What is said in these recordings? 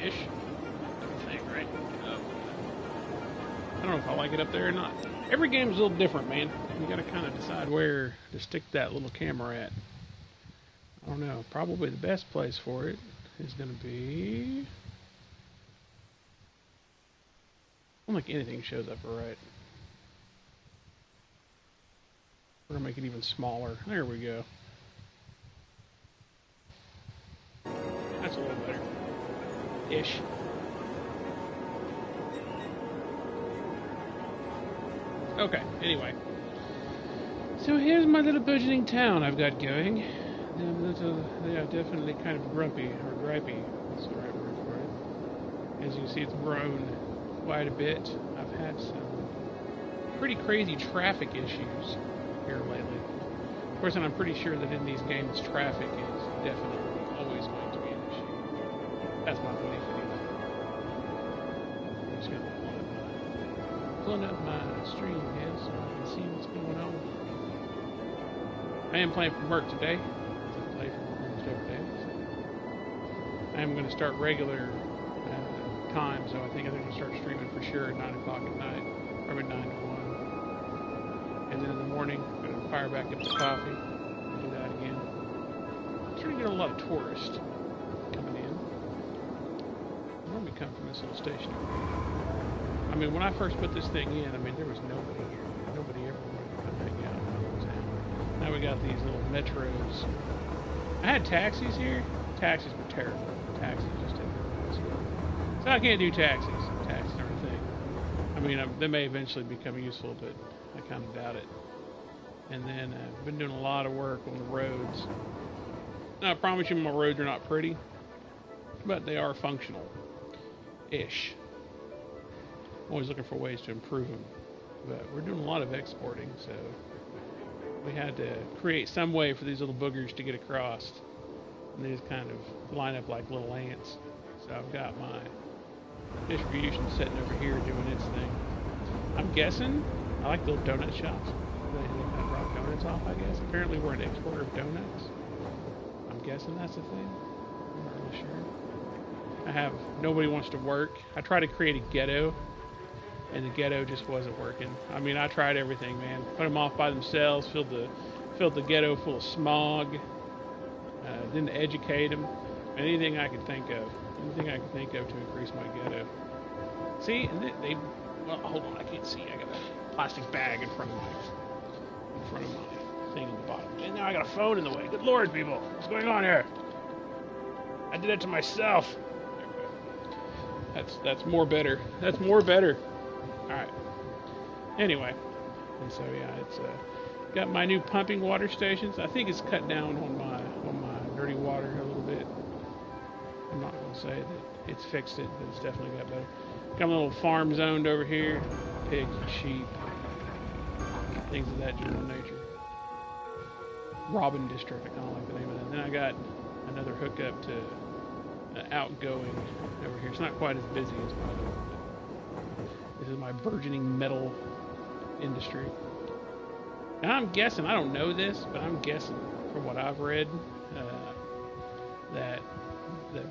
Ish. I think, right? Oh. I don't know if I like it up there or not. Every game's a little different, man. You gotta kind of decide where to stick that little camera at. I don't know. Probably the best place for it is gonna be. I don't think anything shows up right. We're gonna make it even smaller. There we go. That's a little better. Ish. Okay, anyway. So here's my little budgeting town I've got going. They are definitely kind of grumpy, or gripey. That's the right word for it. As you can see, it's grown quite a bit. I've had some pretty crazy traffic issues here lately. Of course, and I'm pretty sure that in these games, traffic is definitely always going to be an issue. That's my belief anyway. I'm just going to pull up my stream here so I can see what's going on. I am playing from work today. I play from almost every day. So. I am going to start regular time, so I think I'm going to start streaming for sure at 9 o'clock at night, or at 9 to 1. And then in the morning, I'm going to fire back up the coffee and do that again. I'm starting to get a lot of tourists coming in. They normally come from this little station. I mean, when I first put this thing in, I mean, there was nobody here. Nobody ever wanted to come hang out in the town. Now we got these little metros. I had taxis here. Taxis were terrible. Taxis just didn't work. So I can't do taxis. Taxis aren't a thing. I mean, they may eventually become useful, but I kind of doubt it. And then I've been doing a lot of work on the roads. Now, I promise you my roads are not pretty, but they are functional-ish. I'm always looking for ways to improve them. But we're doing a lot of exporting, so we had to create some way for these little boogers to get across. And they just kind of line up like little ants. So I've got my distribution sitting over here doing its thing. I'm guessing, I like the little donut shops. They drop donuts off, I guess. Apparently we're an exporter of donuts. I'm guessing that's the thing. I'm not really sure. Nobody wants to work. I tried to create a ghetto, and the ghetto just wasn't working. I mean, I tried everything, man. Put them off by themselves, filled the ghetto full of smog, didn't educate them. Anything I could think of. Anything I could think of to increase my ghetto. See, and well, hold on, I can't see. I got a plastic bag in front of my thing in the bottom. And now I got a phone in the way. Good Lord, people. What's going on here? I did that to myself. That's more better. That's more better. Alright. Anyway. And so yeah, it's got my new pumping water stations. I think it's cut down on my dirty water a little bit. I'm not gonna say that it's fixed it, but it's definitely got better. Got a little farm zoned over here. Pigs and sheep. Things of that general nature. Robin District, I kinda like the name of that. Then I got another hookup to outgoing over here. It's not quite as busy as my other one. This is my burgeoning metal industry. And I'm guessing, I don't know this, but I'm guessing from what I've read that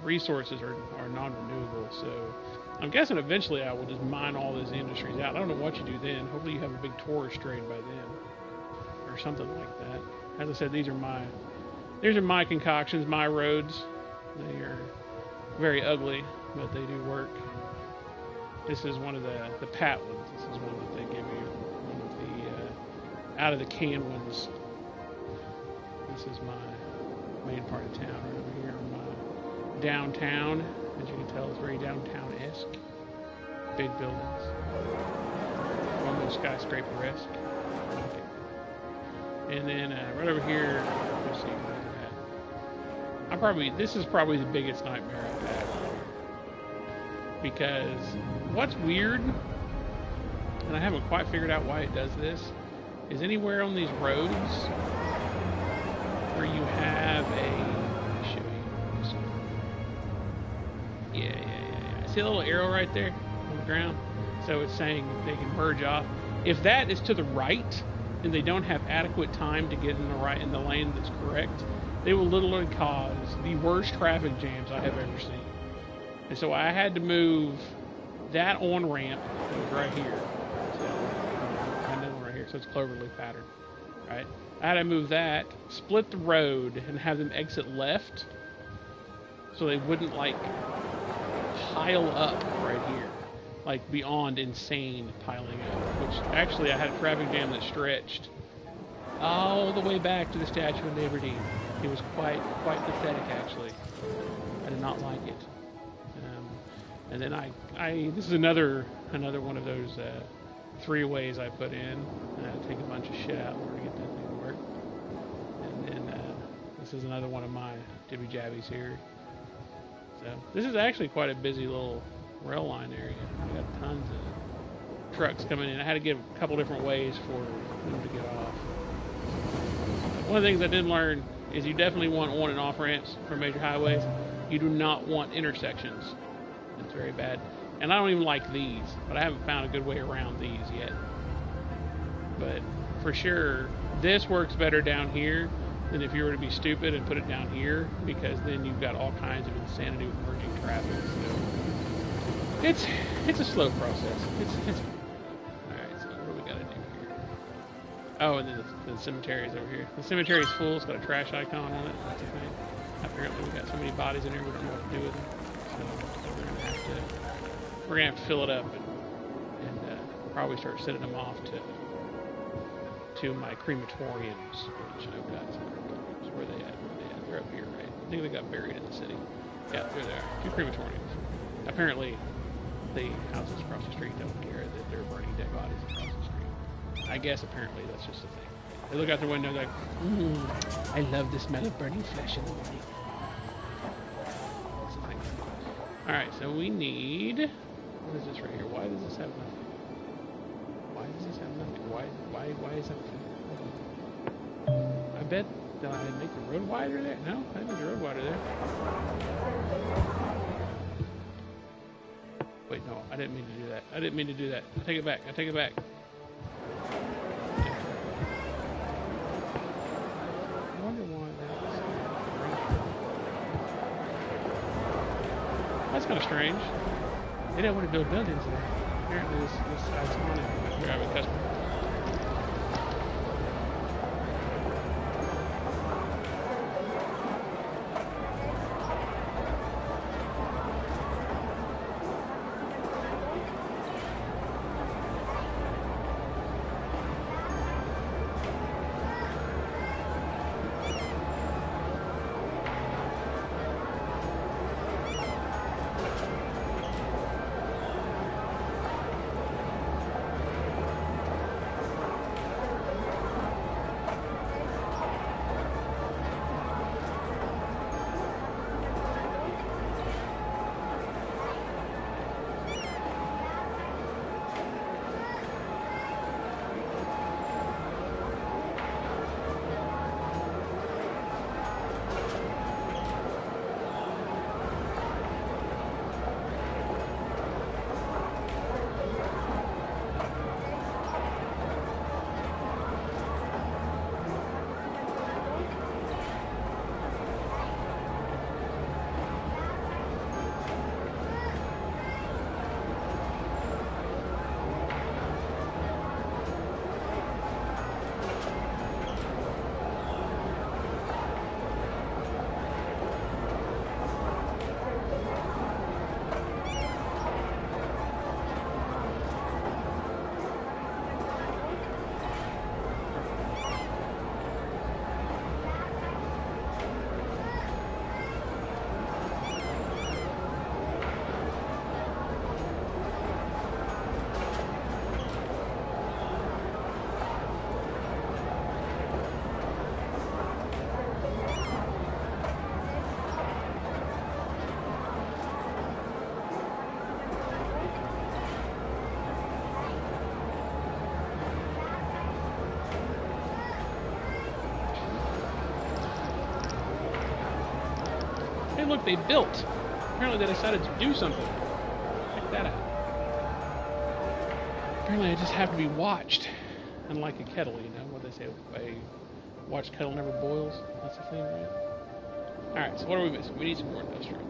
resources are non-renewable. So I'm guessing eventually I will just mine all those industries out. I don't know what you do then. Hopefully you have a big tourist trade by then or something like that. As I said, these are my concoctions, my roads. They are very ugly, but they do work. This is one of the pat ones. This is one that they give you. One of the out of the can ones. This is my main part of town right over here. My downtown. As you can tell, it's very downtown-esque. Big buildings. Almost skyscraper-esque. And then right over here, let's see where that. This is probably the biggest nightmare I've had. Because what's weird, and I haven't quite figured out why it does this, is anywhere on these roads where you have let me show you. Yeah. See a little arrow right there on the ground? So it's saying they can merge off. If that is to the right, and they don't have adequate time to get in the lane that's correct, they will literally cause the worst traffic jams I have ever seen. And so I had to move that on-ramp that was right here. So, and then right here, so it's cloverleaf pattern, right? I had to move that, split the road, and have them exit left so they wouldn't, like, pile up right here. Like, beyond insane piling up. Which, actually, I had a traffic jam that stretched all the way back to the Statue of Liberty. It was quite pathetic, actually. I did not like it. And then this is another one of those 3-ways I put in. I had to take a bunch of shit out in order to get that thing to work. And then this is another one of my jibby jabbies here. So this is actually quite a busy little rail line area. We got tons of trucks coming in. I had to give a couple different ways for them to get off. One of the things I did learn is you definitely want on and off ramps for major highways. You do not want intersections. It's very bad. And I don't even like these, but I haven't found a good way around these yet. But for sure, this works better down here than if you were to be stupid and put it down here, because then you've got all kinds of insanity with merging traffic. So it's a slow process. It's alright, so what do we gotta do here? Oh, and then the cemetery's over here. The cemetery's full, it's got a trash icon on it, that's the thing. Apparently we got so many bodies in here we don't know what to do with them. So we're gonna have to fill it up and probably start sending them off to my crematoriums, which I've got some crematoriums. Where are they at? They're up here, right? I think they got buried in the city. Yeah, there they are. 2 crematoriums. Apparently, the houses across the street don't care that they're burning dead bodies across the street. I guess apparently that's just a thing. They look out their window like, I love the smell of burning flesh in the morning. That's the thing. Alright, so we need... What is this right here? Why does this have nothing? Why does this have nothing? Why is that? I bet, did I make the road wider there? No, I didn't make the road wider there. Wait, no, I didn't mean to do that. I didn't mean to do that. I take it back. I take it back. I wonder why that's kind of strange. They don't want to build buildings there. Apparently this side's haunted. We're having a customer. Hey, look, they built. Apparently they decided to do something. Check that out. Apparently I just have to be watched. Unlike a kettle, you know, what they say, a watched kettle never boils. That's the thing, right? Alright, so what are we missing? We need some more industrial here.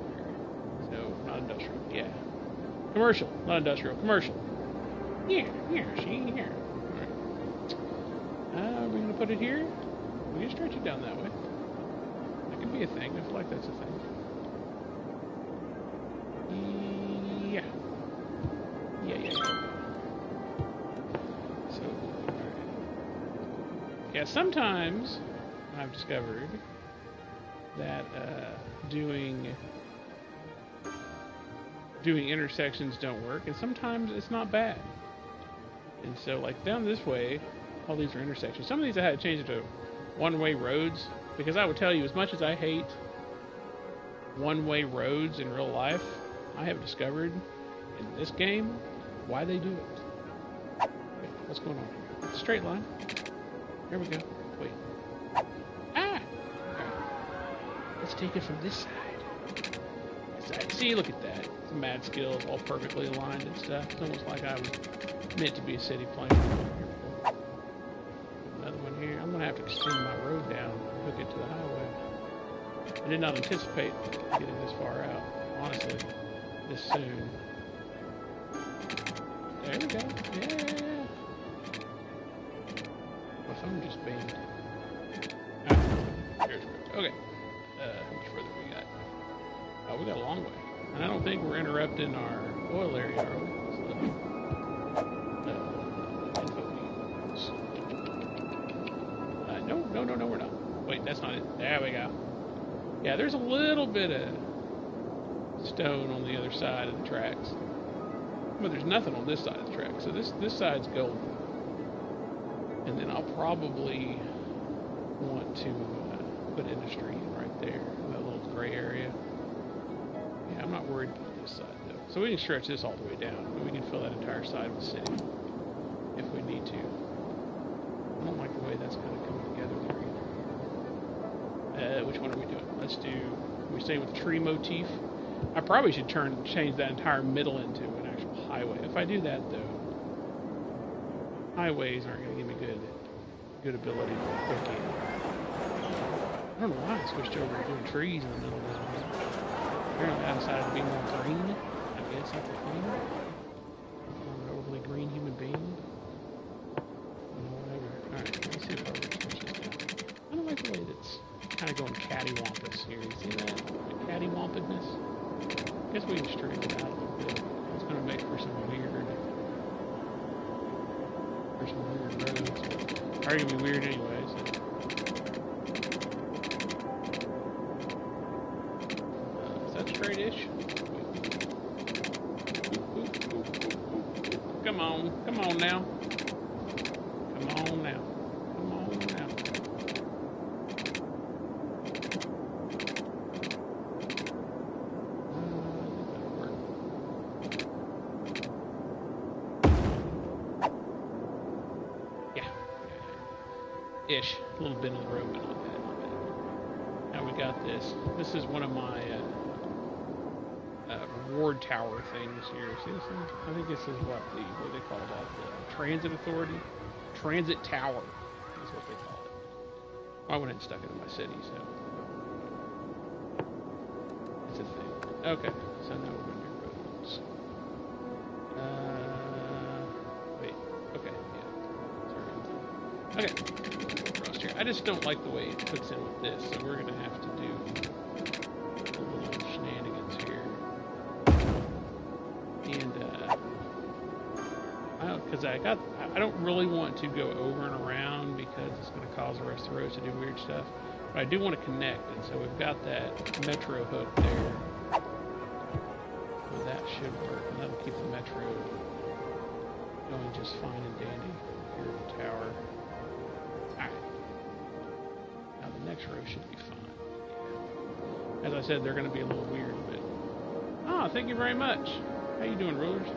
So, not industrial. Yeah. Commercial, not industrial. Commercial. Yeah, see, here. Alright. We're gonna put it here. We can stretch it down that way. That could be a thing. I feel like that's a thing. Yeah. Yeah. So, alright. Yeah, sometimes I've discovered that doing intersections don't work, and sometimes it's not bad. And so, like down this way, all these are intersections. Some of these I had to change it to one-way roads, because I would tell you, as much as I hate one-way roads in real life, I have discovered in this game why they do it. Wait, what's going on here? It's a straight line. Here we go. Wait. Ah! Okay. Let's take it from this side. See, look at that. It's a mad skill, all perfectly aligned and stuff. It's almost like I was meant to be a city planner. Another one here. I'm gonna have to extend my road down and hook it to the highway. I did not anticipate getting this far out, honestly, this soon. There we go. Yeah. My phone just banged. Ah, here's road. Okay. How much further we got? Oh, we got a long way. And I don't think we're interrupting our oil area, are we? No, we're not. Wait, that's not it. There we go. Yeah, there's a little bit of stone on the other side of the tracks. But there's nothing on this side of the track. So this side's golden. And then I'll probably want to put industry in right there, that little gray area. Yeah, I'm not worried about this side though. So we can stretch this all the way down, and we can fill that entire side of the city if we need to. I don't like the way that's kind of coming together there either. Which one are we doing? Let's do. We stay with the tree motif. I probably should change that entire middle into an actual highway. If I do that though, highways aren't going to give me good ability to hook in. I don't know why I switched over to doing trees in the middle of this one. Apparently I decided to be more green. I guess that's the thing. I'm an overly green human being. Whatever. Alright, let's see if I can switch this down. I don't like the way that's kind of going cattywampus here. You see that? The cattywampedness? I guess we can straighten it out a little bit. It's going to make for some weird roads. They're going to be weird anyway, so. Is that straight-ish? Come on now. Ish. A little bit of the road, but not bad. Now we got this. This is one of my reward tower things here. See this thing? I think this is what they call that, the transit authority? Transit tower is what they call it. Well, I went ahead and stuck it in my city, so it's a thing. Okay, so now we're going to do roads. Wait. Okay, yeah. Okay. I just don't like the way it puts in with this, so we're going to have to do a little shenanigans here. And, I don't really want to go over and around because it's going to cause the rest of the roads to do weird stuff. But I do want to connect, and so we've got that metro hook there. So that should work, and that'll keep the metro going just fine and dandy here at the tower. Next row should be fine. As I said, they're going to be a little weird, but... Oh, thank you very much. How you doing, rulers?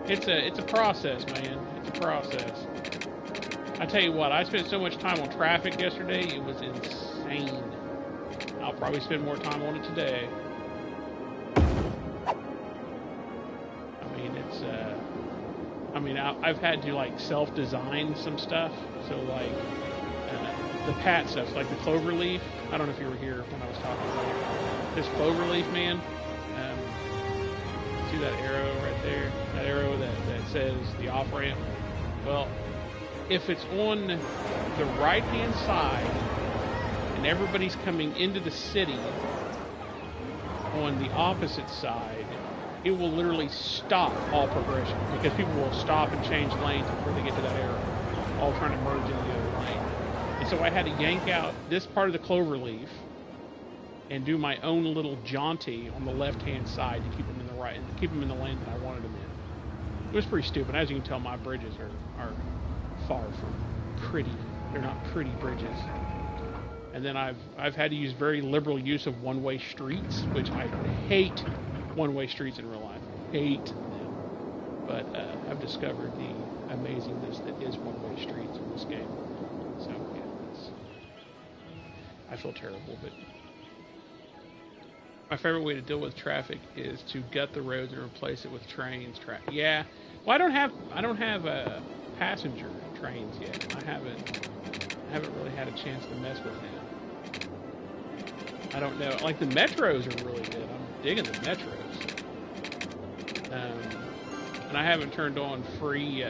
It's a process, man. It's a process. I tell you what, I spent so much time on traffic yesterday, it was insane. I'll probably spend more time on it today. I've had to, like, self-design some stuff, so, like... the pat stuff, like the clover leaf. I don't know if you were here when I was talking about this clover leaf, man. See that arrow right there? That arrow that says the off ramp. Well, if it's on the right-hand side and everybody's coming into the city on the opposite side, it will literally stop all progression because people will stop and change lanes before they get to that arrow, all trying to merge into the other lane. And so I had to yank out this part of the clover leaf and do my own little jaunty on the left-hand side to keep them in the right, to keep them in the lane that I wanted them in. It was pretty stupid. As you can tell, my bridges are far from pretty. They're not pretty bridges. And then I've had to use very liberal use of one-way streets, which I hate one-way streets in real life. Hate them. But I've discovered the amazingness that is one-way streets in this game. So yeah, I feel terrible, but my favorite way to deal with traffic is to gut the roads and replace it with trains. Yeah. Well, I don't have passenger trains yet. I haven't really had a chance to mess with them. I don't know. Like the metros are really good. I'm digging the metros. And I haven't turned on free.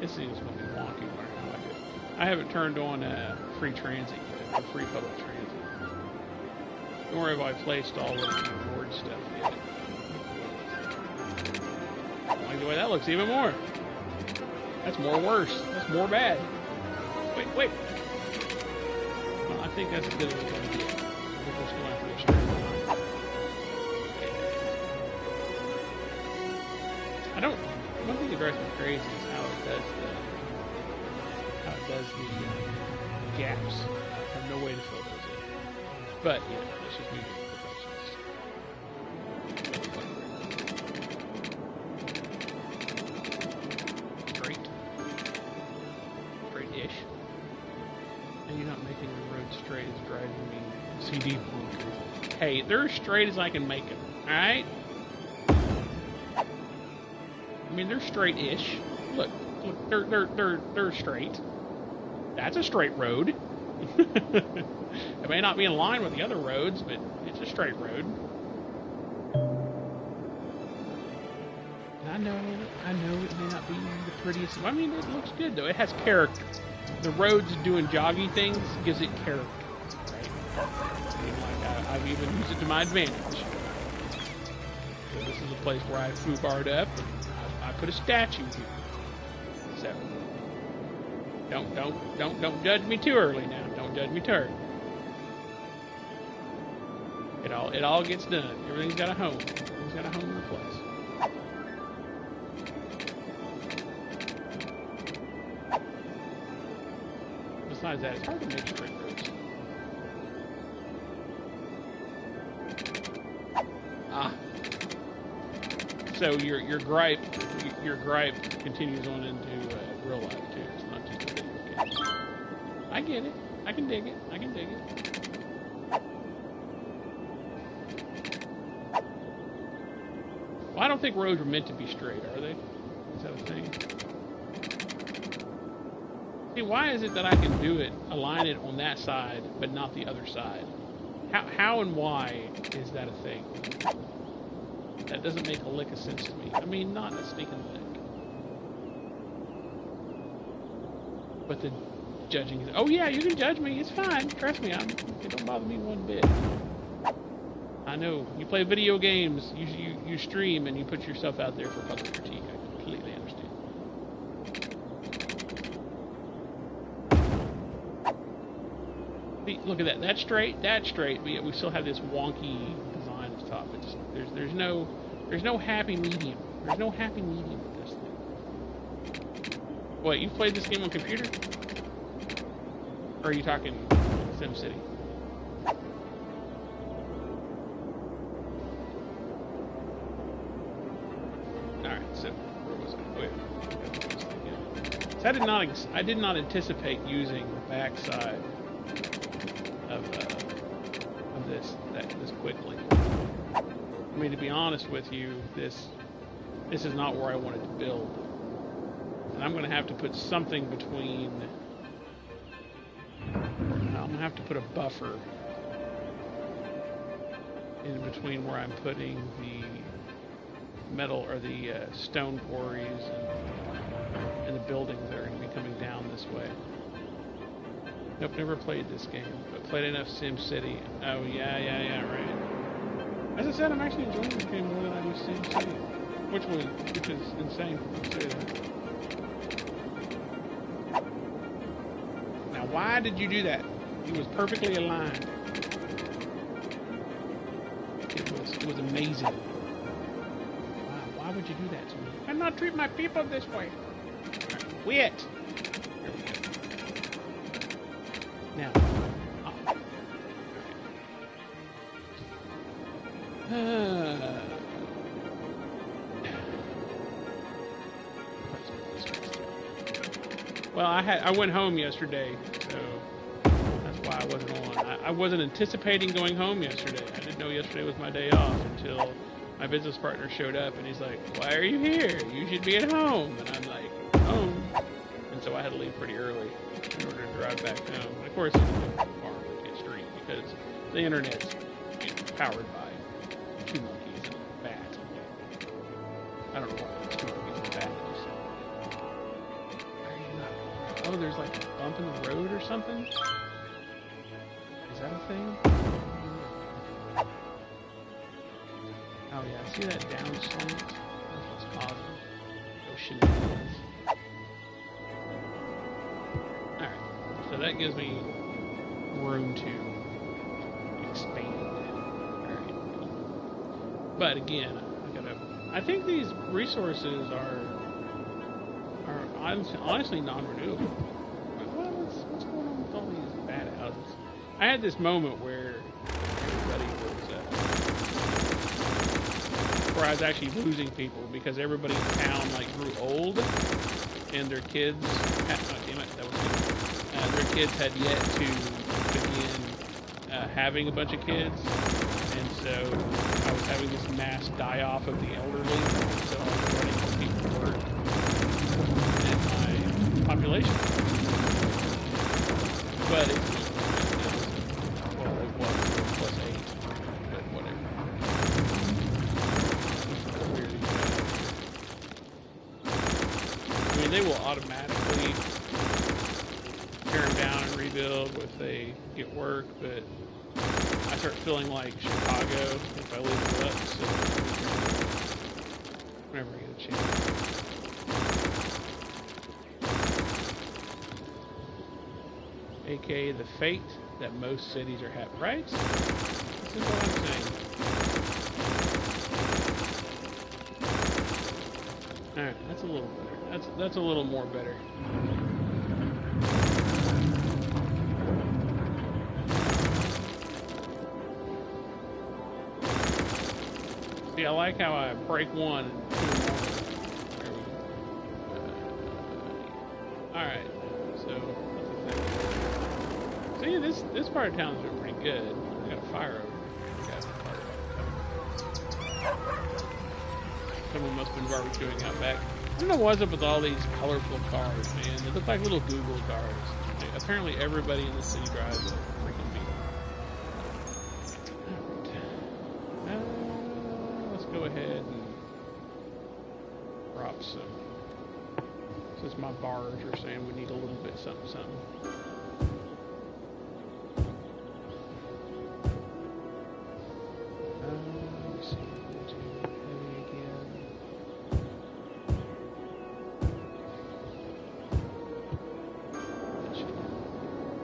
This thing is going to be wonky. I haven't turned on free transit yet, or free public transit. Don't worry about I placed all of the reward stuff yet. I like the way that looks even more. That's more worse. That's more bad. Wait. Well, I think that's as good as it's going to get. I think that's going to be a straight line. One thing that drives me crazy is how it does the gaps. I have no way to fill those in. But, you know, it's just me being a perfectionist. Straight-ish. And you're not making the road straight is driving me CD bonkers. Hey, they're as straight as I can make them, alright? I mean, they're straight-ish. Look, they're straight. That's a straight road. It may not be in line with the other roads, but it's a straight road. And I know it may not be the prettiest. I mean, it looks good though. It has character. The roads doing joggy things gives it character, right? I mean, like I've even used it to my advantage. So this is a place where I foobarred up. I put a statue here. So don't judge me too early now. Don't judge me too early. It all gets done. Everything's got a home. Everything's got a home and a place. Besides that, it's hard to make straight roads. So your gripe continues on into real life too. It's not just a video game. I get it. I can dig it. Well, I don't think roads are meant to be straight, are they? Is that a thing? See, why is it that I can do it, align it on that side, but not the other side? How and why is that a thing? That doesn't make a lick of sense to me. I mean, not a stinking lick. But the judging is... Oh yeah, you can judge me. It's fine. Trust me, it don't bother me one bit. I know. You play video games, you stream, and you put yourself out there for public critique. I completely understand. See, look at that. That's straight, but yet we still have this wonky design at the top. It's, there's no happy medium. There's no happy medium with this thing. What, you've played this game on computer? Or are you talking SimCity? Alright, so where was I? Oh yeah. So I did not anticipate using the backside of this quickly. I mean, to be honest with you, this is not where I wanted to build. And I'm going to have to put something between... I'm going to have to put a buffer in between where I'm putting the metal or the stone quarries and the buildings that are going to be coming down this way. Nope, never played this game, but played enough Sim City. Oh, yeah, right. As I said, I'm actually enjoying this game more than I do Sim City, which is insane to say that. Now, why did you do that? It was perfectly aligned. It was amazing. Wow, why would you do that to me? I not treat my people this way. Right, quit. There we go. Now, well, I went home yesterday, so that's why I wasn't on. I wasn't anticipating going home yesterday. I didn't know yesterday was my day off until my business partner showed up, and he's like, "Why are you here? You should be at home." And I'm like, "Home." And so I had to leave pretty early in order to drive back home. And of course, it's a farm and street because the internet's powered by 2 monkeys and a bat. I don't know why it's 2 monkeys and a bat. Oh, there's like a bump in the road or something? Is that a thing? Oh yeah, see that down slant? That's what's causing those shenanigans. Alright, so that gives me room to expand. Alright. But again, I think these resources are honestly non-renewable. What's going on with all these bad houses? I had this moment where everybody was, where I was actually losing people because everybody in town grew old, and their kids. Oh, damn it, that was good. Their kids had yet to begin having a bunch of kids, and so I was having this mass die-off of the elderly. So I was running from people to work. Population, but it's well, it was +8, but whatever. I mean, they will automatically tear them down and rebuild if they get work, but I start feeling like Chicago if I leave it up. So whenever I get a chance. AKA the fate that most cities are having, right? This is what I'm saying. Alright, that's a little better. That's a little more better. See, I like how I break one and two more. Alright, so see, this part of town's doing pretty good. I got a fire over here. Someone must have been barbecuing out back. I don't know what's up with all these colorful cars, man. They look like little Google cars. Apparently everybody in the city drives a freaking Beetle. Alright. Let's go ahead and drop some. Since my bars are saying we need a little bit something.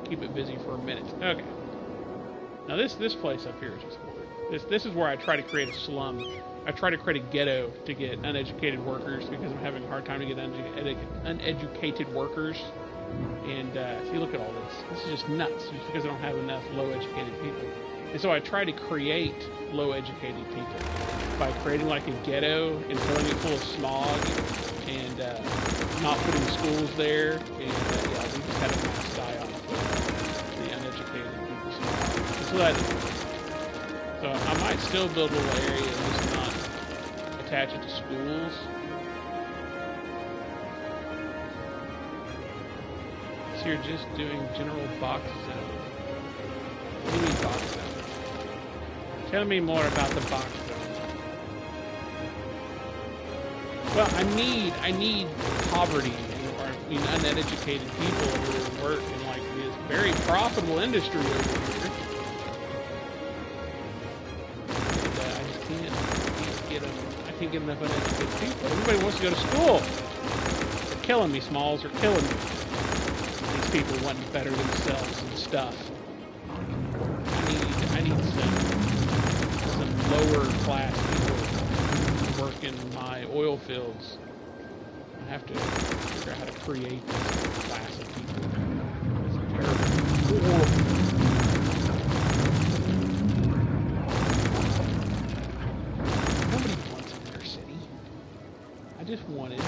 Keep it busy for a minute. Okay. Now this place up here is just boring. This is where I try to create a slum. I try to create a ghetto to get uneducated workers because I'm having a hard time to get uneducated workers. And if you look at all this is just nuts. Just because I don't have enough low-educated people. And so I try to create low-educated people by creating like a ghetto and filling it full of smog and not putting schools there. And yeah, we just had a mass die-off of the uneducated people. That's what I do. So I might still build a little area and just not attach it to schools. you're just doing general box zone. What do you mean box zone? Tell me more about the box zone. Well, I need poverty or uneducated people who work in like this very profitable industry over here. And I just can't get enough uneducated people. Everybody wants to go to school. They're killing me, Smalls. They're killing me. These people wanting to better themselves and stuff. I need some lower class people to work in my oil fields. I have to figure out how to create this class of people. It's terrible. Nobody wants an inner city. I just wanted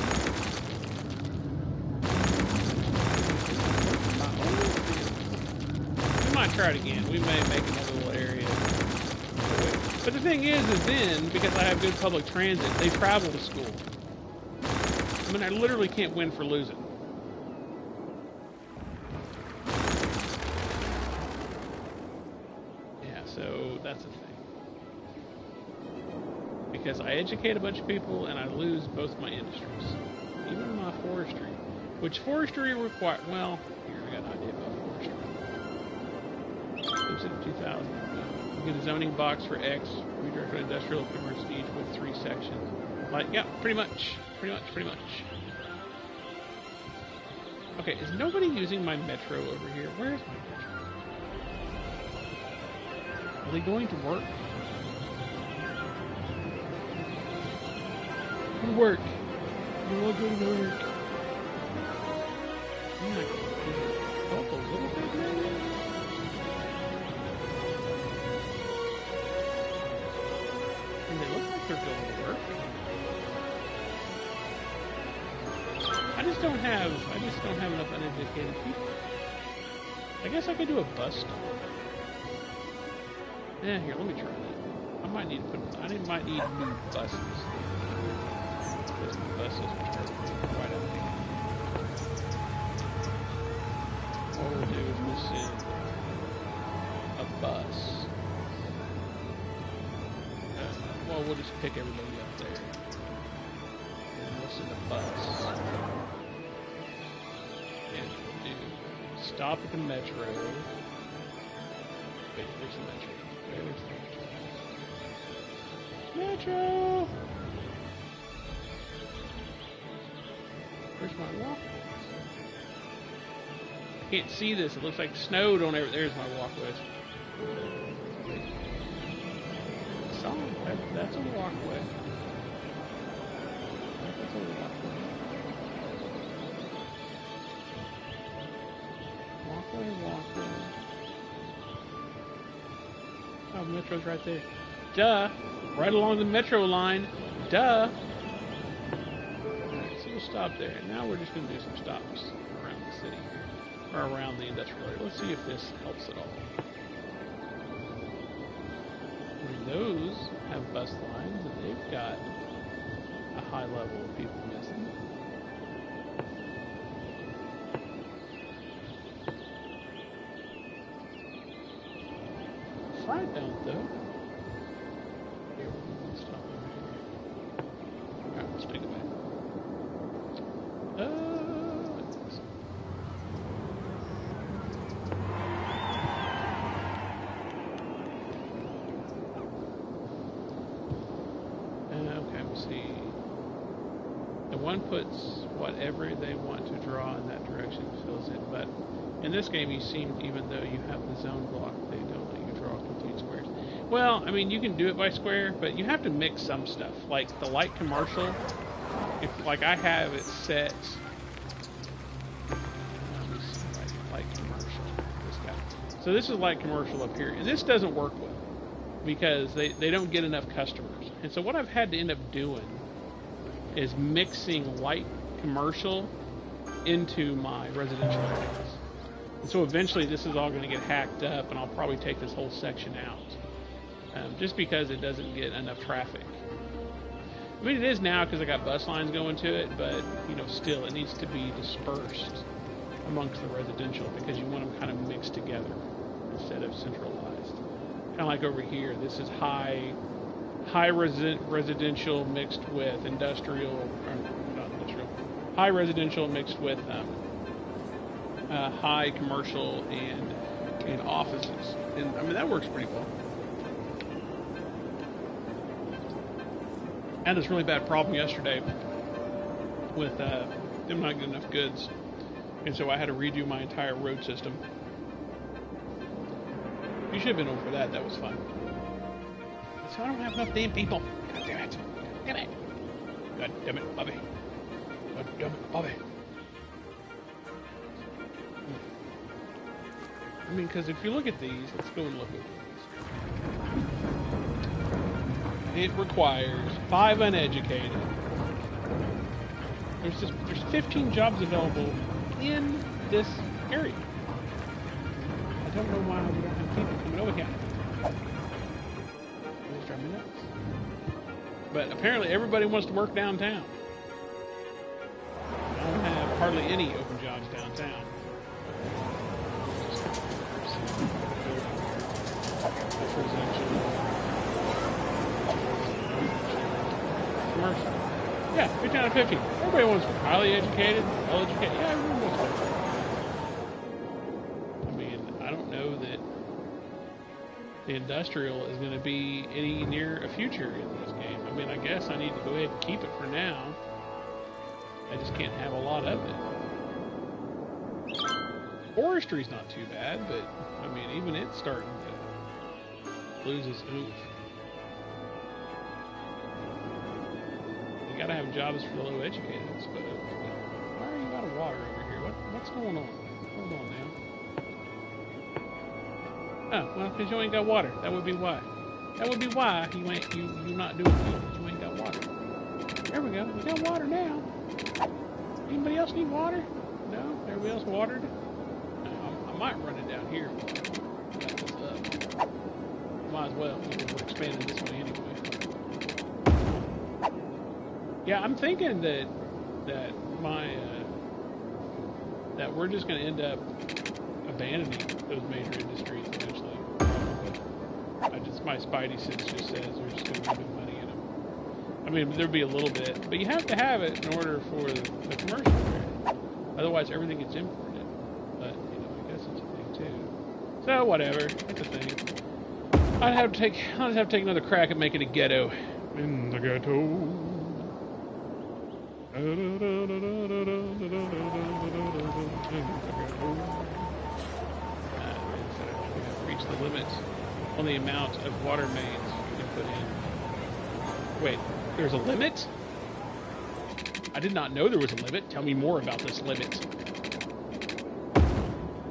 my oil fields. We might try it again. We may make another little area. But the thing is then, because I have good public transit, they travel to school. I mean, I literally can't win for losing. Yeah, so that's the thing. Because I educate a bunch of people and I lose both my industries. Even my forestry. Which forestry require, well, here, I got an idea about forestry. Lives at 2,000. You get a zoning box for X, redirect industrial commerce each with 3 sections. Like, yeah, pretty much. Okay, is nobody using my metro over here? Where is my metro? Are they going to work? Go to work. They all go to work. I'm not going to help a little bit, maybe? And they look like they're going to work. I just don't have enough uneducated people. I guess I could do a bus stop. Yeah, here, let me try that. I might need new buses. Because the buses are starting to be quite outdated. What we'll do is we'll send a bus. Well, we'll just pick everybody up there. And we'll send a bus. And we'll do stop at the metro. Wait, there's the metro. There's the metro. Metro! Where's my walkway? I can't see this. It looks like snowed on everything. There's my walkway. That's a walkway. That's a walkway. Walkway. Oh, the metro's right there. Duh! Right along the metro line. Duh! Alright, so we'll stop there. And now we're just going to do some stops around the city. Or around the industrial area. Let's see if this helps at all. Those have bus lines, and they've got a high level of people missing. Fried don't, though. Here, we'll stop over here. Alright, let's take it back. Okay, we'll see. The one puts whatever they want to draw in that direction, fills it. But in this game, you seem, even though you have the zone block, they don't let you draw complete squares. Well, I mean, you can do it by square, but you have to mix some stuff. Like the light commercial, if like I have it set. Light commercial. This guy. So this is light commercial up here, and this doesn't work well because they don't get enough customers. And so what I've had to end up doing is mixing light commercial into my residential areas. And so eventually this is all going to get hacked up, and I'll probably take this whole section out. Just because it doesn't get enough traffic. I mean, it is now because I got bus lines going to it, but, you know, still, it needs to be dispersed amongst the residential because you want them kind of mixed together instead of centralized. Kind of like over here, this is high residential mixed with industrial, or not industrial, high residential mixed with high commercial and offices. And I mean, that works pretty well. I had this really bad problem yesterday with them not getting enough goods. And so I had to redo my entire road system. You should have been over for that. That was fun. So I don't have enough damn people. God damn it. Damn it. God damn it, Bobby. God damn it, Bobby. I mean, because if you look at these, let's go and look at these. It requires 5 uneducated. There's 15 jobs available in this area. I don't know why we don't have people coming over here. It's driving me nuts. But apparently everybody wants to work downtown. I don't have hardly any open jobs downtown. Commercial. Yeah, 15 out of 15. Everybody wants to work. Highly educated, well educated. Yeah, everyone wants to work. I mean, I don't know that the industrial is going to be any near a future in this game. I mean, I guess I need to go ahead and keep it for now. I just can't have a lot of it. Forestry's not too bad, but I mean, even it's starting to lose its oomph. You gotta have jobs for the low educated, but why are you out of water over here? What's going on? Hold on now. Oh, well, because you ain't got water. That would be why. That would be why you not doing it. You ain't got water. There we go. We got water now. Anybody else need water? No? Everybody else watered? No, I might run it down here. Got this up. Might as well, because we're expanding this way anyway. Yeah, I'm thinking that we're just going to end up abandoning those major industries eventually. My spidey sense just says there's just going to be no money in them. I mean, there'd be a little bit, but you have to have it in order for the commercial area. Otherwise, everything gets imported. But I guess it's a thing too. So whatever, it's a thing. I'll just have to take another crack at making a ghetto. In the ghetto. Reach the limit on the amount of water mains you can put in. Wait, there's a limit? I did not know there was a limit. Tell me more about this limit.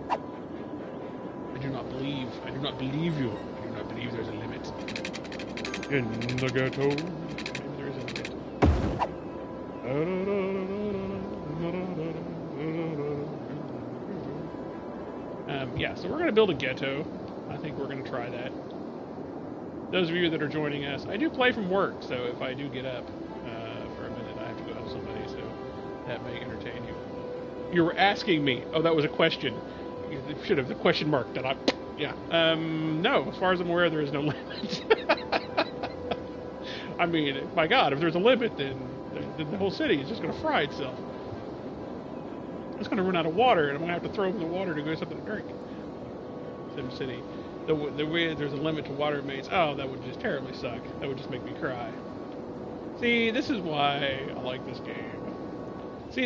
I do not believe you. I do not believe there's a limit. In the ghetto. Maybe there is a limit. Yeah, so we're going to build a ghetto. I think we're going to try that. Those of you that are joining us, I do play from work, so if I do get up for a minute, I have to go help somebody, so that may entertain you. You were asking me. Oh, that was a question. You should have the question mark that yeah. No, as far as I'm aware, there is no limit. I mean, my God, if there's a limit, then the whole city is just going to fry itself. It's going to run out of water, and I'm going to have to throw in the water to go get something to drink. Sim City. The way there's a limit to water mains, oh, that would just terribly suck. That would just make me cry. See, this is why I like this game. See,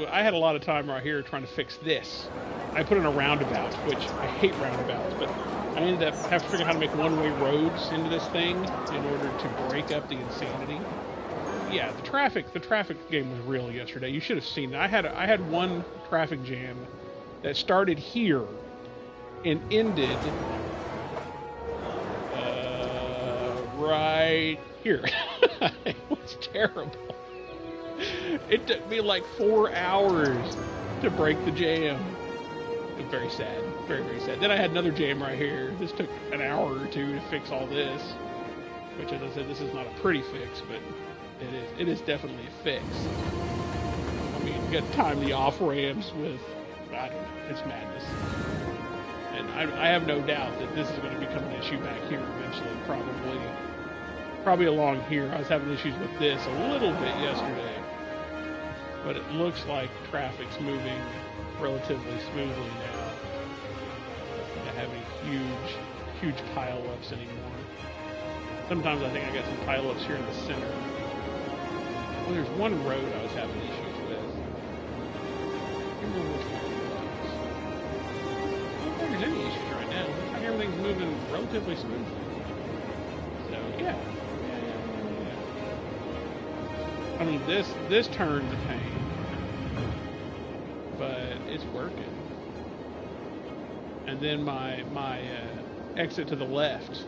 I had a lot of time right here trying to fix this. I put in a roundabout, which I hate roundabouts, but I ended up having to figure out how to make one-way roads into this thing in order to break up the insanity. Yeah, the traffic game was real yesterday. You should have seen it. I had one traffic jam that started here and ended right here. It was terrible. It took me like 4 hours to break the jam. It was very sad. Very, very sad. Then I had another jam right here. This took an hour or two to fix all this. Which, as I said, this is not a pretty fix, but it is definitely a fix. I mean, you got to time the off-ramps with I don't know. It's madness. And I have no doubt that this is going to become an issue back here eventually, probably along here. I was having issues with this a little bit yesterday, but it looks like traffic's moving relatively smoothly now. I have any huge pile-ups anymore. Sometimes I think I got some pile-ups here in the center. Well, there's one road I was having issues with. I don't remember which one it was. I don't think there's any issues right now. Looks like everything's moving relatively smoothly. So, yeah. I mean, this turn's a pain, but it's working. And then my exit to the left,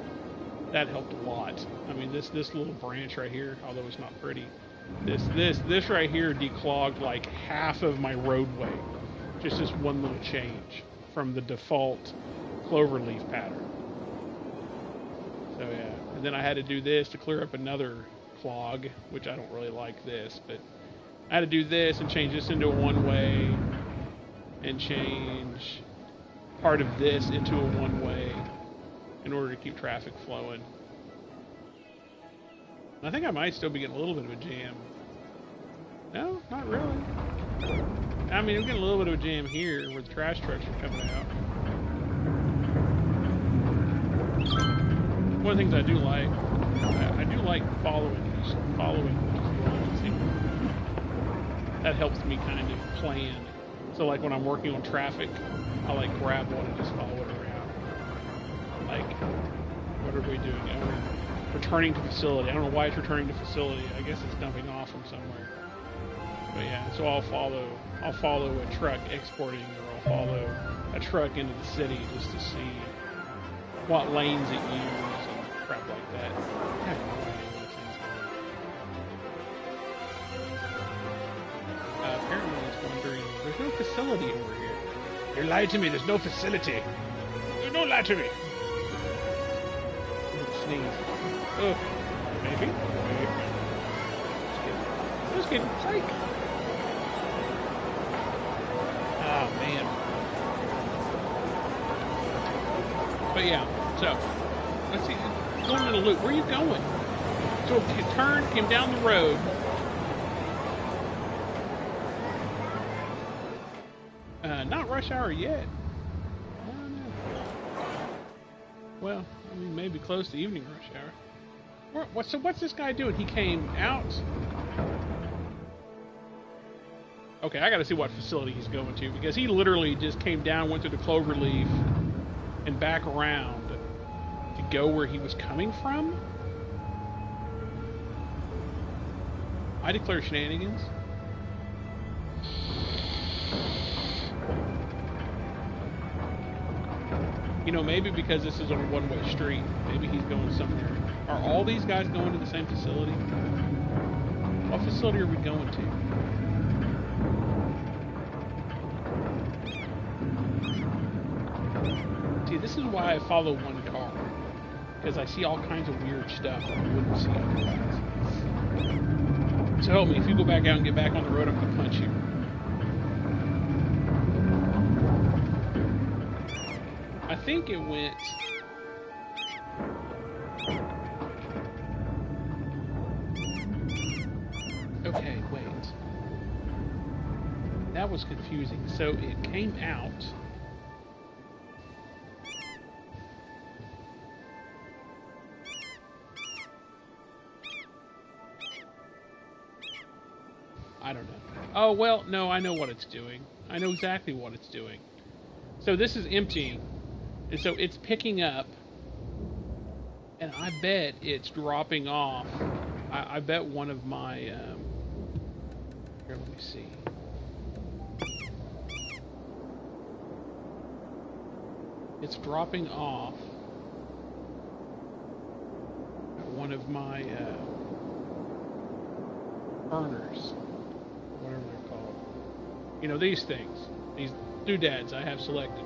that helped a lot. I mean, this little branch right here, although it's not pretty, this right here declogged like half of my roadway. Just this one little change from the default cloverleaf pattern. So yeah, and then I had to do this to clear up another clog, which I don't really like this, but I had to do this and change this into a one-way and change part of this into a one-way in order to keep traffic flowing. I think I might still be getting a little bit of a jam. No, not really. I mean, we're getting a little bit of a jam here where the trash trucks are coming out. One of the things I do like, I do like following that helps me kind of plan. So like when I'm working on traffic, I like grab one and just follow it around. Like, what are we doing? We're returning to facility. I don't know why it's returning to facility. I guess it's dumping off from somewhere. But yeah, so I'll follow a truck exporting, or I'll follow a truck into the city just to see what lanes it uses and crap like that. I have no idea what things are. Apparently it's wondering, there's no facility over here. You lied to me, there's no facility. You don't lie to me. Sneeze. Oh, maybe? Just kidding. Psych. Oh, man. But yeah, so, let's see. Going in a loop. Where are you going? So it turned, came down the road. Not rush hour yet. I don't know. Well, I mean, maybe close to evening rush hour. So what's this guy doing? He came out. Okay, I gotta see what facility he's going to, because he literally just came down, went to the cloverleaf, and back around to go where he was coming from? I declare shenanigans. You know, maybe because this is on a one-way street, maybe he's going somewhere. Are all these guys going to the same facility? What facility are we going to? See, this is why I follow one car. Because I see all kinds of weird stuff that I wouldn't see otherwise. So help me, if you go back out and get back on the road, I'm going to punch you. I think it went... Okay, wait. That was confusing. So it came out... I don't know. Oh, well, no, I know what it's doing. I know exactly what it's doing. So this is empty. And so it's picking up, and I bet it's dropping off. I bet one of my, here, let me see. It's dropping off one of my burners, whatever they're called. You know, these things, these doodads I have selected.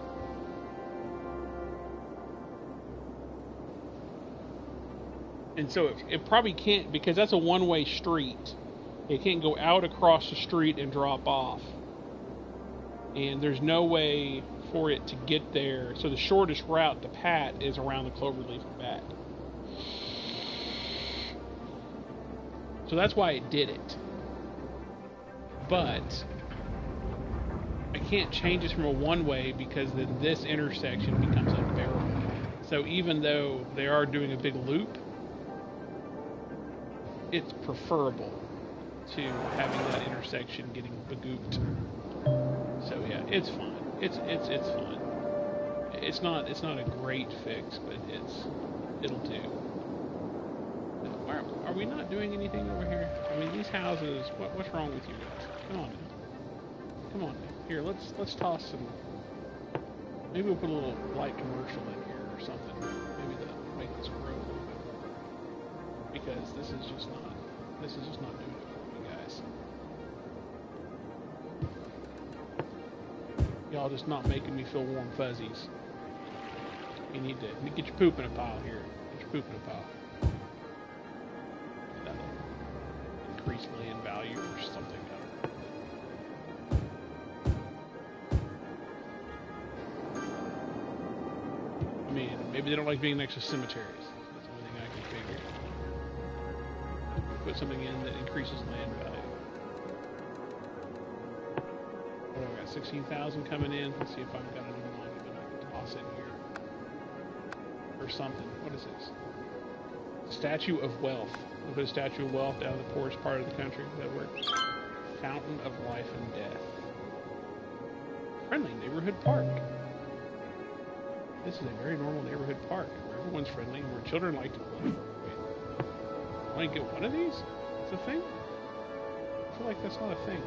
And so it probably can't, because that's a one-way street. It can't go out across the street and drop off. and there's no way for it to get there. So the shortest route to Pat is around the Cloverleaf and back. So that's why it did it. But I can't change this from a one-way because then this intersection becomes unbearable. So even though they are doing a big loop, it's preferable to having that intersection getting bagooped. So yeah, it's fine. It's fine. It's not a great fix, but it'll do. Are we not doing anything over here? I mean, these houses. What's wrong with you guys? Come on, man. Come on, man. Here, let's toss some. Maybe we'll put a little light commercial in here or something. Maybe that'll make this grow a little bit more. Because this is just not doing it for me, guys. Y'all just not making me feel warm fuzzies. You need to get your poop in a pile here. Get your poop in a pile. That'll increase land value or something. I mean, maybe they don't like being next to cemeteries. That's the only thing I can figure. Put something in that increases land value. What do I got? 16,000 coming in. Let's see if I've got a new monument I can toss in here. Or something. What is this? Statue of Wealth. We'll put a Statue of Wealth down in the poorest part of the country. Does that work? Fountain of Life and Death. Friendly neighborhood park. This is a very normal neighborhood park where everyone's friendly and where children like to play. Wait. I want to get one of these? It's a thing? I feel like that's not a thing.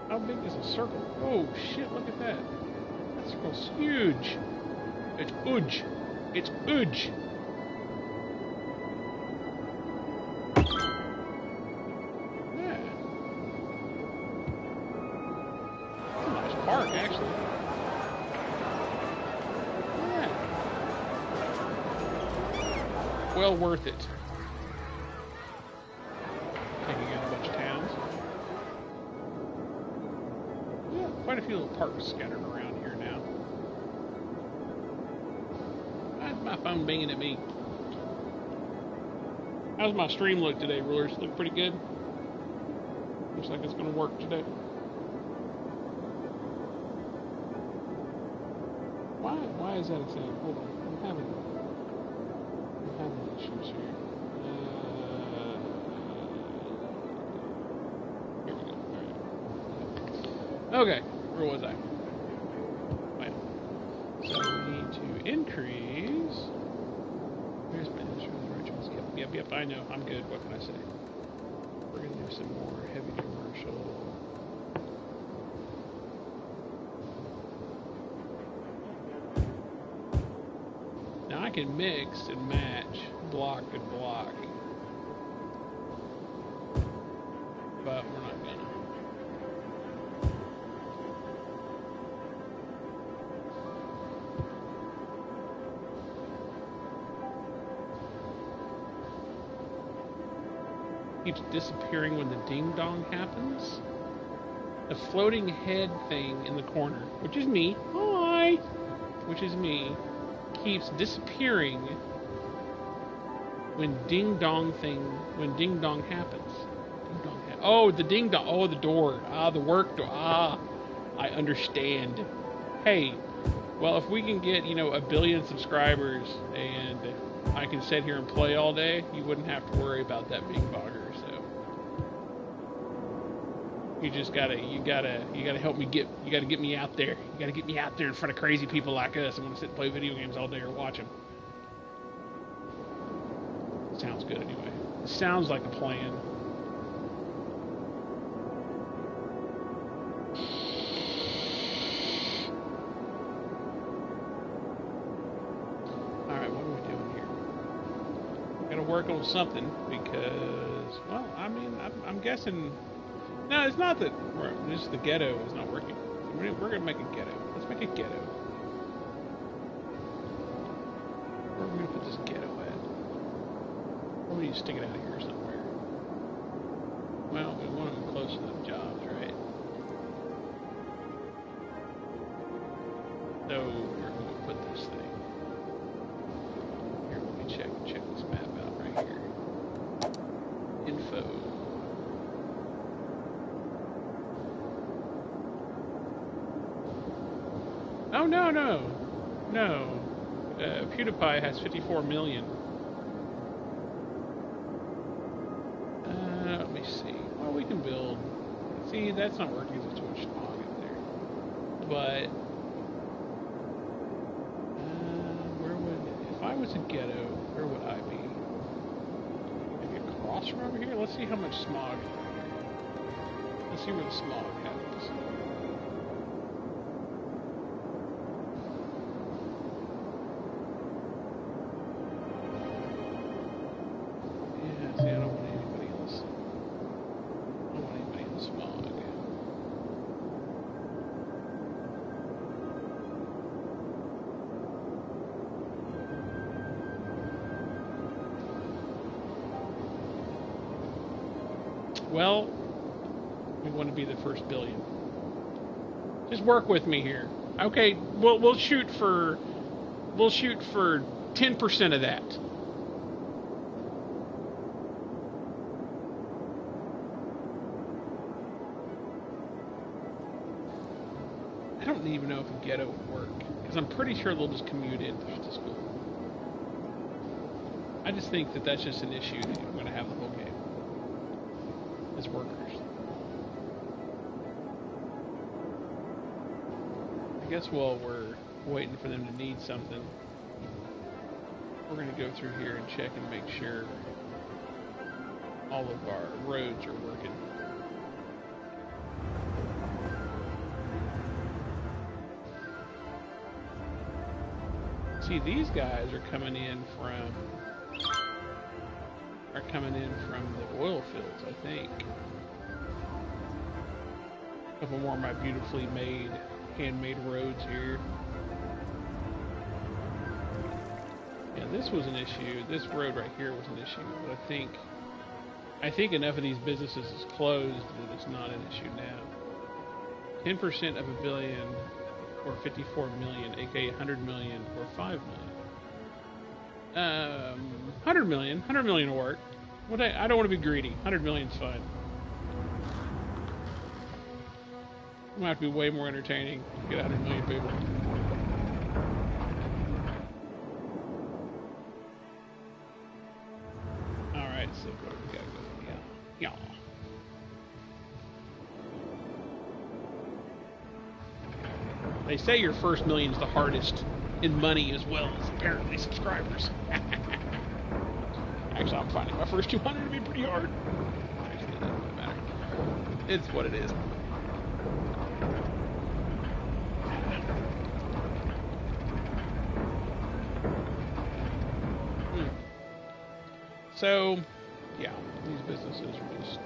How big is a circle? Oh shit, look at that. That circle's huge. It's huge. It's huge. Yeah. It's a nice park, actually. Yeah. Well worth it. Taking out a bunch of towns. Yeah, quite a few little parks scattered around here now. Why's my phone binging at me? How's my stream look today, rulers? Look pretty good? Looks like it's going to work today. Why is that a thing? Hold on. I'm having issues here. Here we go. All right. Okay. Where was I? Well, so we need to increase. Where's my insurance? Yep. I know. I'm good. What can I say? We're gonna do some more heavy commercial. Now I can mix and match block and block, but we're not gonna. Keeps disappearing when the ding dong happens. The floating head thing in the corner, which is me. Hi, which is me. Keeps disappearing when ding dong happens. Oh, the ding dong. Oh, the door. The work door. I understand. Hey, well, if we can get, 1 billion subscribers and I can sit here and play all day, you wouldn't have to worry about that being bogger. So you gotta help me get me out there. You gotta get me out there in front of crazy people like us. I want to sit and play video games all day or watch them. Sounds good anyway. Sounds like a plan. Alright, what are we doing here? Gotta work on something because, well, I mean, I'm guessing. No, it's not that. Just the ghetto is not working. So we're gonna make a ghetto. Let's make a ghetto. Where are we gonna put this ghetto at? Or we need to stick it out here somewhere. Well, we want them close to the jobs, right? So where can we put this thing? Here, let me check this map out right here. Info. Oh no. PewDiePie has 54 million. Let me see. Well, we can build. See, that's not working because there's too much smog in there. But where would, if I was a ghetto, where would I be? Maybe across from over here. Let's see how much smog. Let's see where the smog happens. Yeah, see, I don't want anybody else. I don't want anybody in the smog. Well, we want to be the first billion. Just work with me here. Okay, we'll shoot for 10% of that. I don't even know if a ghetto would work, because I'm pretty sure they'll just commute in to school. I just think that that's just an issue that we're going to have the whole game. As workers. I guess while we're waiting for them to need something, we're going to go through here and check and make sure all of our roads are working. See, these guys are coming in from the oil fields, I think. A couple more of my beautifully made, handmade roads here. Yeah, this was an issue. This road right here was an issue, but I think enough of these businesses is closed that it's not an issue now. 10% of a billion, or 54 million, aka 100 million, or 5 million. 100 million. 100 million will work. I don't want to be greedy. 100 million's fine. It's going to have to be way more entertaining to get 100 million people. Alright, so where we gotta go? Yeah. They say your first million's the hardest in money as well as apparently subscribers. Actually, I'm finding my first 200 to be pretty hard. Actually, it doesn't really matter. It's what it is. So, yeah, these businesses are just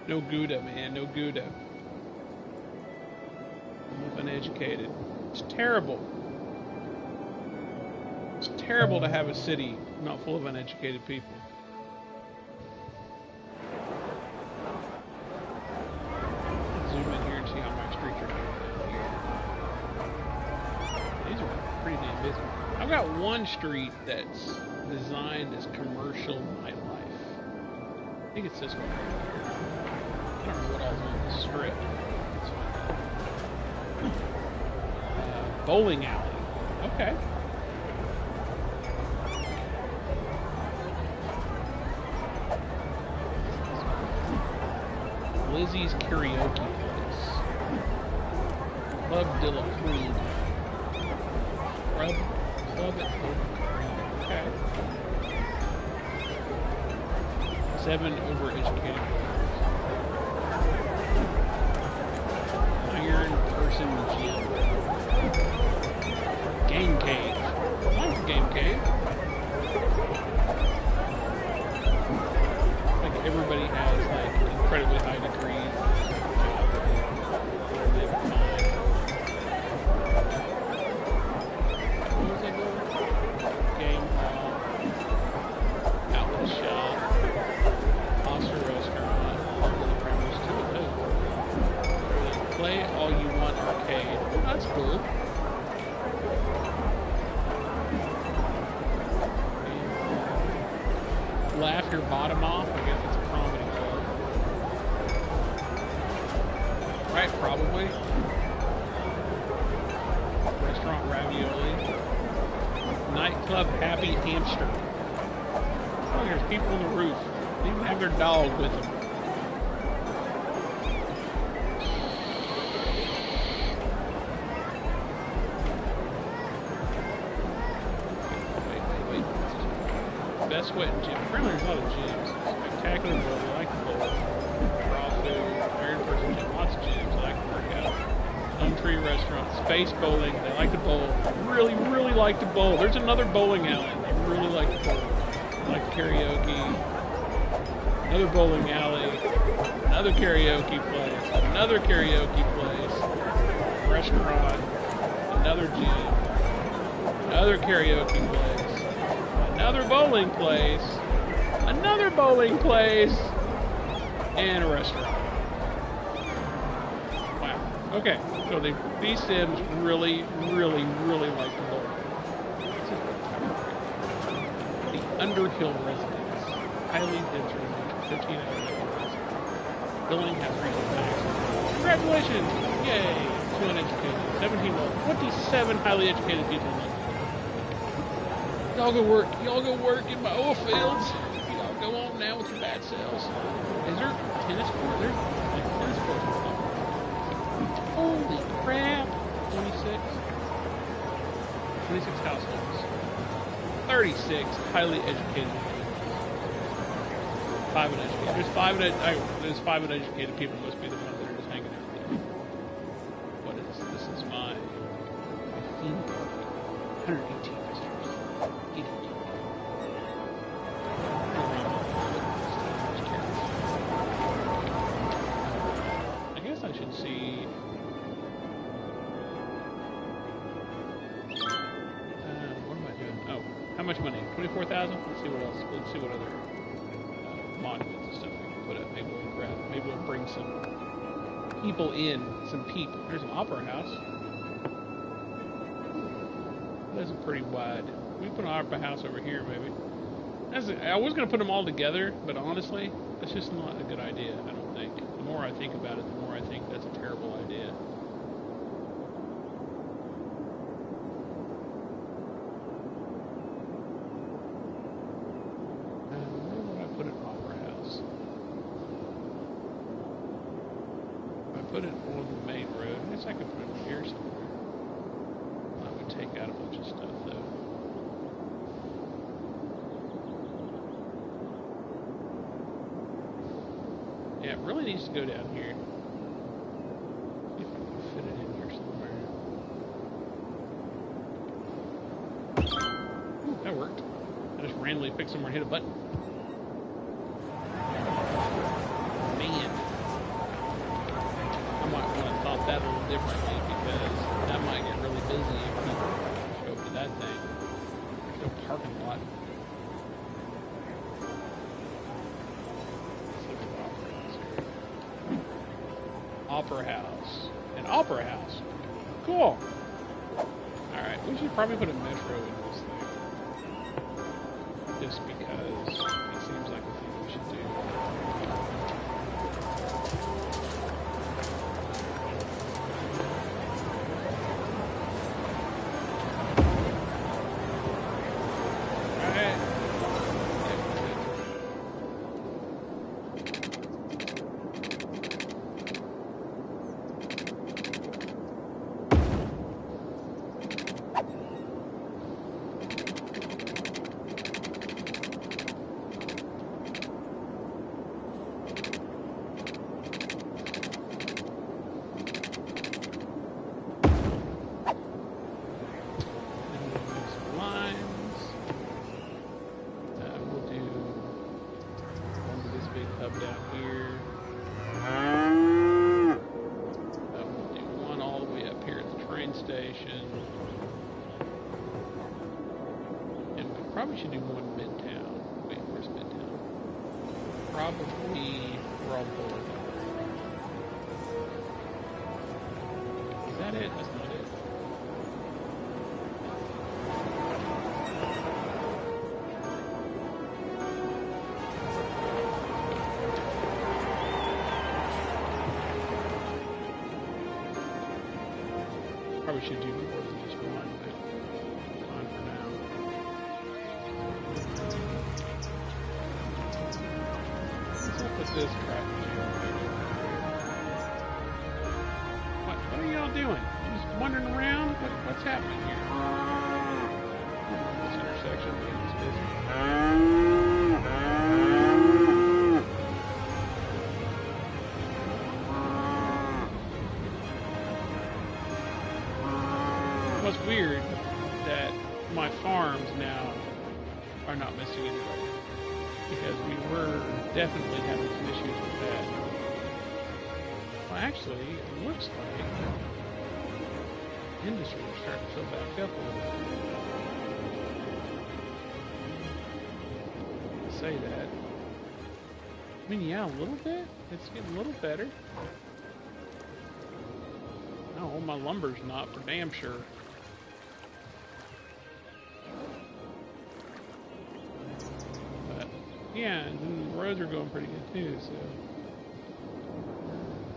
no Gouda, man, no Gouda. I'm uneducated. It's terrible. It's terrible to have a city not full of uneducated people. Zoom in here and see how my streets are doing here. These are pretty damn busy. I've got one street that's designed as commercial nightlife. I think it's this one. I don't know what all's on this strip. Bowling alley. Okay. Lizzie's karaoke place. Club de la Queen. Club at Queen. Okay. 7 overeducated players. Iron Person Gym. Game Cave. Nice Game Cave. Like everybody has like incredibly high degrees. What was I doing? Game hall. Outlet shop. Monster restaurant. your bottom off. I guess it's a comedy club. Right, probably. Restaurant ravioli. Nightclub Happy Hamster. Oh, there's people on the roof. They even have their dog with them. Best Sweat and Gym. Apparently there's a lot of gyms. Spectacular Bowl, I like the bowl. Raw food, Iron Person Gym, lots of gyms, I like to work out. Elm Tree Restaurant, Space Bowling, they like to bowl. Really, really like to bowl. There's another bowling alley, they really like to bowl. They like karaoke. Another bowling alley. Another karaoke place. Another karaoke place. Restaurant. Another gym. Another karaoke place. Another bowling place, another bowling place, and a restaurant. Wow. Okay, so these Sims really, really, really like to bowl. The Underhill Residence. Highly dense residence, 15 hours. Building has reached max. Congratulations! Yay! 2 uneducated. 17 level. 27 highly educated people in London. Y'all go work. Y'all go work in my oil fields. Y'all go on now with your bad selves. Is there tennis court? There's like tennis courts and stuff. Holy crap. 26. 26 households. 36 highly educated people. 5 uneducated. There's 5 uneducated people. Must be the ones that are just hanging out there. What is this? This is my theme park. 118 visitors. I guess I should see. What am I doing? Oh, how much money? 24,000. Let's see what else. Let's see what other monuments and stuff we can put up. Maybe we'll grab. Maybe we'll bring some people in. Some people. There's an opera house. That's pretty wide. We put an opera house over here, maybe. I was going to put them all together, but honestly, that's just not a good idea, I don't think. The more I think about it, the more I think that's a terrible idea. Where would I put an opera house? If I put it on the main road, I guess I could put it here somewhere. I would take out a bunch of stuff, though. Yeah, it really needs to go down here. See if I can fit it in here somewhere. Ooh, that worked. I just randomly picked somewhere and hit a button. Man. I might want to thought that a little differently because that might get really busy if people show up to that thing. There's no parking lot. Opera house. An opera house. Cool. Alright, we should probably put a metro in this thing. Just because it seems like a thing we should do. Probably should do one Midtown. Wait, where's Midtown? Probably Raw Boulevard. Is that it? That's not it. should do more than just one, but fine for now. What's up with this traffic jam? What are y'all doing? Just wandering around? What's happening here? This intersection is busy. What's weird that my farms now are not missing anybody, because we were definitely having some issues with that. Well, actually, it looks like industry is starting to fill back up a little bit. I say that. I mean, yeah, a little bit. It's getting a little better. No, my lumber's not for damn sure. But yeah, and the roads are going pretty good too, so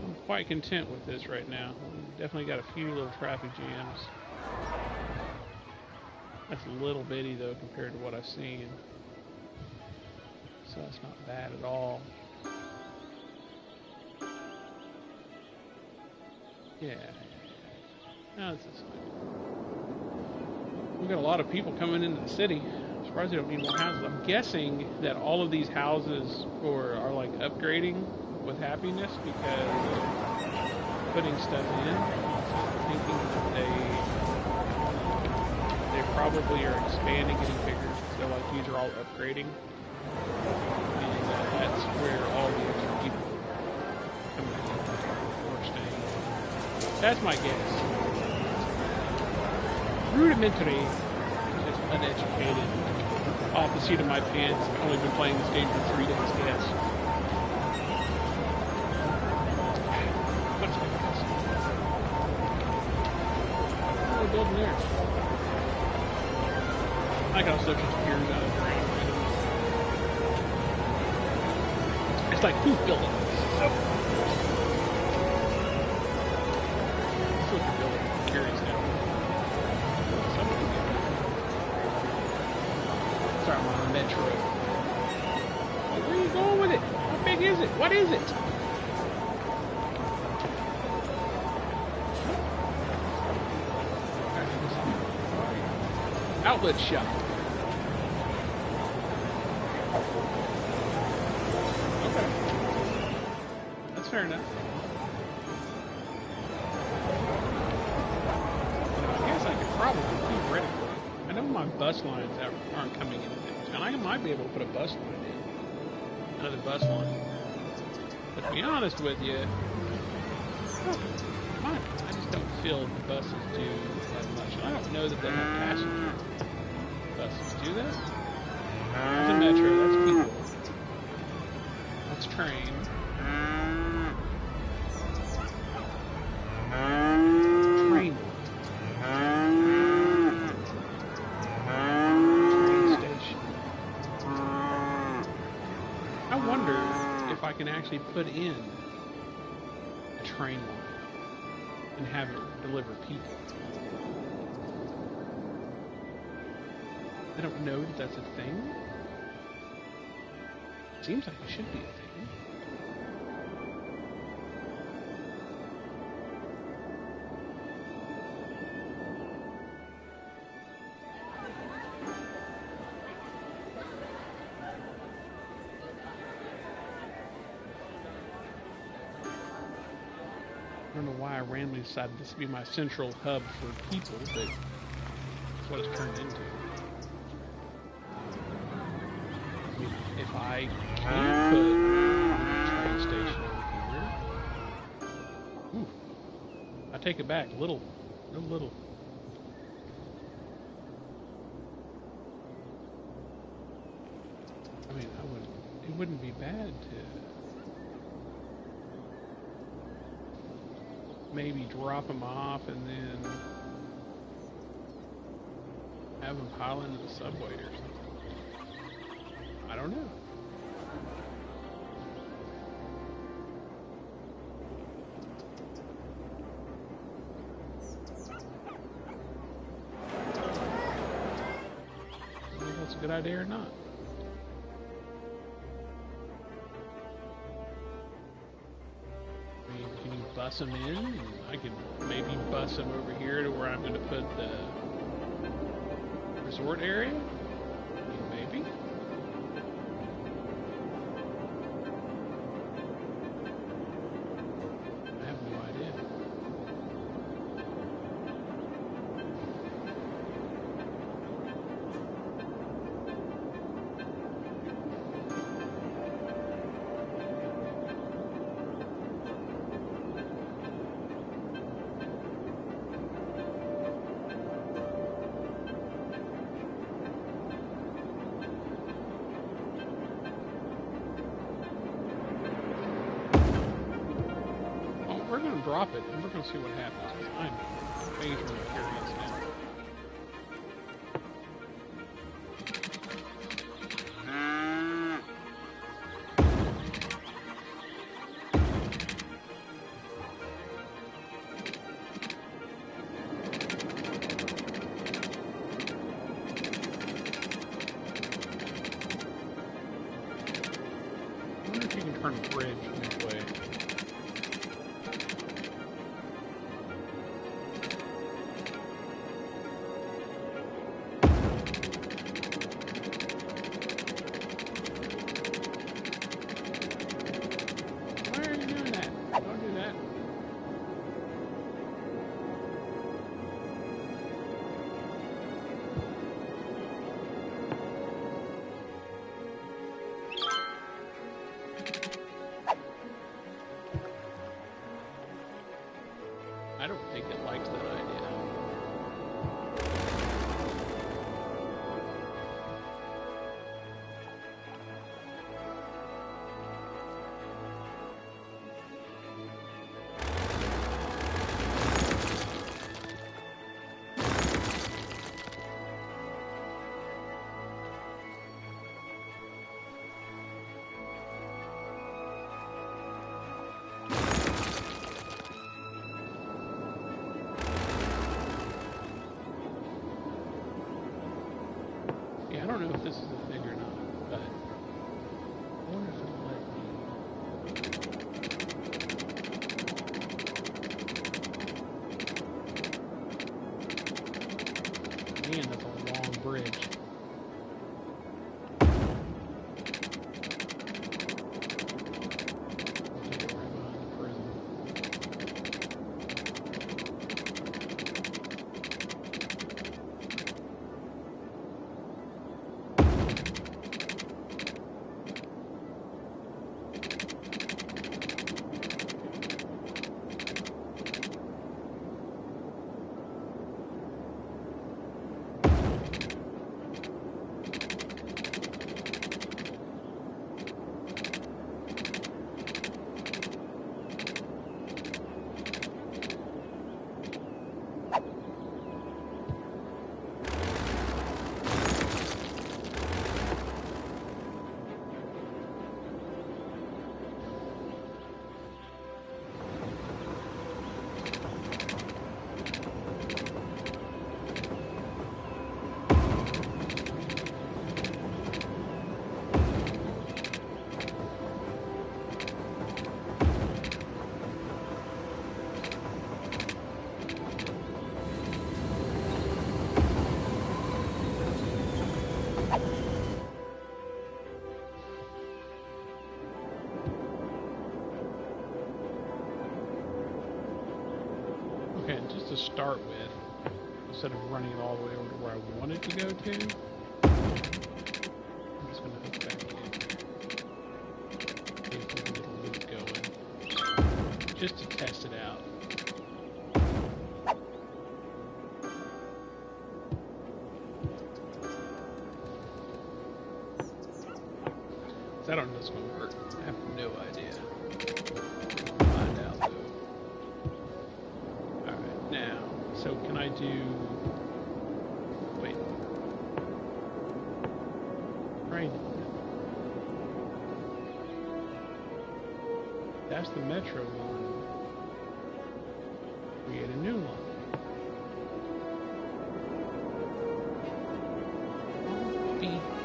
I'm quite content with this right now. Definitely got a few little traffic jams. That's a little bitty though compared to what I've seen. So that's not bad at all. Yeah. No, this is fine. We've got a lot of people coming into the city. I'm surprised they don't need more houses. I'm guessing that all of these houses are like upgrading with happiness because putting stuff in, thinking that they probably are expanding, getting bigger. So like these are all upgrading, and that's where all the extra people coming in or staying. That's my guess. Rudimentary, just uneducated, off the seat of my pants. I've only been playing this game for 3 days. Guess. What's my guess? What are we building there? I can also just appears out of the ground. It's like, who's building this? So, let's look at building. I'm curious now. Somebody's getting it. Sorry, I'm on a metro. Where are you going with it? How big is it? What is it? Outlet shop. Okay. That's fair enough. I guess I could probably theoretically. I know my bus lines aren't coming in, and I might be able to put a bus line in. Another bus line. But to be honest with you, I just don't feel the buses do as much. I don't know that they have passenger buses. Do they? There's a metro. That's people. That's train. Train. Train station. I wonder if I can actually put in a train line and have it deliver people. I don't know that that's a thing. Seems like it should be a thing. I don't know why I randomly decided this would be my central hub for people, but that's what it's turned into. I mean, if I can put a train station over here, ooh, I take it back, little. I mean, it wouldn't be bad to maybe drop them off and then have them pile into the subway or something. I don't know. a good idea or not. I mean, can you bus them in? I could maybe bus them over here to where I'm going to put the resort area? I mean, maybe? I have no idea. We're going to drop it, and we're going to see what happens. I'm majorly curious now. I wonder if you can turn a bridge midway. I don't think it likes that idea. Yeah, I don't know if this is a thing or not, but I wonder if it'll let me. Man, that's a long bridge. Okay, right behind the prison. Okay, just to start with, instead of running it all the way over to where I want it to go to, I'm just going to hook back in. See if we can get a loop going. Just to test it out. I don't know if it's going to work. I have no idea. We'll find out though. Alright, now, so can I do... Wait. Right. That's the metro one. Create a new one. Beep.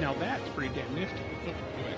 Now that's pretty damn nifty. Oh, anyway.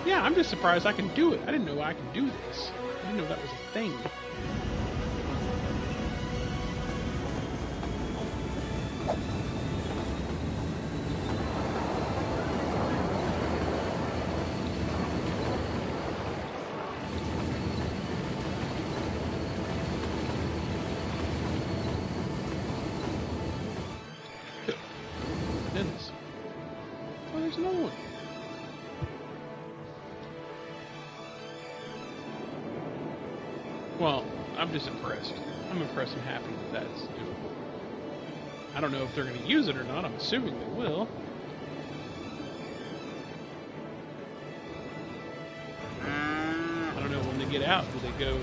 Yeah, I'm just surprised I can do it. I didn't know I could do this. I didn't know that was a thing. Goodness. Oh, there's another one. Well, I'm just impressed. I'm impressed and happy that that's doable. I don't know if they're going to use it or not. I'm assuming they will. I don't know when they get out. Do they go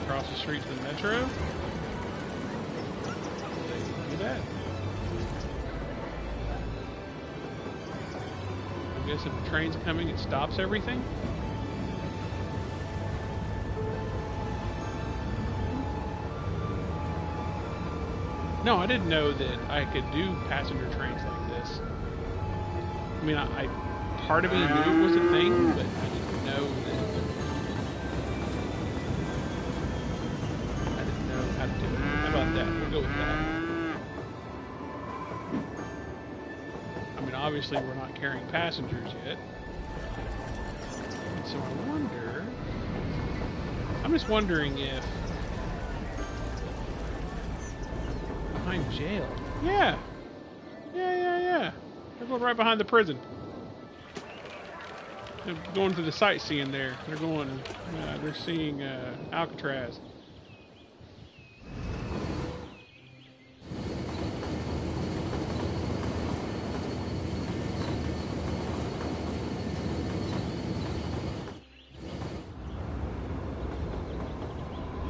across the street to the metro? Do they do that? I guess if the train's coming, it stops everything. No, I didn't know that I could do passenger trains like this. I mean, I part of me knew it was a thing, but I didn't know how to do it. How about that? We'll go with that. I mean, obviously we're not carrying passengers yet. So I wonder... I'm just wondering if... behind jail. Yeah. Yeah. They're going right behind the prison. They're going to the sightseeing there. They're going, they're seeing Alcatraz.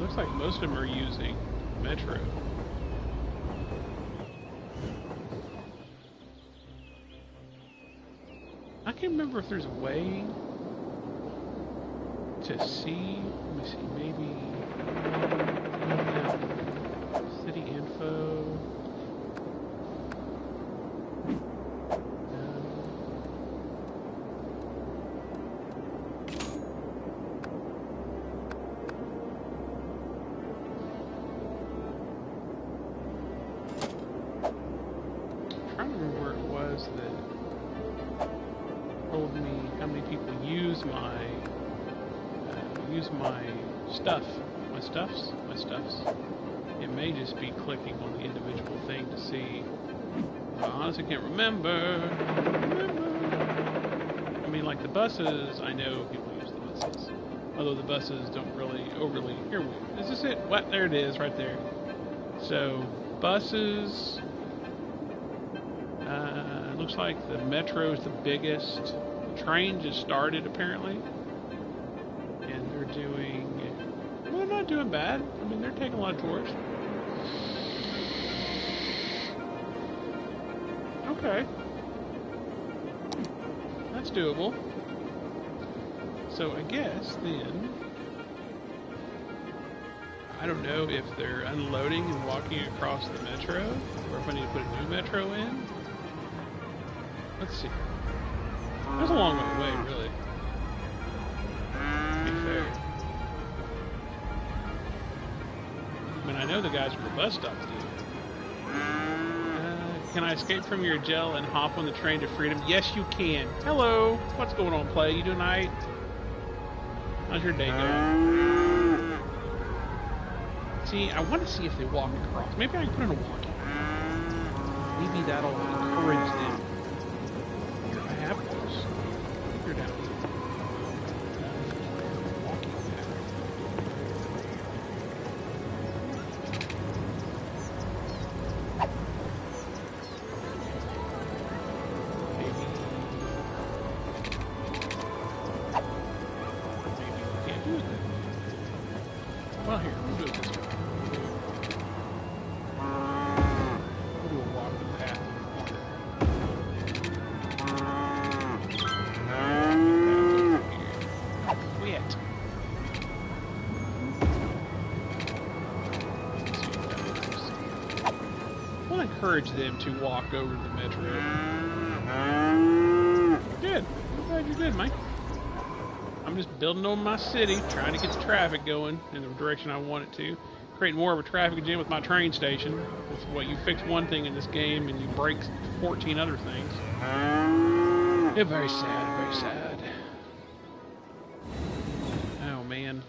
Looks like most of them are using Metro. I can't remember if there's a way to see. Let me see, maybe city info. I'm trying to remember where it was that told me how many people use my stuffs. It may just be clicking on the individual thing to see. I honestly can't remember. I mean, like the buses, I know people use the buses. Although the buses don't really overly... Here, is this it? What? There it is, right there. So, buses. It looks like the metro is the biggest. The train just started apparently, and they're doing. Well, they're not doing bad. I mean, they're taking a lot of tourists. Okay, that's doable. So I guess then. I don't know if they're unloading and walking across the metro, or if I need to put a new metro in. Let's see. That's a long way away, really. To be fair. I mean, I know the guys at the bus stop do. Can I escape from your jail and hop on the train to freedom? Yes, you can. Hello. What's going on, Play? You doing alright? How's your day going? See, I want to see if they walk across. Maybe I can put in a walkie. Maybe that'll encourage them. Here, I have those. You're down here. Walkie pad. Maybe we can't do it then. Well, here, we'll do it this way. Encourage them to walk over the metro. Good. I'm glad you did, Mike. I'm just building on my city, trying to get the traffic going in the direction I want it to. Create more of a traffic jam with my train station. That's what you fix one thing in this game and you break 14 other things. Yeah, very sad, very sad. Oh man.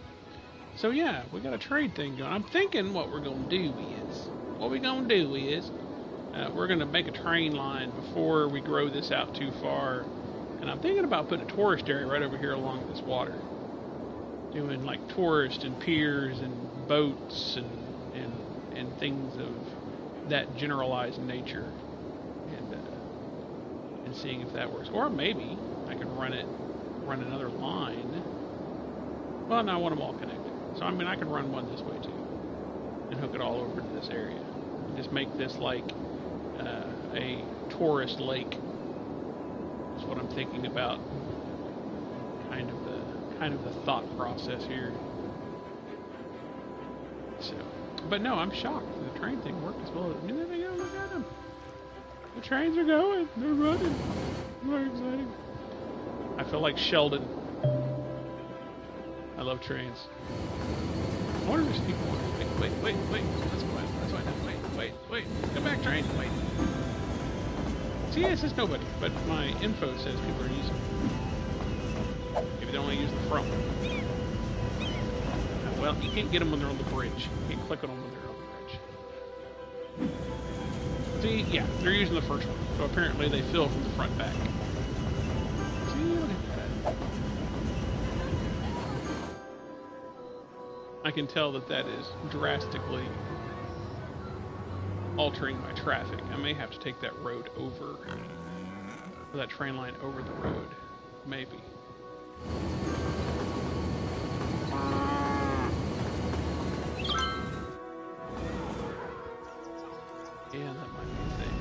So yeah, we got a trade thing going. I'm thinking what we're gonna do is we're going to make a train line before we grow this out too far. And I'm thinking about putting a tourist area right over here along this water. Doing like tourist and piers and boats and things of that generalized nature. And seeing if that works. Or maybe I can run another line. Well, no, I want them all connected. So I mean I can run one this way too. And hook it all over to this area. And just make this like a tourist lake is what I'm thinking about. Kind of the thought process here. So, but no, I'm shocked the train thing worked as well. I mean, there they go. Look at them. The trains are going. They're running. Very exciting. I feel like Sheldon. I love trains. I wonder if there's people. Wait. Let's go. Wait. Come back, train. Wait. See, it says nobody, but my info says people are using it. Maybe they only use the front one. Well, you can't get them when they're on the bridge. You can't click on them when they're on the bridge. See, yeah, they're using the first one. So apparently they fill from the front back. See, look at that. I can tell that is drastically altering my traffic. I may have to take that road over, or that train line over the road, maybe. Yeah, that might be a thing.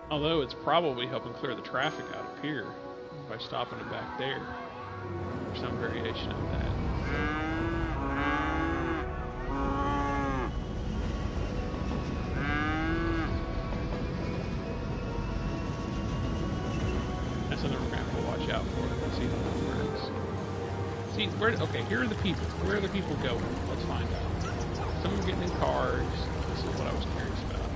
Although it's probably helping clear the traffic out up here by stopping it back there, or some variation of that. That's another map to watch out for. Let's see how that works. See, okay, here are the people. Where are the people going? Let's find out. Some are getting in cars. This is what I was curious about.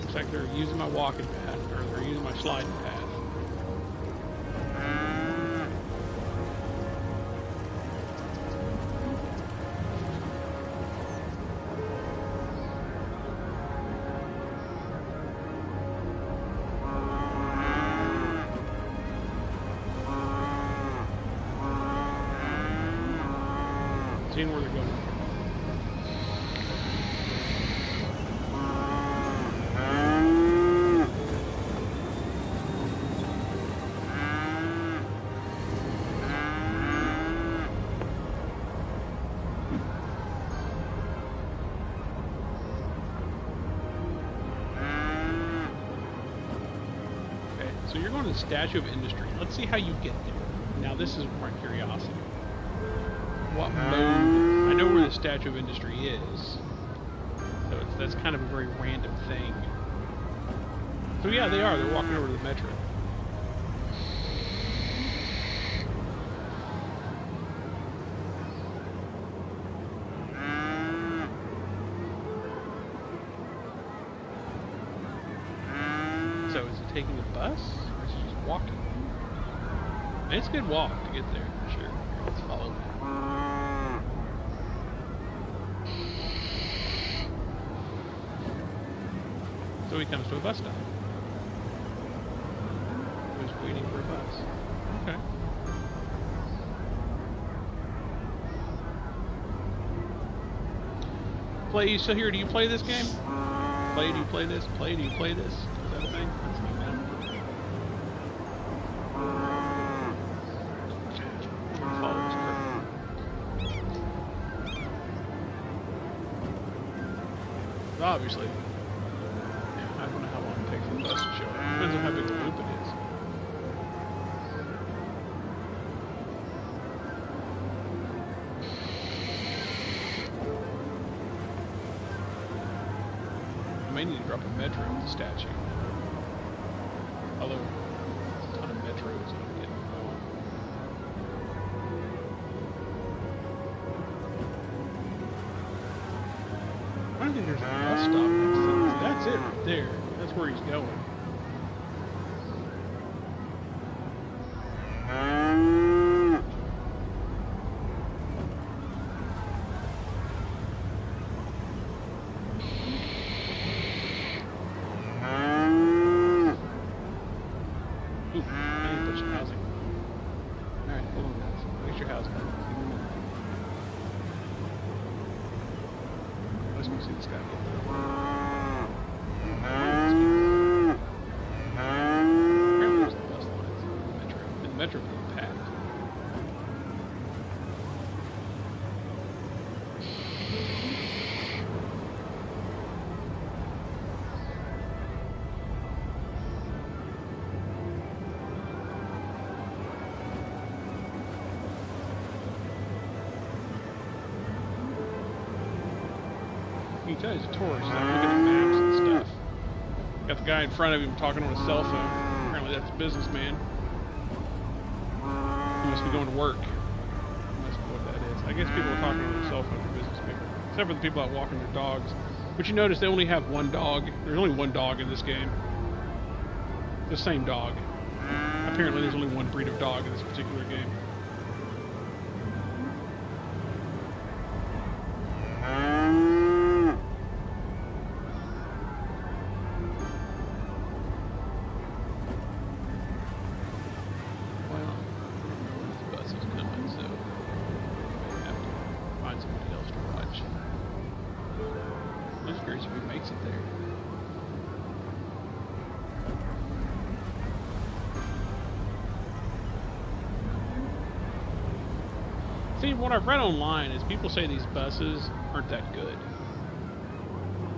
Looks like they're using my walking path, or they're using my sliding path. Seeing where they're going. So you're going to the Statue of Industry. Let's see how you get there. Now this is my curiosity. What mode? I know where the Statue of Industry is. So that's kind of a very random thing. So yeah, they are. They're walking over to the metro. So is it taking a bus? Or is it just walking? And it's a good walk to get there, for sure. Let's follow that. So he comes to a bus stop. He was waiting for a bus. Okay. Play, you still here? Do you play this game? Play, do you play this? Play, do you play this? Is that a thing? Let's see now. Obviously, I don't know how long it takes for the bus to show up. Depends on how big the loop it is. I may need to drop a metro at the statue. Although, there's a ton of metros that I'm getting going. I don't think there's a bus stop next to this. That's it right there. That's where he's going. Ooh, I need to put some housing. Alright, hold on guys. Where's your housing? Let's go see this guy. Apparently there's the bus lines in the metro. And the metro's being packed. You can tell he's a tourist. He's like looking at maps and stuff. Got the guy in front of him talking on his cell phone. Apparently that's a businessman. He must be going to work. Must be what that is. I guess people are talking on their cell phone for business people. Except for the people out walking their dogs. But you notice they only have one dog. There's only one dog in this game. The same dog. Apparently there's only one breed of dog in this particular game. If he makes it there. See, what I've read online is people say these buses aren't that good.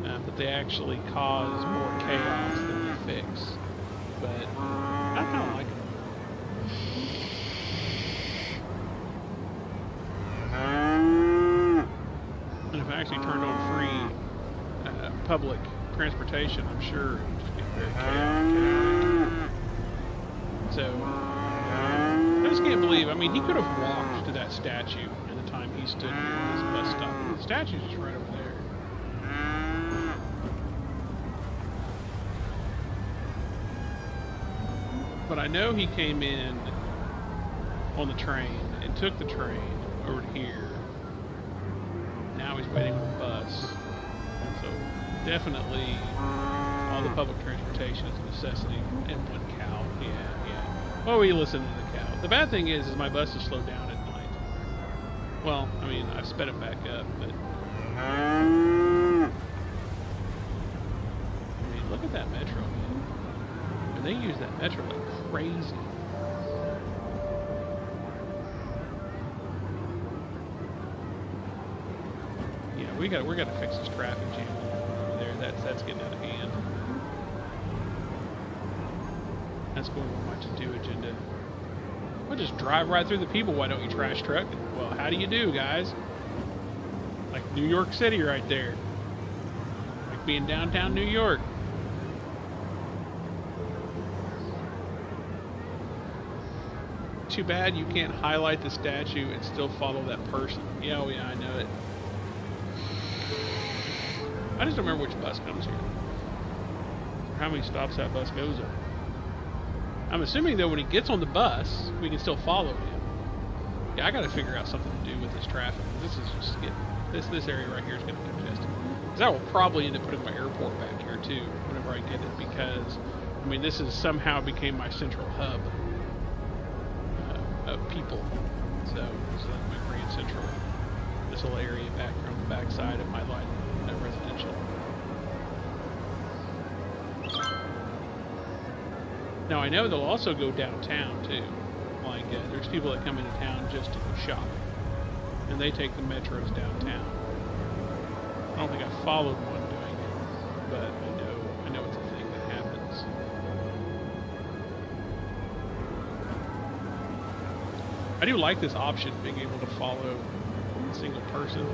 That they actually cause more chaos than they fix. But I kind of like them. And if I actually turned on free public transportation, I'm sure it would just get very chaotic. So, I just can't believe, I mean, he could have walked to that statue in the time he stood here at this bus stop. The statue's just right over there. But I know he came in on the train and took the train over to here. Now he's waiting on the bus. So definitely all the public transportation is a necessity. And one cow. Yeah. Oh, you listen to the cow. The bad thing is my bus is slowed down at night. Well, I mean, I've sped it back up, but I mean, look at that metro, man. And they use that metro like crazy. Yeah, we gotta fix this traffic jam over there. That's getting out of hand. That's going on my to-do agenda. Well, just drive right through the people. Why don't you trash truck? Well, how do you do, guys? Like New York City right there. Like being downtown New York. Too bad you can't highlight the statue and still follow that person. Yeah, oh yeah, I know it. I just don't remember which bus comes here. Or how many stops that bus goes on. I'm assuming though when he gets on the bus, we can still follow him. Yeah, I gotta figure out something to do with this traffic. This is just getting, this area right here is gonna be congested. Because I will probably end up putting my airport back here too, whenever I get it, because, I mean, this is somehow became my central hub of people. So that's my grand central, this little area back here on the back side of my line, residential. Now I know they'll also go downtown too. Like there's people that come into town just to go shopping, and they take the metros downtown. I don't think I followed one doing it, but I know it's a thing that happens. I do like this option, being able to follow a single person.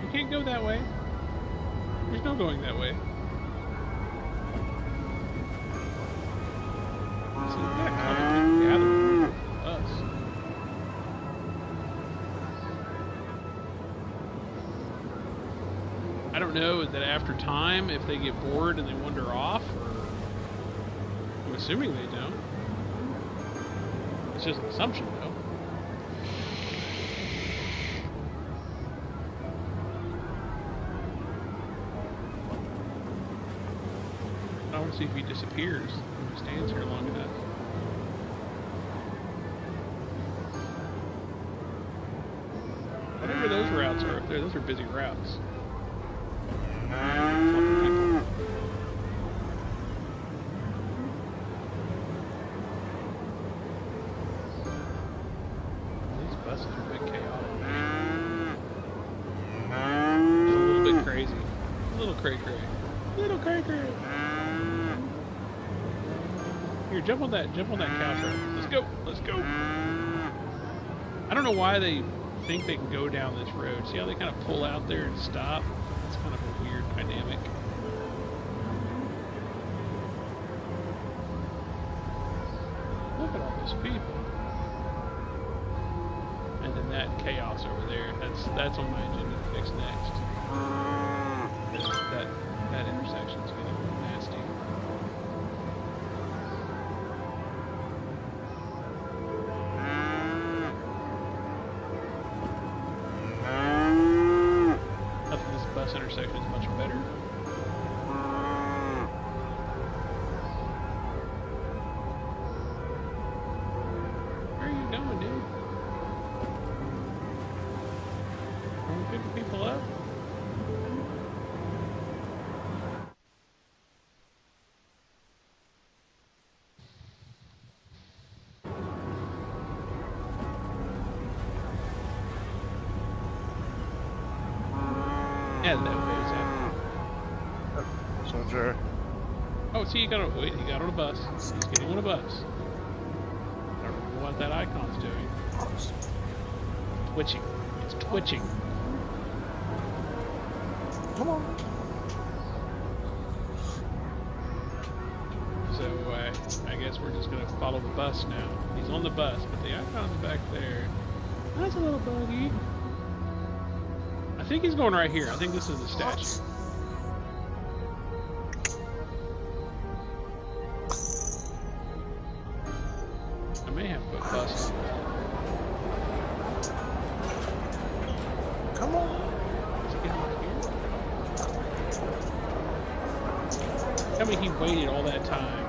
You can't go that way. There's no going that way. So you gotta come and gather with us. I don't know that after time, if they get bored and they wander off, or I'm assuming they don't. It's just an assumption, though. I want to see if he disappears if he stands here long enough. Whatever those routes are up there, those are busy routes. These buses are a bit chaotic. Just a little bit crazy. A little cray-cray. Little cray-cray. Here, jump on that couch right. Let's go. I don't know why they think they can go down this road. See how they kind of pull out there and stop? It's kind of a weird dynamic. Look at all those people. And then that chaos over there, that's on my agenda to fix next. That intersection's getting nasty. Intersection is much better. Where are you going, dude? Are we picking people up? Hello. Soldier. Oh, see, he got on a bus. He's getting on a bus. I don't know what that icon's doing. Twitching. It's twitching. Come on. So, I guess we're just gonna follow the bus now. He's on the bus, but the icon's back there. That's a little buggy. I think he's going right here. I think this is the statue. I may have to put buses. Come on. Let's get off here. Tell me he waited all that time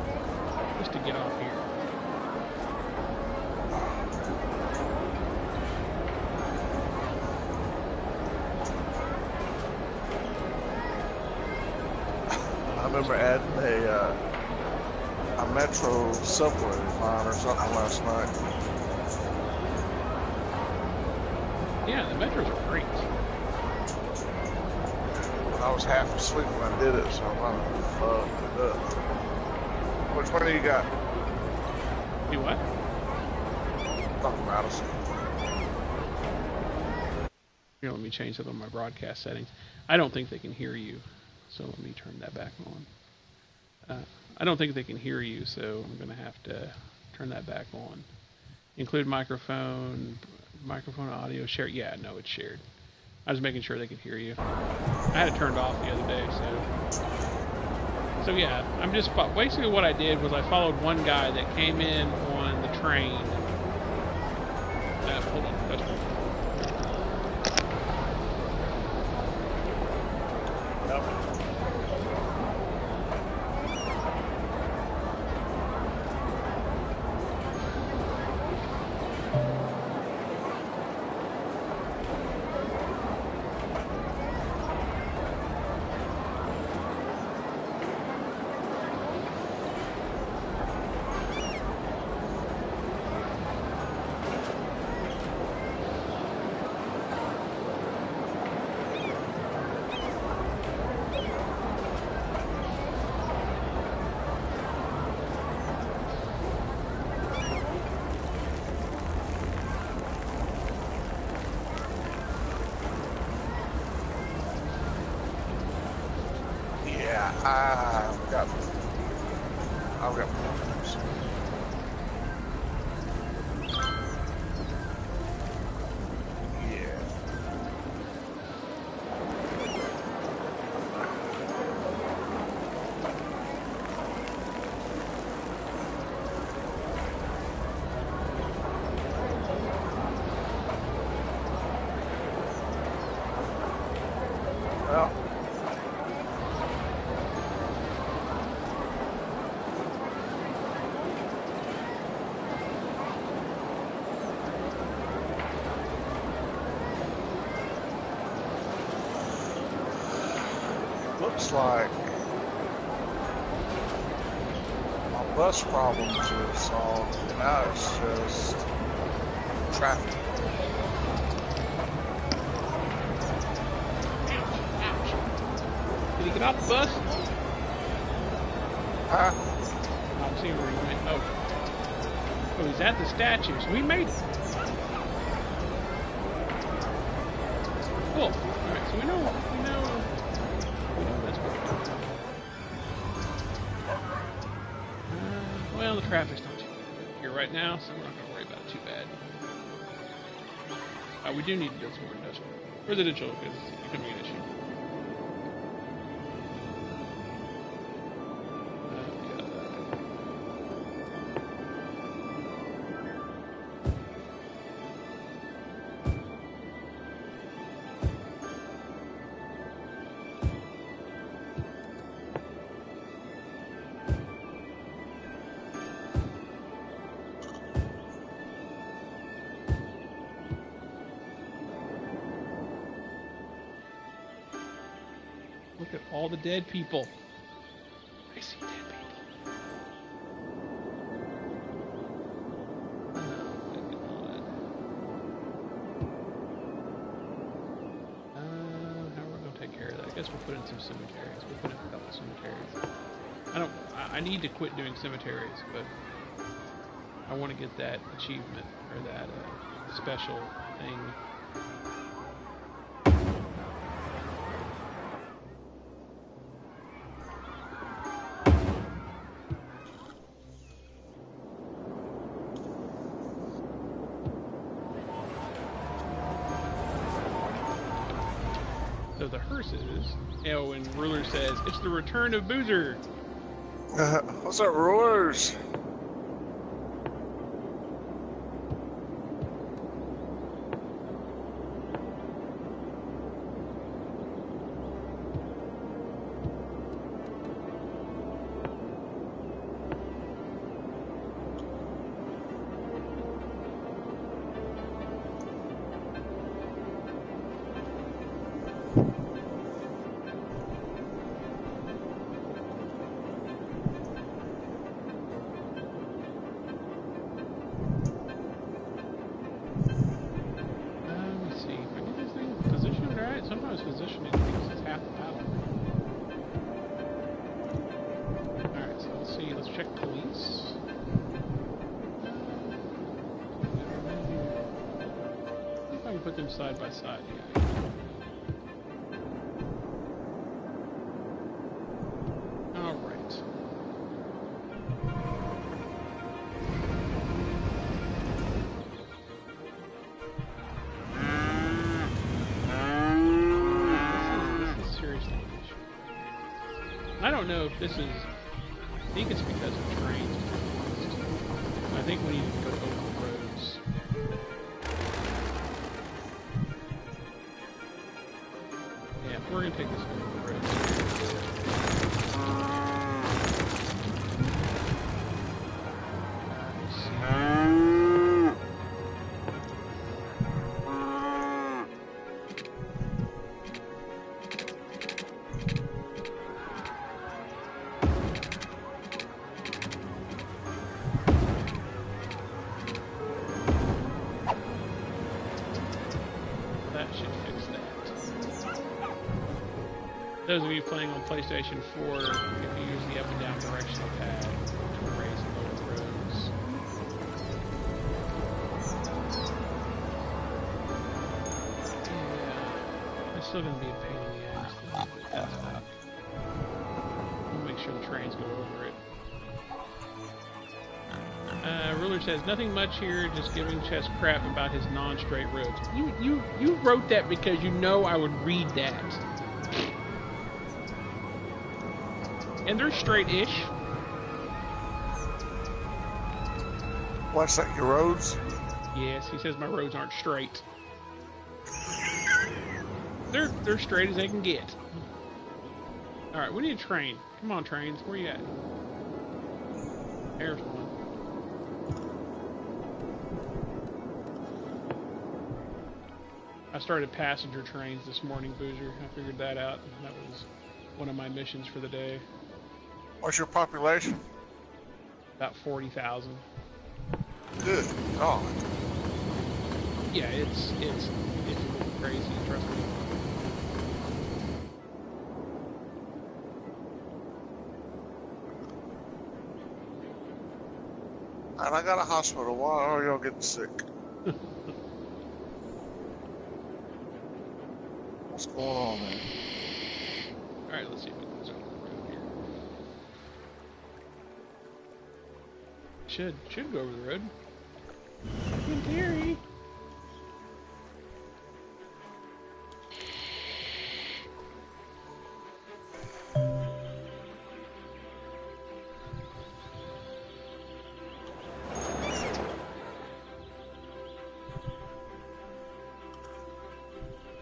just to get off here. remember adding a Metro subway line or something last night. Yeah, the metros are great. I was half asleep when I did it, so I kind of fucked it up. Which one do you got? Do what? Fucking Madison. Here, let me change that on my broadcast settings. I don't think they can hear you, so let me turn that back on. I don't think they can hear you, so I'm going to have to turn that back on. Include microphone audio, share. Yeah, no, it's shared. I was making sure they could hear you. I had it turned off the other day, so yeah, I'm just basically what I did was I followed one guy that came in on the train. Hold on, that's one. I've got problems. Yeah. Well. Looks like my bus problems are solved. Now it's just traffic. Did he get off the bus? Huh? I'm seeing where he went. Oh, he's at the statue, so we made it. Cool. Alright, so we know that's what we're doing. Well, the traffic's not too bad here right now, so we're not going to worry about it too bad. We do need to build some more residential, because it's becoming an issue. Look at all the dead people. I see dead people. How are we going to take care of that? I guess we'll put in some cemeteries. We'll put in a couple cemeteries. I need to quit doing cemeteries, but I want to get that achievement, or that special thing. So the hearses, and Ruler says, it's the return of Boozer. What's up, Rulers? put them side by side. Yeah. All right. This is seriously an issue. I don't know if this is. I think it's because of trains. I think we need to go over the roads. Yeah, we're gonna take this over the roads. Those of you playing on PlayStation 4, if you use the up and down directional pad to raise and lower the roads. Yeah, it's still going to be a pain in the ass, but that's fine. We'll make sure the trains go over it. Ruler says, nothing much here, just giving Chess crap about his non-straight roads. You wrote that because you know I would read that. And they're straight-ish. What's that, your roads? Yes, he says my roads aren't straight. They're straight as they can get. Alright, we need a train. Come on, trains. Where you at? There's one. I started passenger trains this morning, Boozer. I figured that out. That was one of my missions for the day. What's your population? About 40,000. Good God. Yeah, it's a little crazy, trust me. And I got a hospital. Why are y'all getting sick? What's going on there? Alright, let's see if it goes over the road here. Should go over the road. In theory.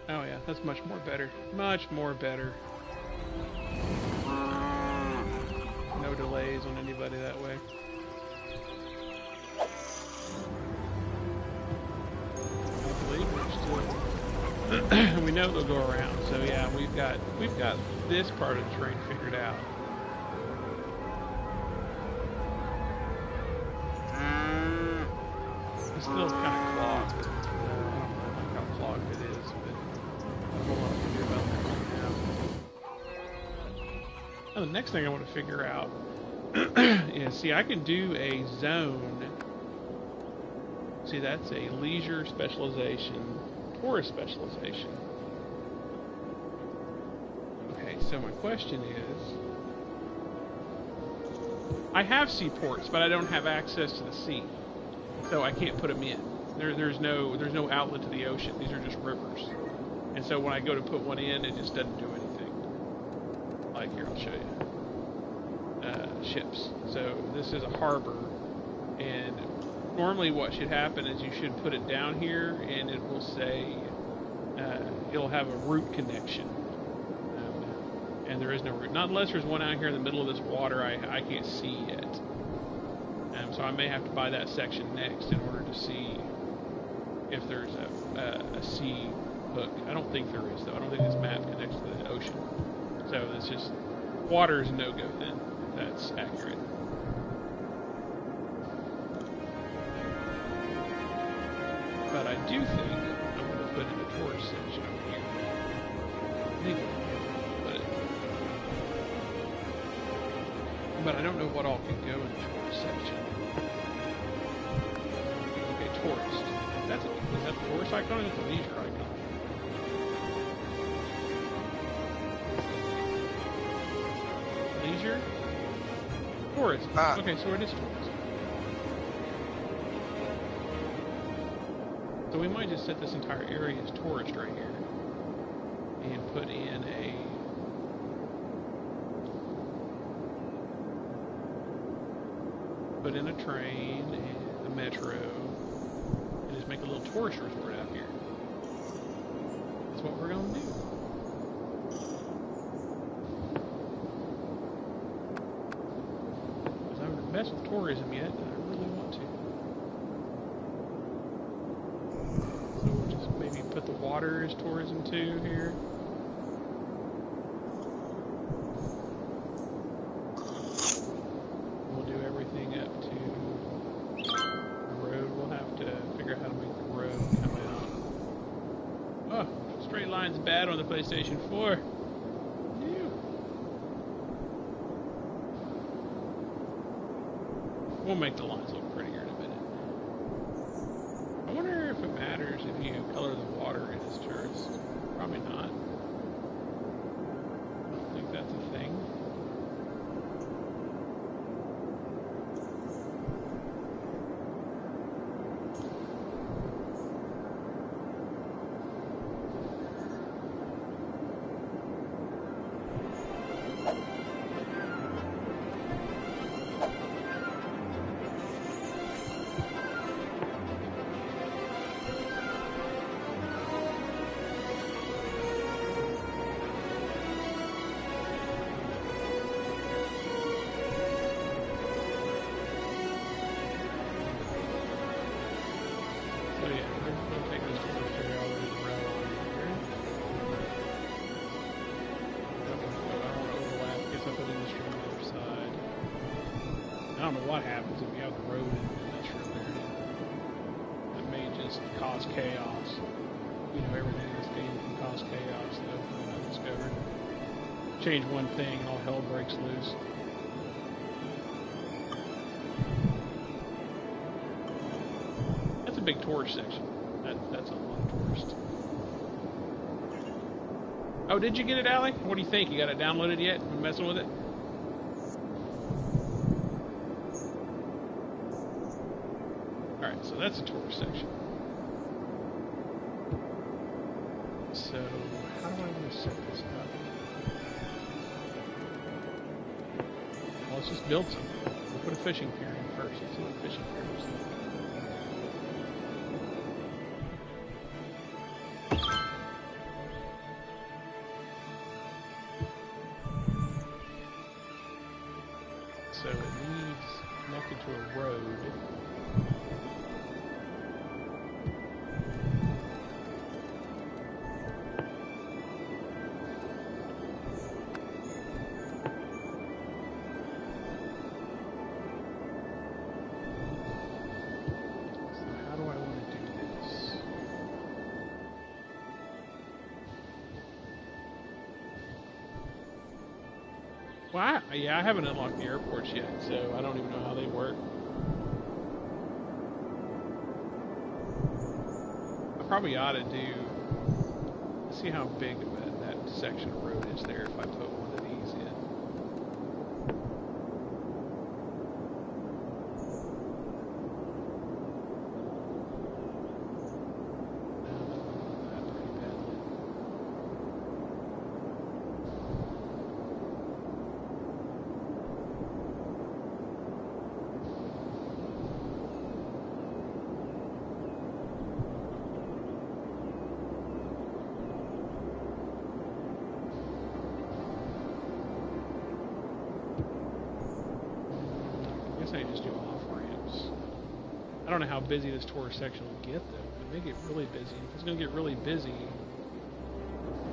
Oh yeah, that's much more better. Much more better. No delays on anybody that way. I believe we're still... we know they'll go around, so yeah, we've got this part of the train figured out. It's still kind of clogged. I don't know how clogged it is, but I don't know what to do about that right now. Oh, the next thing I want to figure out is, see, I can do a zone. See, that's a leisure specialization, tourist specialization. Okay, so my question is, I have seaports, but I don't have access to the sea, so I can't put them in. There's no outlet to the ocean. These are just rivers, and so when I go to put one in, it just doesn't do anything. Like here, I'll show you. Ships. So this is a harbor, and normally what should happen is you should put it down here, and it will say it'll have a route connection. And there is no route. Not unless there's one out here in the middle of this water I can't see yet. So I may have to buy that section next in order to see if there's a sea hook. I don't think there is, though. I don't think this map connects to the ocean. So it's just, water is a no-go then. That's accurate. But I do think I'm going to put in a tourist section over here. I think I'll put it. But I don't know what all can go in the tourist section. Okay, tourist. Is that the tourist icon or is that the leisure icon? Leisure? Tourist. Okay, so it is tourist. So we might just set this entire area as tourist right here. And put in a train and a metro. And just make a little tourist resort out here. That's what we're going to do. Because I haven't messed with tourism yet, and I really want to. So we'll just maybe put the water as tourism too here. We'll do everything up to the road. We'll have to figure out how to make the road come out. Oh, straight line's bad on the PlayStation 4. We'll make the lines look prettier in a minute. I wonder if it matters if you color the water in as tourist. Probably not. I don't think that's a thing. I don't know what happens if you have the road in the industrial area. It may just cause chaos. You know, everything in this game can cause chaos, though, from what I discovered. Change one thing and all hell breaks loose. That's a big tourist section. That's a lot of tourists. Oh, did you get it, Allie? What do you think? You got it downloaded yet? Been messing with it? Alright, so that's a tourist section. So, how do I want to set this up? Well, let's just build something. We'll put a fishing pier in first. Let's see what a fishing pier looks like. So it needs connected to a road. Well, yeah, I haven't unlocked the airports yet, so I don't even know how they work. I probably ought to see how big of that section of road is there if I put one of these in. I just do off-ramps. I don't know how busy this tourist section will get, though. It may get really busy. If it's going to get really busy,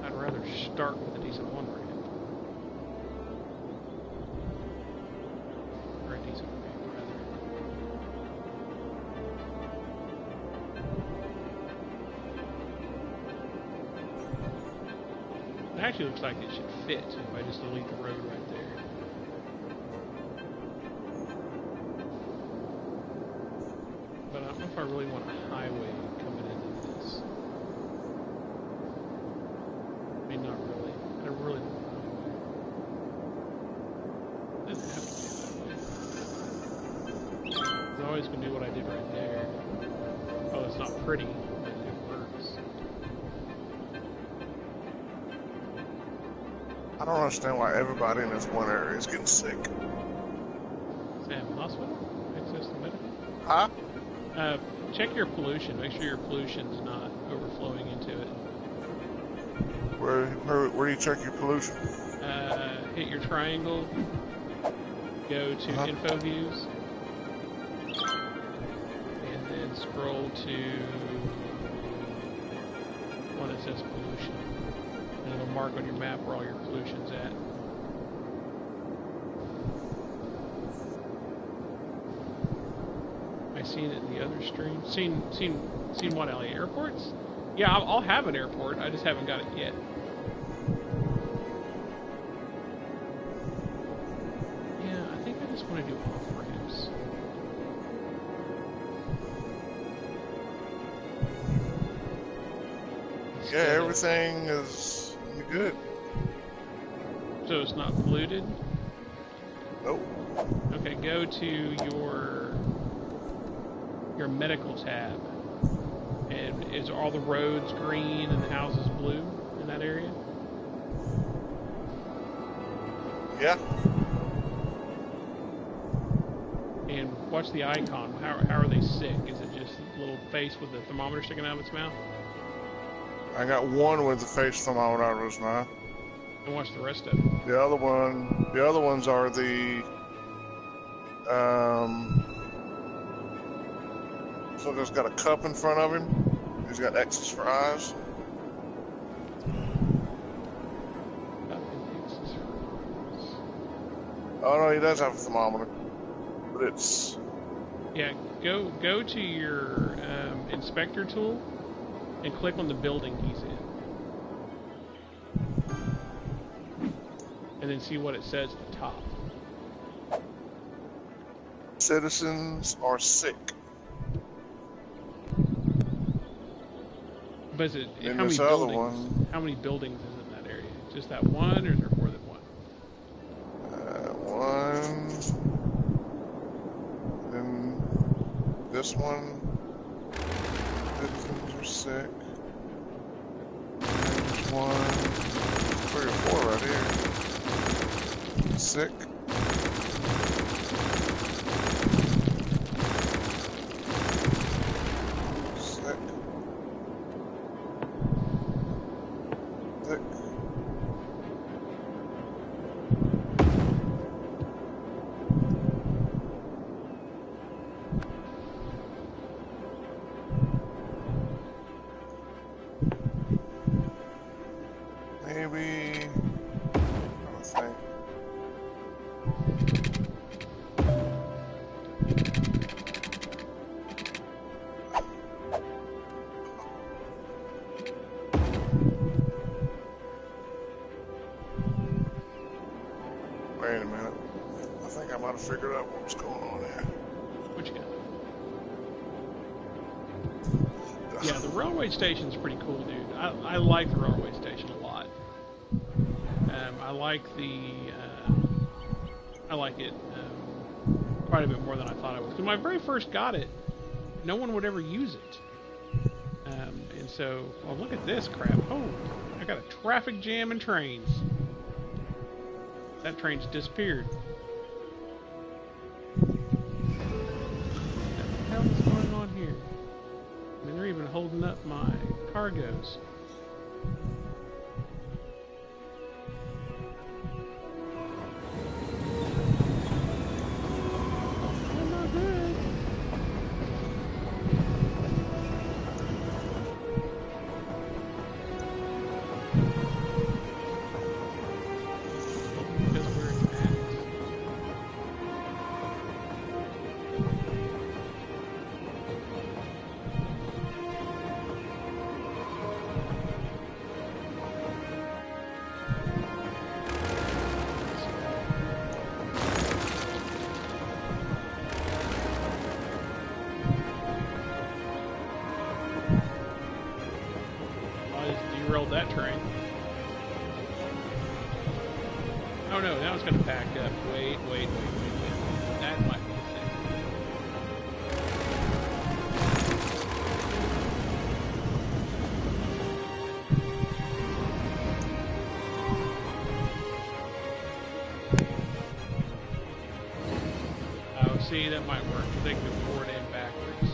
I'd rather start with a decent on-ramp. Or a decent ramp, rather. It actually looks like it should fit if I just delete the road right there. don't know if I really want a highway coming into this. I mean, not really. I really don't want a highway. It doesn't have to be a highway. I'm always going to do what I did right there. Oh, it's not pretty, but it works. I don't understand why everybody in this one area is getting sick. Sam, hospital? Access to medical? Huh? Check your pollution. Make sure your pollution's not overflowing into it. Where do you check your pollution? Hit your triangle. Go to info views. And then scroll to one that says pollution. And it'll mark on your map where all your pollution's at. I seen it in the other stream. Seen what, Ellie? Airports? Yeah, I'll have an airport. I just haven't got it yet. Yeah, I think I just want to do off-ramps. Yeah, everything is good. So it's not polluted? Nope. Okay, go to your medical tab. And is all the roads green and the houses blue in that area? Yeah. And watch the icon. How are they sick? Is it just a little face with the thermometer sticking out of its mouth? I got one with the face thermometer out of his mouth. And watch the rest of them. The other ones are the, so there's got a cup in front of him. He's got X's for eyes. Oh no, he does have a thermometer, but it's... Yeah, go to your inspector tool and click on the building he's in. And then see what it says at the top. Citizens are sick. But is it, In how many this other buildings? one- How many buildings is in that area? Just that one, or is there more than one? One. Then this one. Citizens are sick. There's one. 3 or 4 right here. Sick. Sick. Sick. Maybe... I don't think. Wait a minute. I think I might have figured out what's going on here. What you got? Yeah, the railway station's pretty cool, dude. I like the railway station a lot. I like it quite a bit more than I thought I would. Because when I very first got it, no one would ever use it. And so, well, look at this crap. Oh, I got a traffic jam and trains. That train's disappeared. What the hell is going on here? I mean, they're even holding up my cargoes. Oh, not good. Because we're at. that train. Oh no, now it's gonna back up. Wait. That might be the thing. Oh, see, that might work. They can go forward and backwards.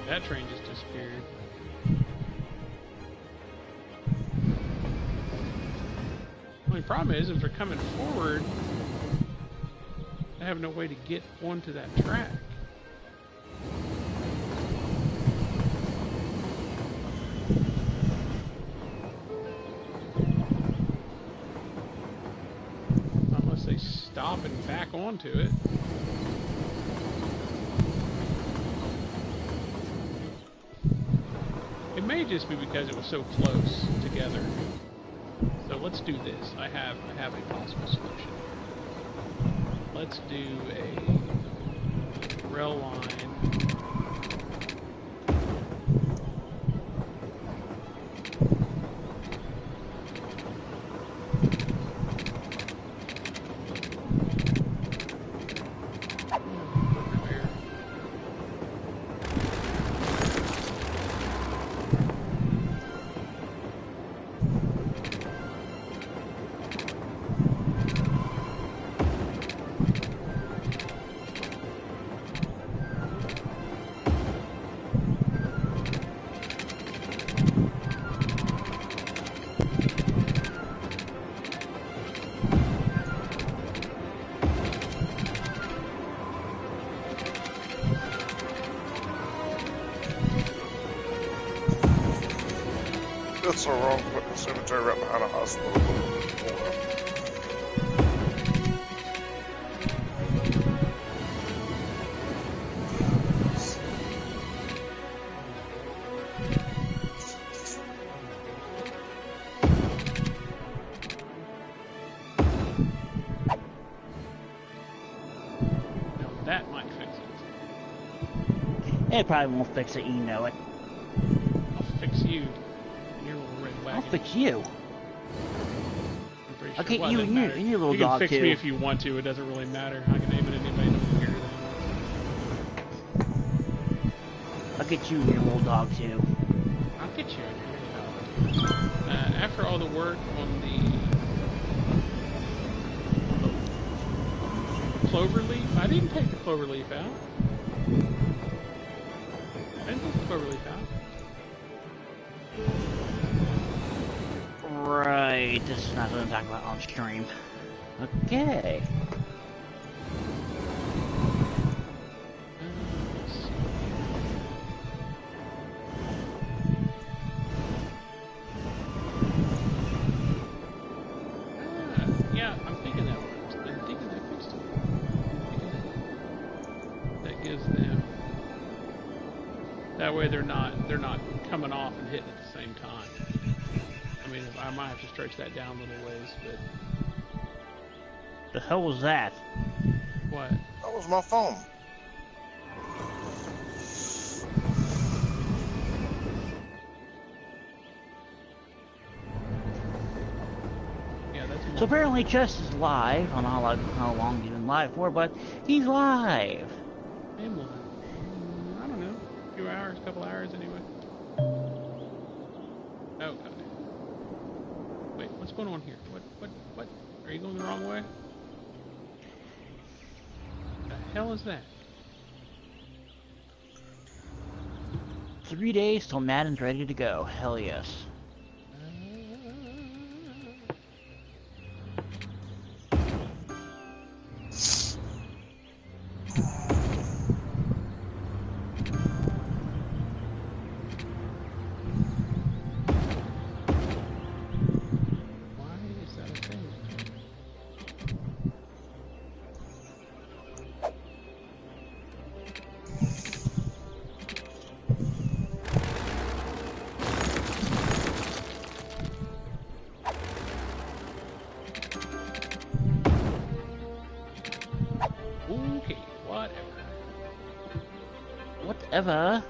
That train just disappeared. The problem is, if they're coming forward, I have no way to get onto that track. Unless they stop and back onto it. It may just be because it was so close together. So let's do this. I have a possible solution. Let's do a rail line. That's so wrong, putting the cemetery right behind a hospital. Now that might fix it. It probably won't fix it, you know it. I'll fix you. Your little red wagon. I'll fix you. I'm pretty sure. I'll get Well, you it and doesn't your matter. little You can dog fix too. me if you want to. It doesn't really matter. I can aim it at anybody that doesn't care anymore. I'll get you and your little dog too. I'll get you in here. After all the work on the clover leaf, I didn't take the clover leaf out. I didn't take the clover leaf out. Right, this is not something to talk about on stream. Okay. Let's see. Yeah, I'm thinking that works. I'm thinking that fixed it. That gives them. That way they're not coming off and hitting at the same time. I mean, I might have to stretch that down a little ways, but The hell was that? what? That was my phone. Yeah, that's So apparently Chess is live. I don't know how long he's been live for, but he's live. Aimline. I don't know. A few hours, couple hours anyway. Okay. Wait, what's going on here? What? Are you going the wrong way? What the hell is that? 3 days till Madden's ready to go. Hell yes. Why is that a thing? Okay, whatever. Whatever.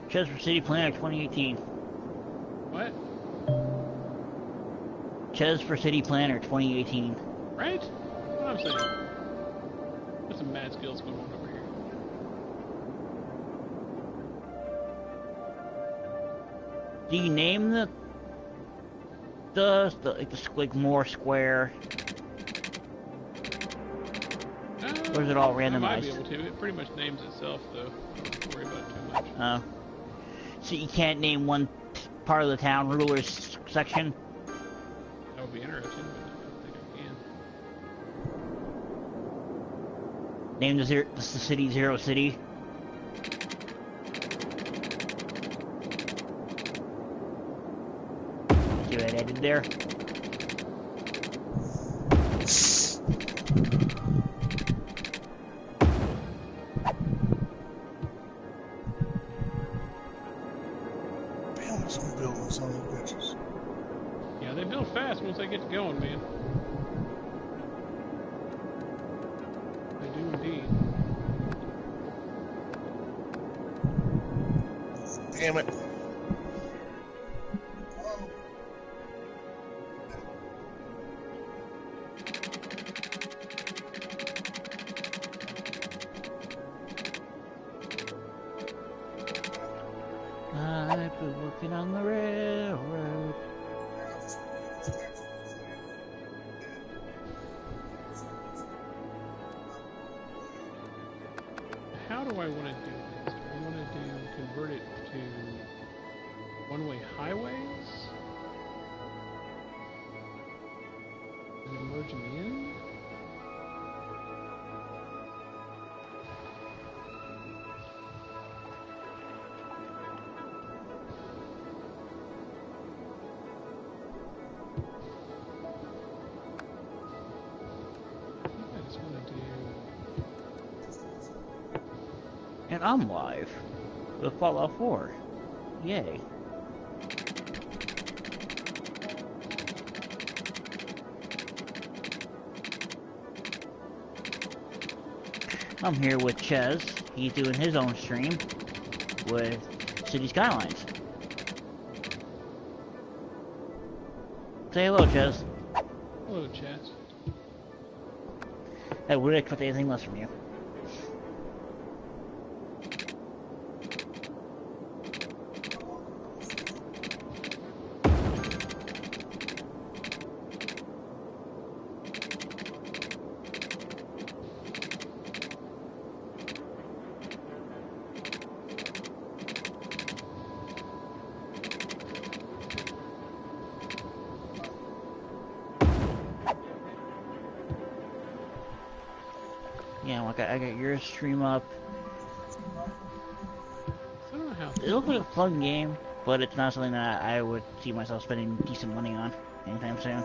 Cheswolf City Planner 2018. What? Cheswolf City Planner 2018. Right? What I'm saying. There's some mad skills going on over here. Do you name the like more square? Or is it all randomized? I might be able to. It pretty much names itself, though. Don't worry about it too much. Oh. So you can't name one part of the town ruler's section? That would be interesting, but I don't think I can. Name the city Zero City? See what I did there? Yeah, they build fast once they get going, man. They do indeed. Damn it. I've been working on the railroad. How do I want to do this? Do I want to convert it to one-way highways? And then merge them in? I just want to do... And I'm live with Fallout 4. Yay. I'm here with Ches. He's doing his own stream with City Skylines. Say hello, Ches. Hello, Chaz. I wouldn't expect anything less from you. Yeah, like I got your stream up. I don't know how... It looks like a fun game, but it's not something that I would see myself spending decent money on anytime soon.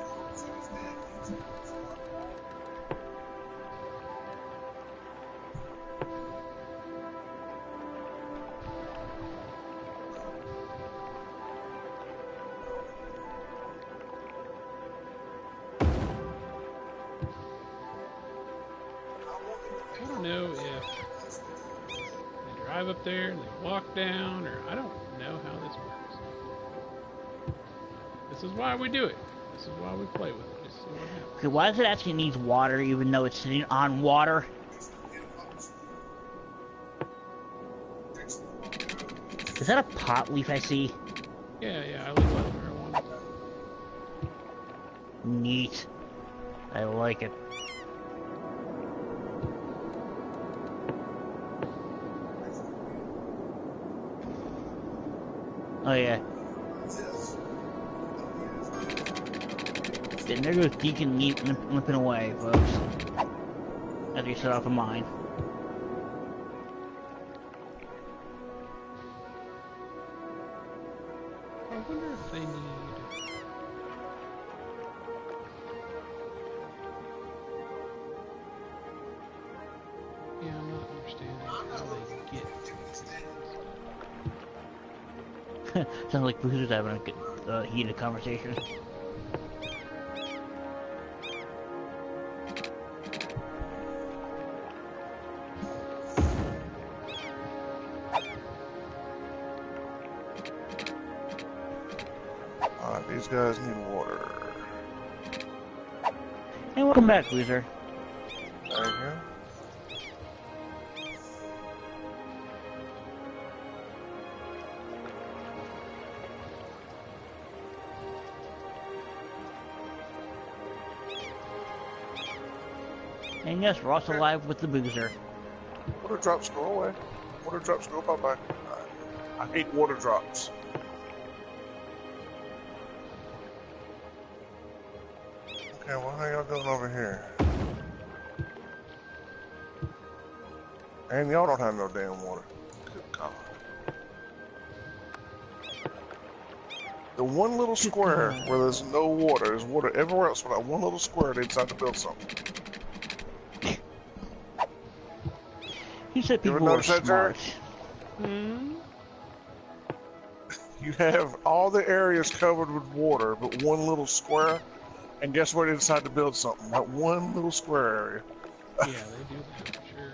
I don't know if they drive up there and they walk down, or I don't know how this works. This is why we do it. This is why we play with it. This is what happens. Okay, why does it actually need water even though it's sitting on water? Is that a pot leaf I see? Yeah, I live out marijuana. Neat. I like it. Oh yeah. And there goes Deacon limping away, folks. After he set off a mine. I wonder if they need... Yeah, I'm not understanding how they get to these things. Sounds like Boozer's having a good, heated conversation. Alright, these guys need water. And welcome back, loser. There you go. And yes, we're also live with the boozer. Water drops go away. Water drops go bye-bye. I hate water drops. Okay, well, how y'all doing over here? And y'all don't have no damn water. Good God. The one little square where there's no water, there's water everywhere else, but that one little square they decide to build something. He said You ever people were notice that, smart. Hmm? You have all the areas covered with water, but one little square, and guess where they decide to build something? That one little square area. Yeah, they do that for sure.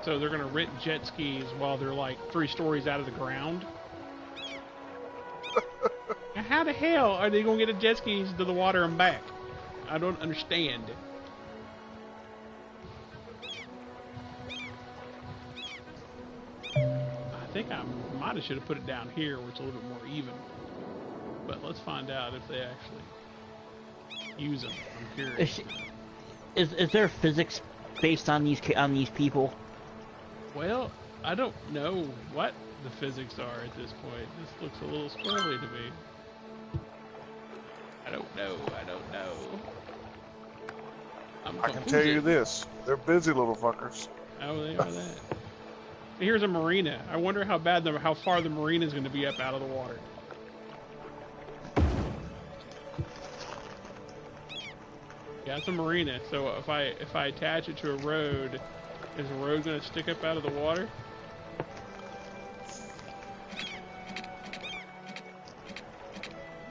So they're gonna rent jet skis while they're like 3 stories out of the ground? Now how the hell are they gonna get the jet skis to the water and back? I don't understand. I think I might have should have put it down here where it's a little bit more even. But let's find out if they actually use them. I'm curious. Is there physics based on these people? Well, I don't know what the physics are at this point. This looks a little squirrely to me. I don't know. I can tell you this. They're busy little fuckers. Oh, they are that. Here's a marina. I wonder how far the marina is going to be up out of the water. Yeah, it's a marina. So if I attach it to a road, is the road going to stick up out of the water?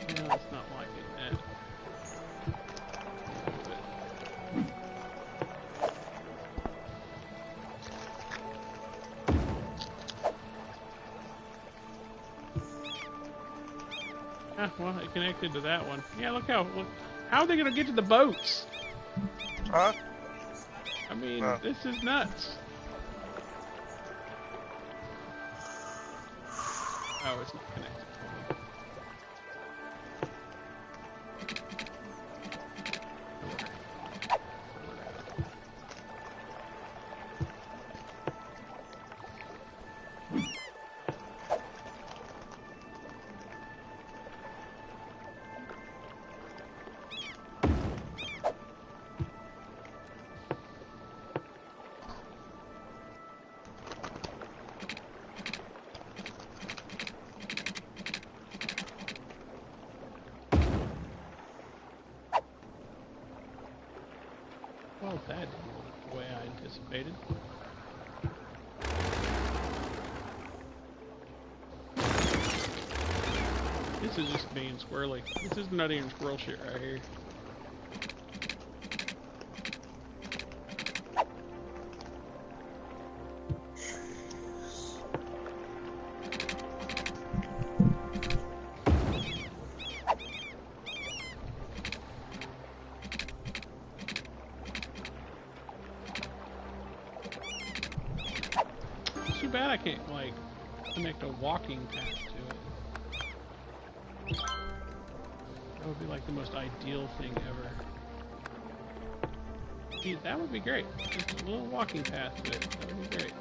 No, it's not like it. Ah, well, it connected to that one. Yeah, look how are they going to get to the boats? Huh? I mean, this is nuts. Oh, it's not connected. Well, that didn't go the way I anticipated. This is just being squirrely. This is nutty and squirrel shit right here. It's too bad I can't, like, connect a walking path to it. That would be like the most ideal thing ever. See, that would be great. Just a little walking path to it. That would be great.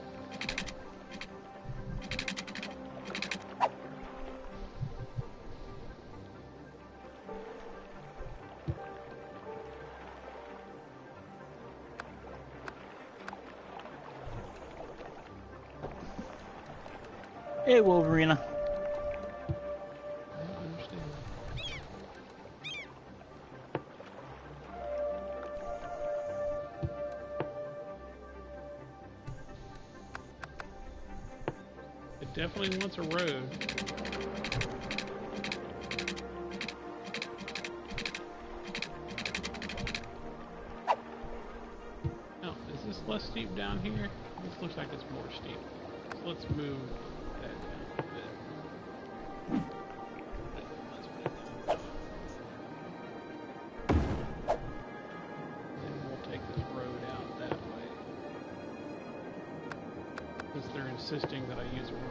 Hey, Wolverina. I don't understand. It definitely wants a road. Oh, is this less steep down here? This looks like it's more steep. So let's move that down a bit. Let's put it down. Then we'll take this road out that way. Since they're insisting that I use a road.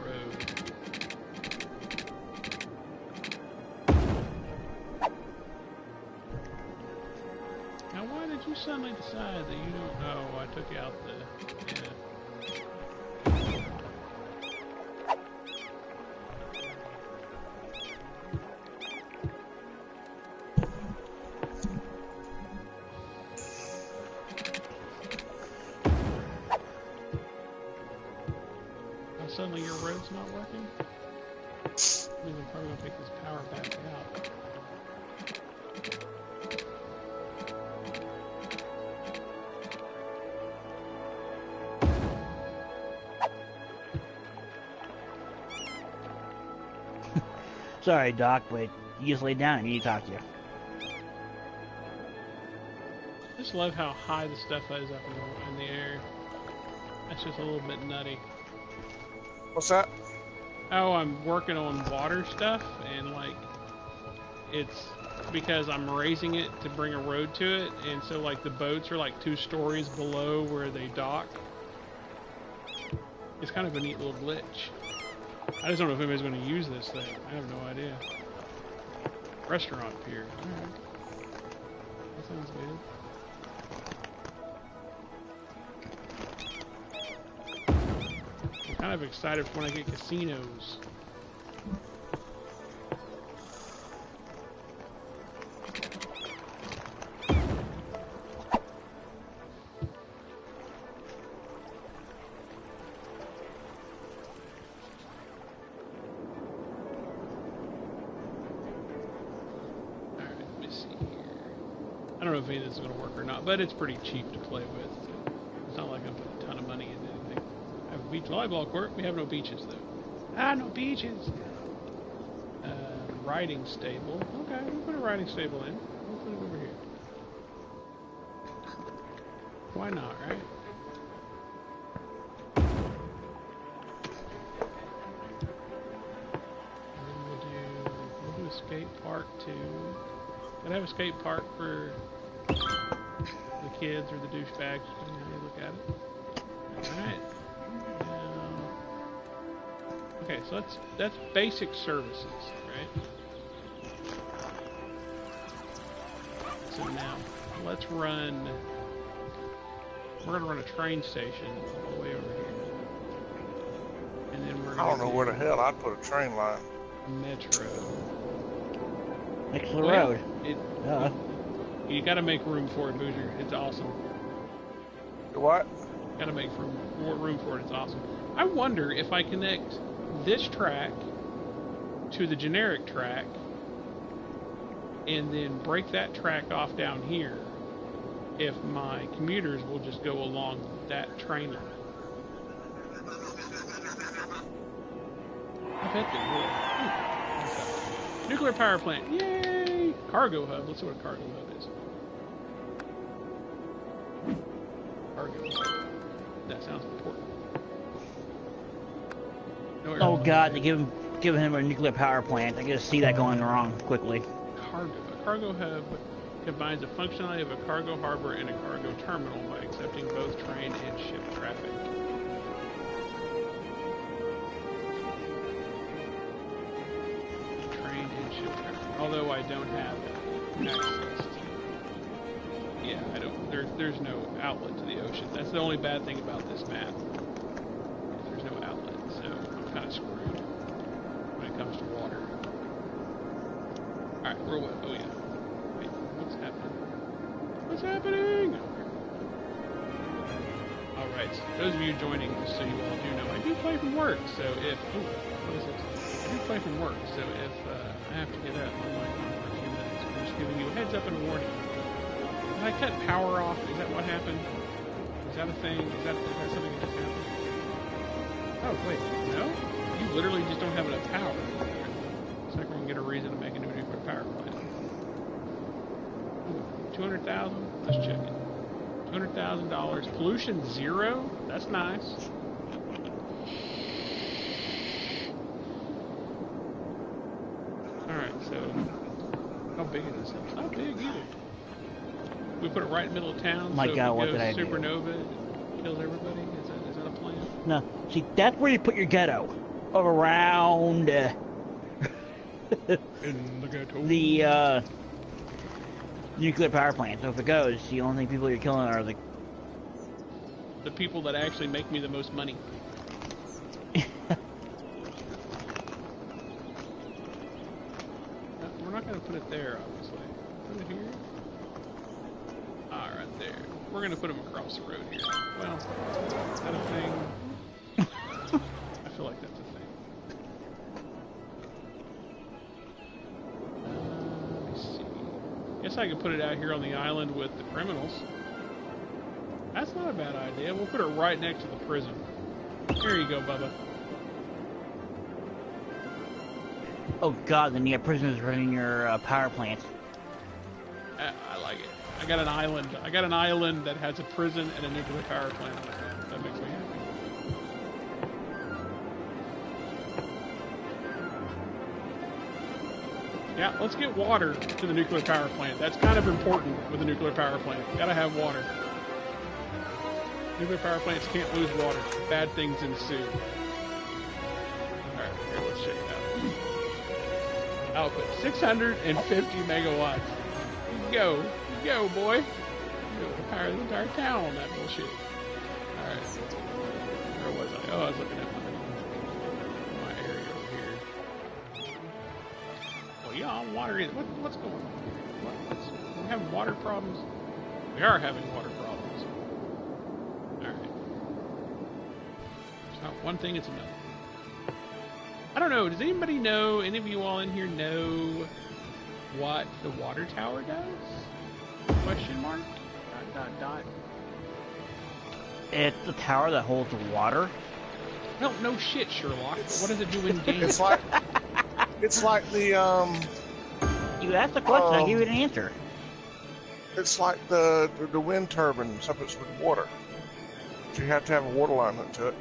Now why did you suddenly decide that you don't know I took out the... Yeah. Suddenly your road's not working? I mean, I'm probably gonna take this power back out. Sorry, Doc, but you just lay down and you talk to you. I just love how high the stuff is up in the air. That's just a little bit nutty. What's that? Oh, I'm working on water stuff, and like, it's because I'm raising it to bring a road to it, and so like the boats are like 2 stories below where they dock. It's kind of a neat little glitch. I just don't know if anybody's going to use this thing. I have no idea. Restaurant pier. Alright. That sounds good. I'm kind of excited for when I get casinos. Alright, let me see here. I don't know if any of this is going to work or not, but it's pretty cheap to play with. It's not like I'm putting a ton of money into anything. I have a beach volleyball court. We have no beaches, though. Ah, no beaches! Riding stable. Okay, we'll put a riding stable in. We'll put it over here. Why not, right? And then we'll do a skate park too. Gotta have a skate park for the kids or the douchebags, depending on how you look at it. Alright. Okay, so that's basic services, right? So now, let's run... We're going to run a train station all the way over here. And then we're going to I don't know where the hell I'd put a train line. Metro. Next to the road. You got to make room for it, Boozer. It's awesome. What? Got to make room for it. It's awesome. I wonder if I connect this track to the generic track and then break that track off down here, if my commuters will just go along that train line. I bet they would. Nuclear power plant. Yay! Cargo hub. Let's see what a cargo hub is. Cargo hub. That sounds important. Oh God, they giving him a nuclear power plant. I just see that going wrong quickly. A cargo hub combines the functionality of a cargo harbor and a cargo terminal by accepting both train and ship traffic. Train and ship traffic. Although I don't have access to Yeah, I don't. There's no outlet to the ocean. That's the only bad thing about this map. There's no outlet, so I'm kind of screwed when it comes to water. All right, we're what? Oh yeah. Wait, what's happening? What's happening? All right, so those of you joining, just so you all do know, I do play from work. So if what is it? I do play from work. So if I have to get up, I might on for a few minutes. I'm just giving you a heads up and a warning. Did I cut power off? Is that what happened? Is that a thing? Is that something that just happened? Oh, wait. No? You literally just don't have enough power. Looks like we're going to get a reason to make a new nuclear power plant. 200,000? Let's check it. $200,000. Pollution 0? That's nice. Alright, so... how big is this? It's not big either. We put it right in the middle of town, My so God, if what it did I goes do? supernova, it kills everybody? Is that a plan? No, see, that's where you put your ghetto. Around In the ghetto. the nuclear power plant. So if it goes, the only people you're killing are the people that actually make me the most money. We're not going to put it there, obviously. Put it here. Ah, right there. We're going to put them across the road here. Well, is that a thing? I feel like that's a thing. Let me see. Guess I could put it out here on the island with the criminals. That's not a bad idea. We'll put it right next to the prison. Here you go, Bubba. Oh God, then you have prisoners running your power plant. I like it. I got an island. I got an island that has a prison and a nuclear power plant on it. That makes me happy. Yeah, let's get water to the nuclear power plant. That's kind of important with a nuclear power plant. Gotta have water. Nuclear power plants can't lose water. Bad things ensue. Alright, here, let's check it out. Output 650 megawatts. Go, boy. Go power the entire town on that bullshit. Alright. Where was I? Oh, I was looking at my area over here. Well, yeah, I'm water in. What's going on? We're having water problems? We are having water problems. Alright. It's not one thing, it's another. I don't know, does anybody know, any of you all in here know what the water tower does? Question mark? ... It's the tower that holds the water. No shit, Sherlock. What does it do in game? It's like the You asked the question, I gave you an answer. it's like the wind turbine, except it's with water. You have to have a water line hooked to it.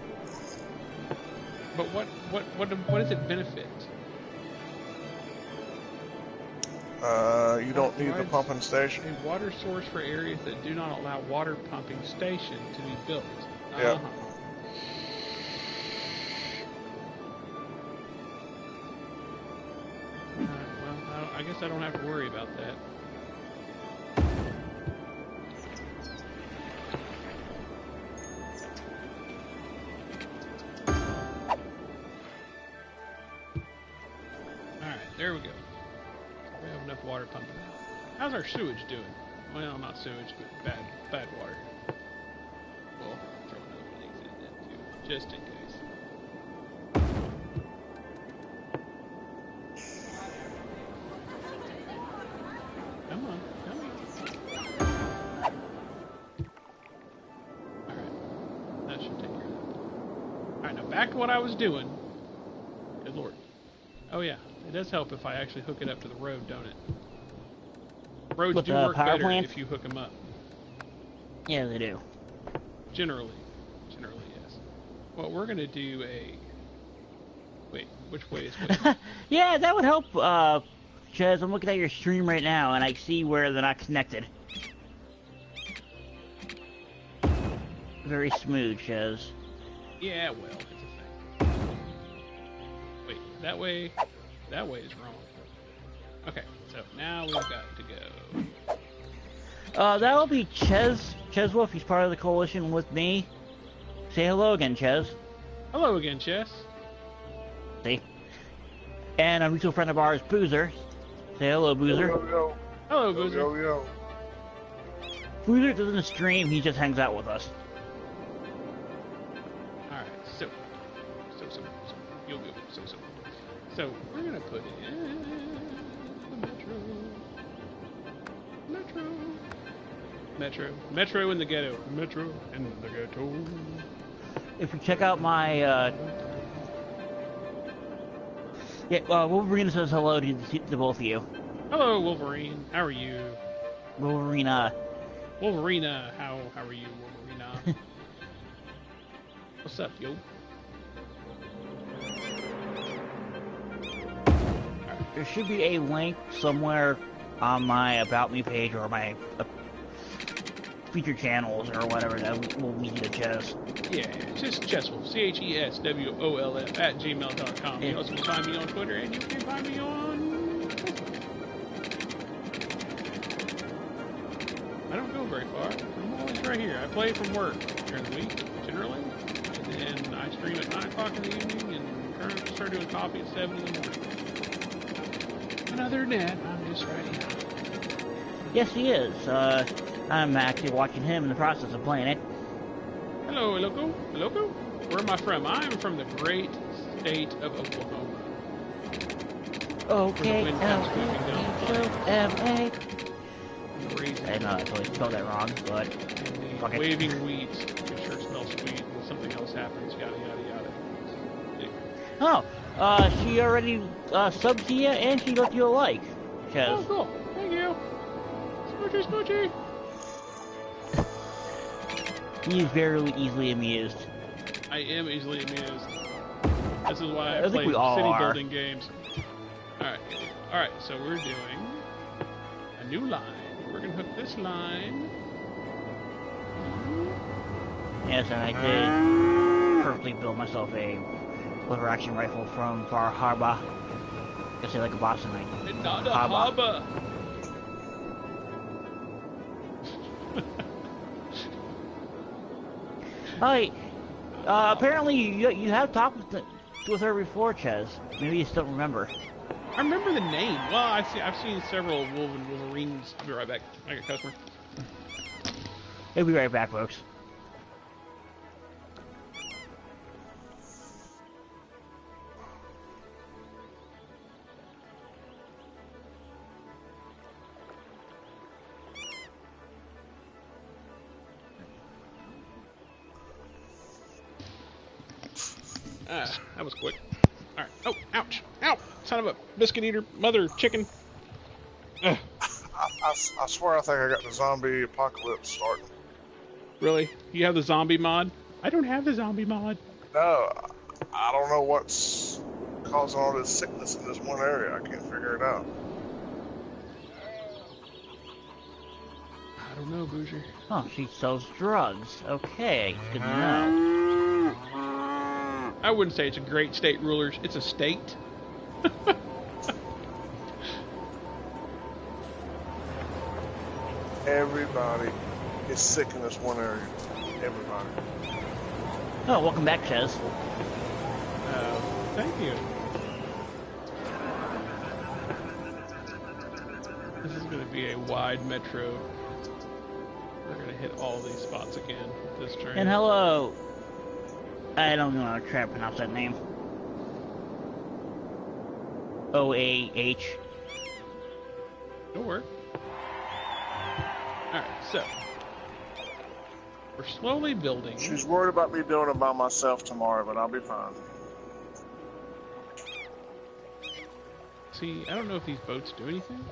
But what does it benefit? You don't need the pumping station. A water source for areas that do not allow water pumping station to be built. Yeah. Well, I guess I don't have to worry about that. Alright, there we go. We have enough water pumping. How's our sewage doing? Well, not sewage, but bad water. We'll throw another one of these in there too, just in case. Come on. Alright, that should take care of that. Alright, now back to what I was doing. Good lord. Oh yeah, it does help if I actually hook it up to the road, don't it? Roads With do the work power better plant? if you hook them up. Yeah, they do. Generally, yes. Well, we're gonna do a... Wait, which way is what? Yeah, that would help, Chaz. I'm looking at your stream right now, and I see where they're not connected. Very smooth, Chaz. Yeah, well, it's a thing. Wait, that way is wrong. Okay, so now we've got to go. That'll be Cheswolf. He's part of the coalition with me. Say hello again, Ches. Hello again, Chess. See? And a mutual friend of ours, Boozer. Say hello, Boozer. Yo, yo, Hello, Boozer. yo, yo. Boozer doesn't stream, he just hangs out with us. Alright, so, So, we're gonna put in the Metro in the ghetto. Metro in the ghetto. If you check out my, Wolverine says hello to both of you. Hello, Wolverine. How are you? Wolverina. Wolverina, how are you, Wolverina? What's up, yo? There should be a link somewhere on my About Me page or my feature channels or whatever that will lead you to Chess. Yeah, just Cheswolf, CHESWOLF @gmail.com. You also can find me on Twitter, and you can find me on Facebook. I don't go very far. I'm always right here. I play from work during the week, generally, and then I stream at 9 o'clock in the evening, and currently start doing coffee at 7 in the morning. And other than that, I'm just right here. Yes, he is. I'm actually watching him in the process of playing it. Hello, loco. Loco? Where am I from? I am from the great state of Oklahoma. O-K-L-E-H-O-M-A. Crazy. I know, I totally spelled that wrong, but fuck it. Waving weeds. It sure smells sweet. And something else happens. Yada, yada, yada. Oh, she already subbed to you, and she left you a like, Ches. Oh, cool. Thank you. Smoochy, smoochy. He's very easily amused. I am easily amused. This is why I think play we all city are. building games. Alright, so we're doing a new line. We're gonna hook this line. Yes, and I did perfectly build myself a lever action rifle from Far Harbor. I say like a Bostonite. And not a harbor. Hi. Apparently you have talked with her before, Ches. Maybe you still remember. I remember the name. Well, I've seen several Wolverines. I'll be right back. I got a customer. We'll be right back, folks. That was quick. Alright. Oh, ouch. Ow! Son of a biscuit eater, mother chicken. Ugh. I swear I think I got the zombie apocalypse starting. Really? You have the zombie mod? I don't have the zombie mod. No, I don't know what's causing all this sickness in this one area. I can't figure it out. I don't know, Bouger. Oh, she sells drugs. Okay, good to know. I wouldn't say it's a great state, rulers. It's a state. Everybody is sick in this one area. Everybody. Oh, welcome back, Ches. Thank you. This is going to be a wide metro. We're going to hit all these spots again with this train. And hello. I don't know how to try to pronounce that name. O-A-H. Don't worry. Alright, so. We're slowly building. She's worried about me doing it by myself tomorrow, but I'll be fine. See, I don't know if these boats do anything.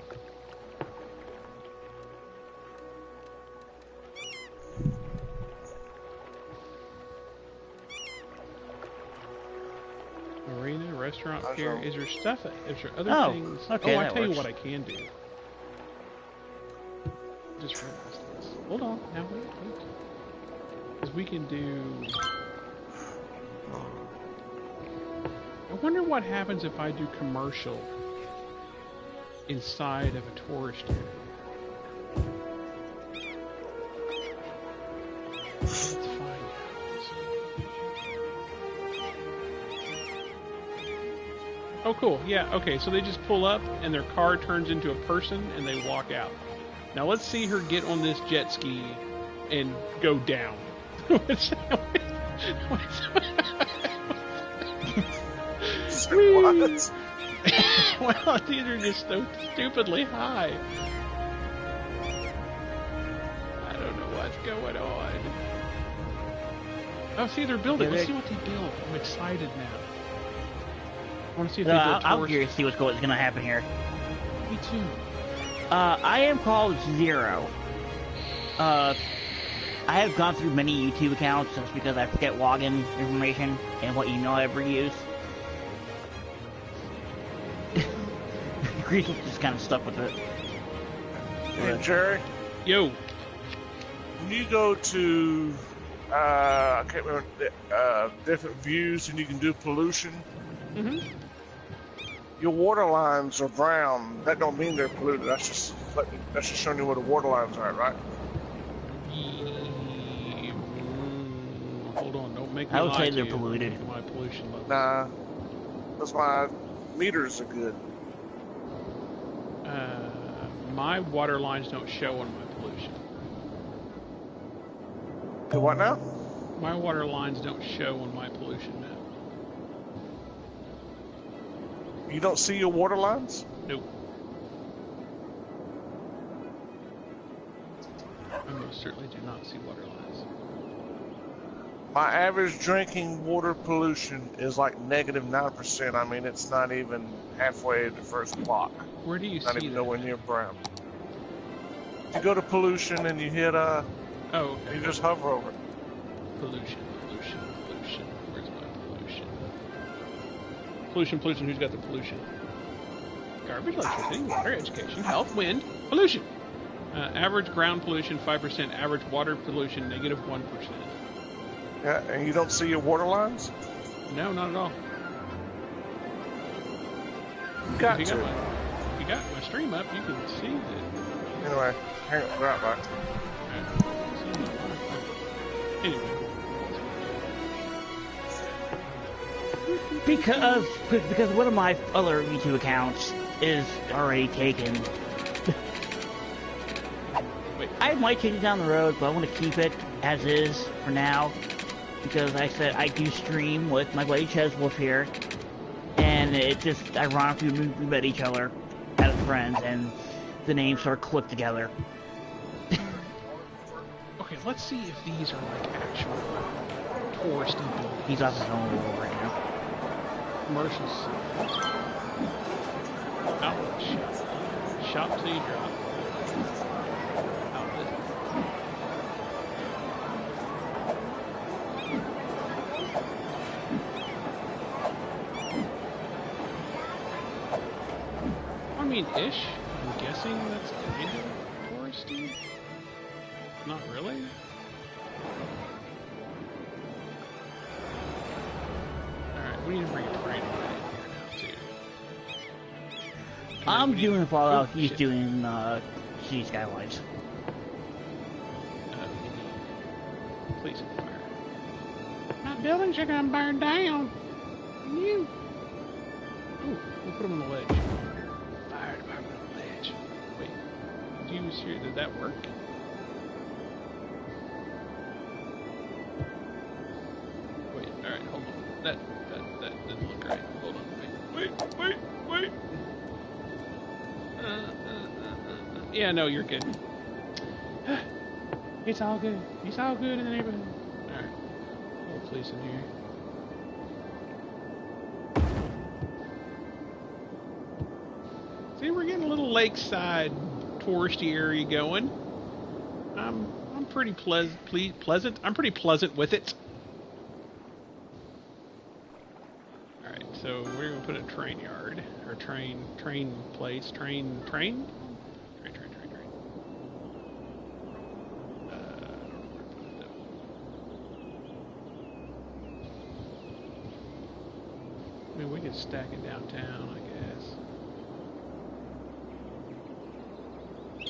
Marina, restaurant, pier. Is there stuff? Is there other things? Okay, I'll that tell you works. what I can do. Just realized this. Hold on. Now wait. Because we can do. I wonder what happens if I do commercial inside of a tourist area. Let's find out. Oh, cool. Yeah, okay, so they just pull up, and their car turns into a person, and they walk out. Now let's see her get on this jet ski and go down. What? Well, these are just so stupidly high. I don't know what's going on. Oh, see, they're building. Let's see what they build. I'm excited now. I want to see if they build I'm curious to see what's going to happen here. Me too. I am called Zero. I have gone through many YouTube accounts just because I forget login information and what email I ever use. Grease just kind of stuck with it. Hey, Jerry. Yo. When you go to, I can't remember, different views and you can do pollution. Mm-hmm. Your water lines are brown. That don't mean they're polluted. That's just showing you where the water lines are, right? Hold on, don't make me I would lie say to they're you. polluted. My pollution level. Nah, that's why meters are good. My water lines don't show on my pollution. Do what now? My water lines don't show on my pollution map. You don't see your water lines? Nope. I most certainly do not see water lines. My average drinking water pollution is like -9%. I mean, it's not even halfway the first block. Where do you Not see even that? nowhere near brown. You go to pollution and you hit Oh, okay. you just hover over it. Pollution, pollution, pollution. Where's my pollution? Pollution, who's got the pollution? Garbage, electricity, water, education, health, wind, pollution. Average ground pollution, 5%. Average water pollution, -1%. Yeah, and you don't see your water lines? No, not at all. You got If to. you got my stream up, you can see that. Anyway, hang on, right back. Anyway. Because one of my other YouTube accounts is already taken. Wait. I might change it down the road, but I want to keep it as is for now. Because I said I do stream with my buddy Cheswolf here. And it just ironically we met each other as friends and the names sort of clicked together. Okay, let's see if these are like actual touristy buildings. He's off his own world right now. Commercial center. Outlet shop. Shop till you drop. Outlet. I mean, ish. I'm guessing that's kind of touristy. Not really. Alright, we need to bring a train right in here now, too. I'm doing Fallout, Oh, he's shit. doing City Skylines. Police and fire. My buildings are gonna burn down. You. Ooh, we'll put them on the ledge. Fire department on the ledge. Wait, do you see? Did that work? Wait, alright, hold on. That didn't look right. Hold on, wait. Yeah, no, you're good. It's all good. It's all good in the neighborhood. Alright. Little police in here. See, we're getting a little lakeside touristy area going. I'm pretty pleasant. I'm pretty pleasant with it. Alright, so we're gonna put a train yard. Or train place. Train. I don't know where to put it though. I mean, we could stack it downtown, I guess.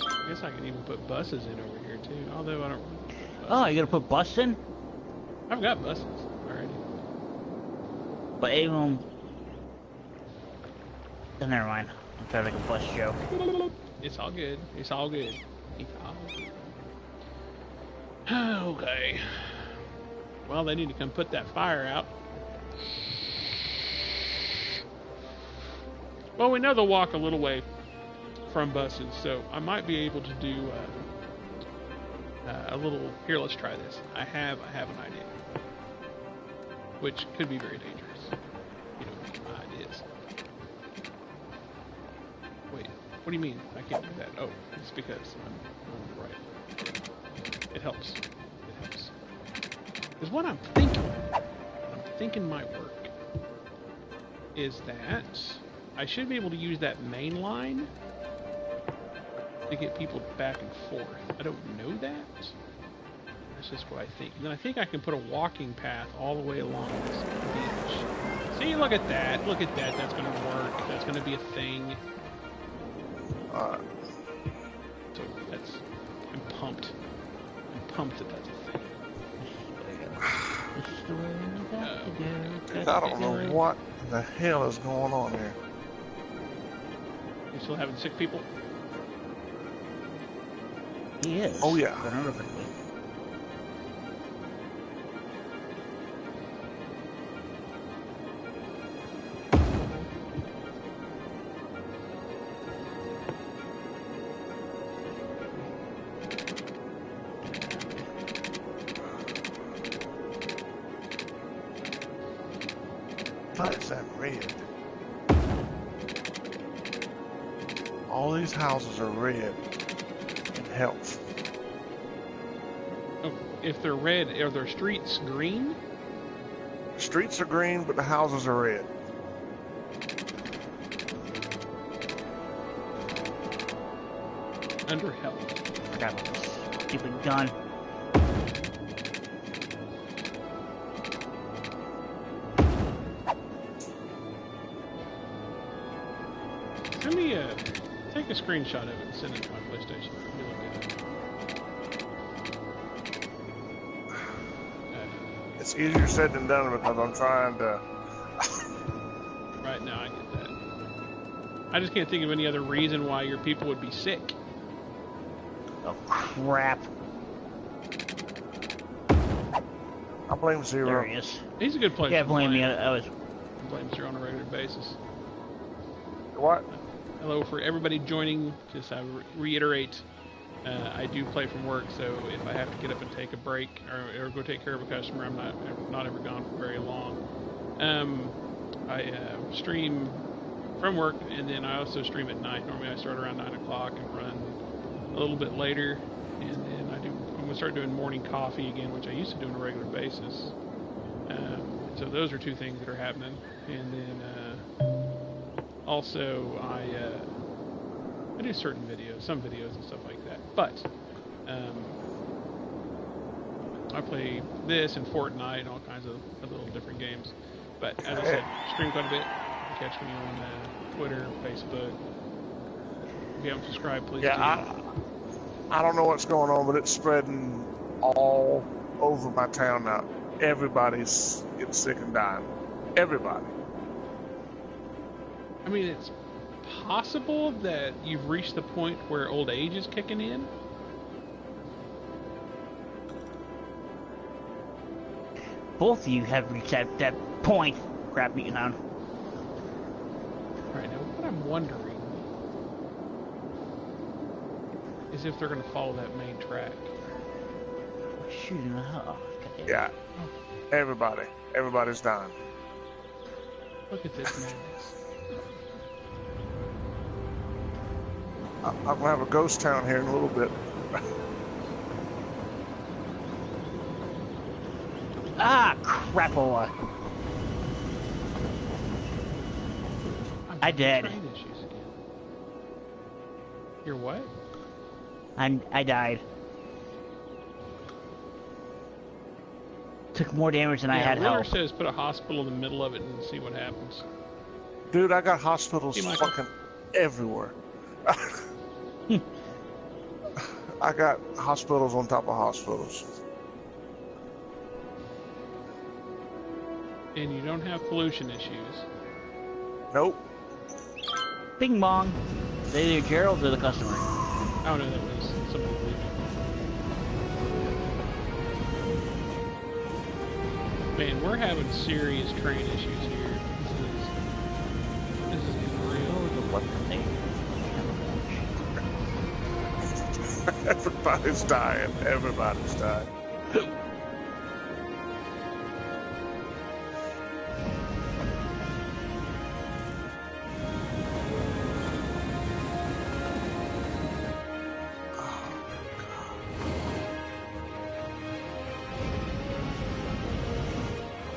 I guess I can even put buses in over here too. Although I don't. Oh, you gonna put bus in? I've got buses already. But even... Oh, never mind. I'm trying to make a bus joke. It's all good. It's all good. It's all good. Okay. Well, they need to come put that fire out. Well, we know they'll walk a little way from buses, so I might be able to do a little. Here, let's try this. I have an idea, which could be very dangerous. You know what ideas. Wait, what do you mean? I can't do that. Oh, it's because I'm right. It helps. It helps. Because what I'm thinking might work, is that I should be able to use that main line to get people back and forth. I don't know that. That's just what I think. And then I think I can put a walking path all the way along this beach. See, look at that. Look at that. That's going to work. That's going to be a thing. So that's... I'm pumped. I'm pumped that that's a thing. I don't know what the hell is going on here. You still having sick people? He is. Oh, yeah. What is that red? All these houses are red in health. Oh, if they're red, are their streets green? Streets are green, but the houses are red. Under health. I got this stupid gun. Send me a... Take a screenshot of it and send it to my PlayStation. It's easier said than done because I'm trying to... Right now, I get that. I just can't think of any other reason why your people would be sick. Oh, crap. I blame Zero. There he is. He's a good player. Yeah, blame me. I was... Blame Zero on a regular basis. What? Hello for everybody joining. Just I reiterate, I do play from work, so if I have to get up and take a break or go take care of a customer, I'm not ever gone for very long. I stream from work, and then I also stream at night. Normally I start around 9 o'clock and run a little bit later, and then I'm gonna start doing morning coffee again, which I used to do on a regular basis. So those are two things that are happening, and then also I do certain videos, some videos and stuff like that. But I play this and Fortnite and all kinds of little different games. But as I said, stream quite a bit. Catch me on Twitter, Facebook. If you haven't subscribed, please do. I don't know what's going on, but it's spreading all over my town now. Everybody's getting sick and dying. Everybody. I mean, it's possible that you've reached the point where old age is kicking in. Both of you have reached that point. Crap, you know. Right now, what I'm wondering is if they're going to follow that main track. Shooting the hell. Yeah. Everybody's dying. Look at this madness. I'm gonna have a ghost town here in a little bit. Ah, crapola. I did. Train issues again. You're what? I died. Took more damage than I had Wheeler health. says put a hospital in the middle of it and see what happens. Dude, I got hospitals Hey, Michael. fucking everywhere. I got hospitals on top of hospitals. And you don't have pollution issues. Nope. Bing bong. Either Gerald or the customer. Oh no, that was somebody leaving. Man, we're having serious train issues here. This is getting real. Oh, the weapon thing. Everybody's dying. Everybody's dying.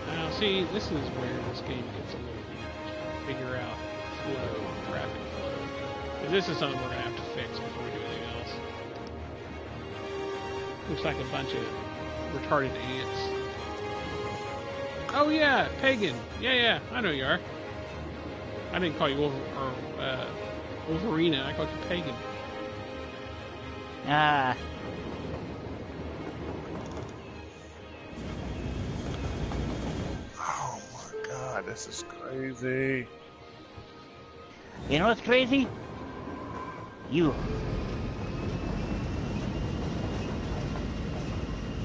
Now, see, this is where this game gets a little weird. Figure out flow, traffic flow. 'Cause this is something we're gonna have to fix before we do anything else. Looks like a bunch of retarded ants. Oh yeah, Pagan. Yeah, I know you are. I didn't call you Wolverina. I called you Pagan. Ah. Oh my god, this is crazy. You know what's crazy? You.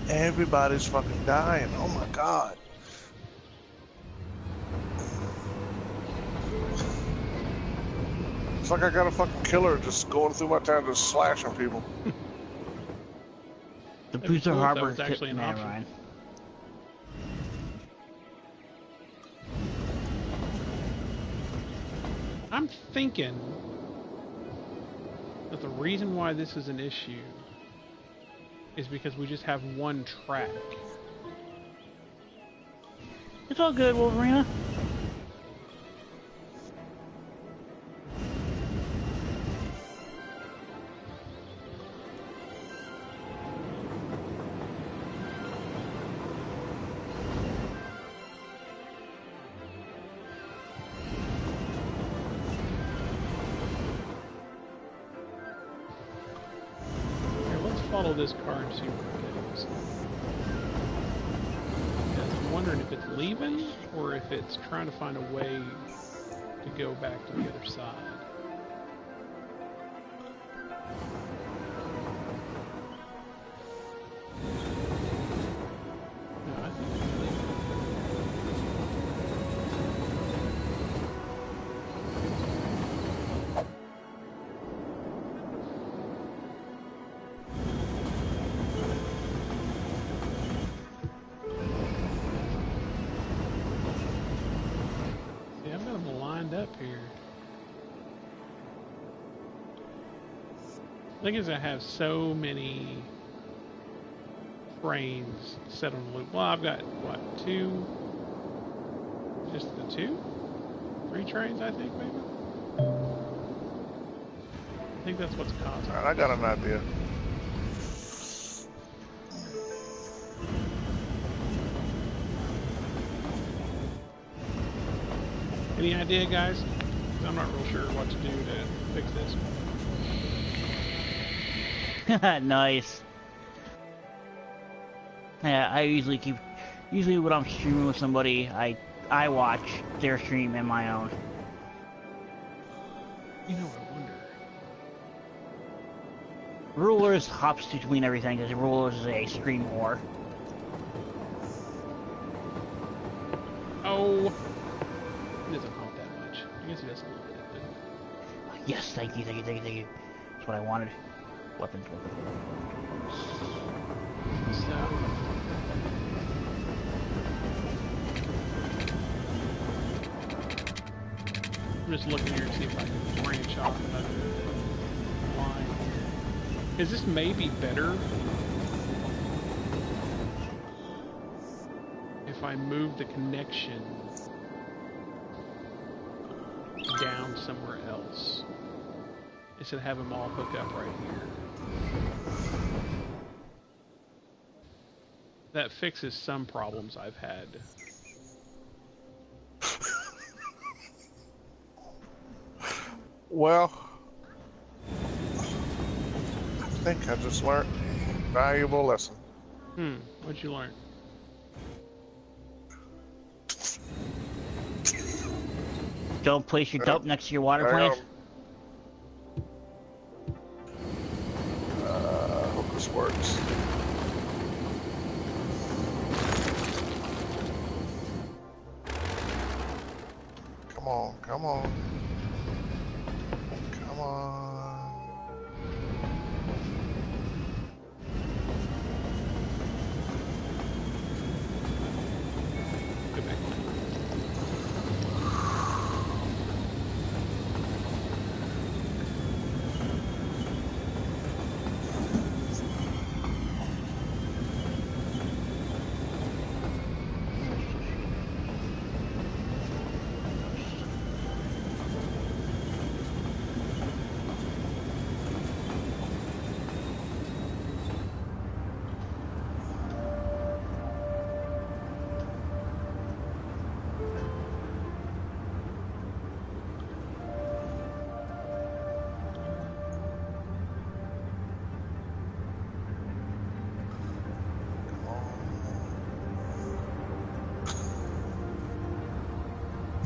Everybody's fucking dying. Oh my god. It's like I got a fucking killer just going through my town just slashing people. The That'd be Booster cool if that Harbor was actually an Man, option. Ryan. I'm thinking that the reason why this is an issue is because we just have one track. It's all good, Wolverina. Here, let's follow this car and see where it goes. Because I'm wondering if it's leaving or if it's trying to find a way to go back to the other side. No, I think it's leaving. See, I've got them lined up here. The thing is, I have so many trains set on the loop. Well, I've got, what, two? Just the two? 3 trains, I think, maybe? I think that's what's causing it. Alright, I got an idea. Any idea, guys? I'm not real sure what to do to fix this. Nice. Yeah, I usually when I'm streaming with somebody, I watch their stream and my own. You know, I wonder. Rulers hops between everything because Rulers is a stream whore. Oh! He doesn't haunt that much. I guess he doesn't haunt that, but... Yes, thank you. That's what I wanted. Weapons. So... I'm just looking here to see if I can branch off another line. Is this maybe better if I move the connection down somewhere else instead of have them all hook up right here? That fixes some problems I've had. Well, I think I just learned a valuable lesson. What'd you learn? Don't place your dump next to your water Hang plant. on. I hope this works. Come on, come on. Come on. Go back.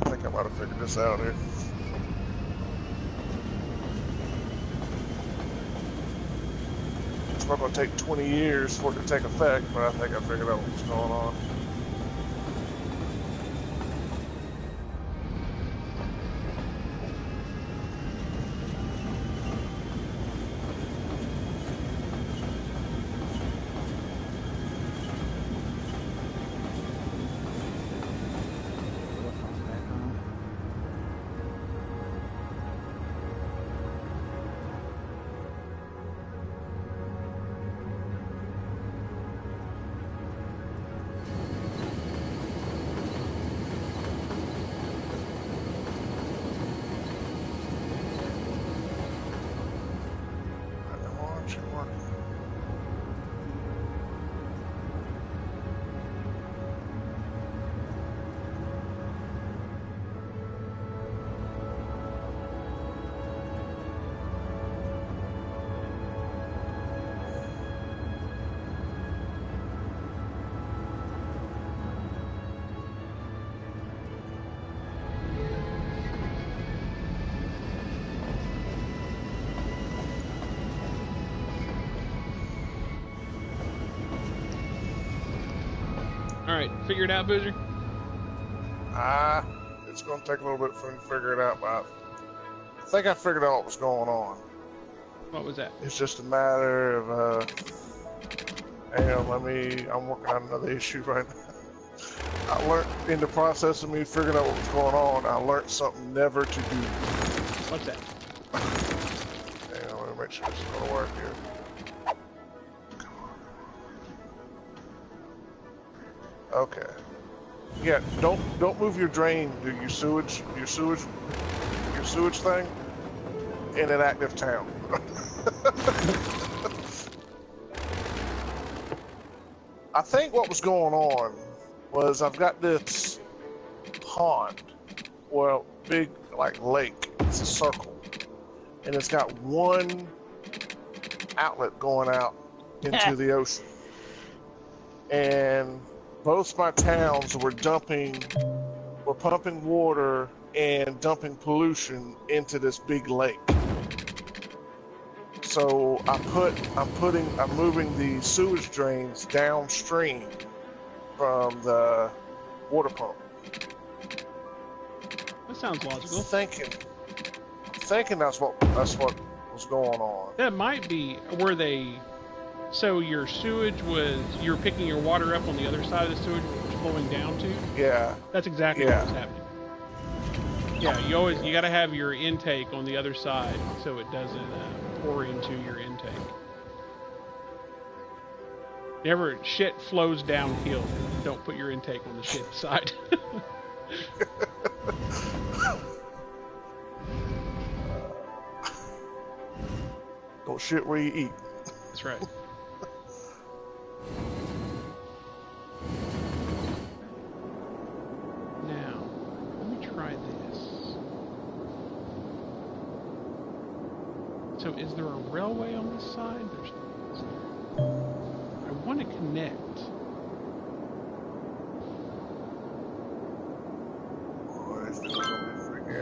I think I might have figured this out here. It's not going to take 20 years for it to take effect, but I think I figured out what's going on. Alright, figure it out, Boozer? It's going to take a little bit for me to figure it out, but I think I figured out what was going on. What was that? It's just a matter of, hang on, I'm working on another issue right now. I learned, in the process of me figuring out what was going on, I learned something never to do. What's that? Hang on, let me make sure this is going to work here. Okay. Yeah, don't move your drain, your sewage thing in an active town. I think what was going on was I've got this pond, well, big like lake. It's a circle, and it's got one outlet going out into the ocean, and both my towns were pumping water and dumping pollution into this big lake. So I'm moving the sewage drains downstream from the water pump. That sounds logical. Thinking that's what was going on. That might be where they. So your sewage was, you were picking your water up on the other side of the sewage, which was flowing down to? Yeah. That's exactly what was happening. Yeah, you gotta have your intake on the other side so it doesn't pour into your intake. Never, shit flows downhill. Don't put your intake on the shit side. Don't shit where you eat. That's right. Now, let me try this. So is there a railway on this side? There's I want to connect. Boy, this is gonna be freaking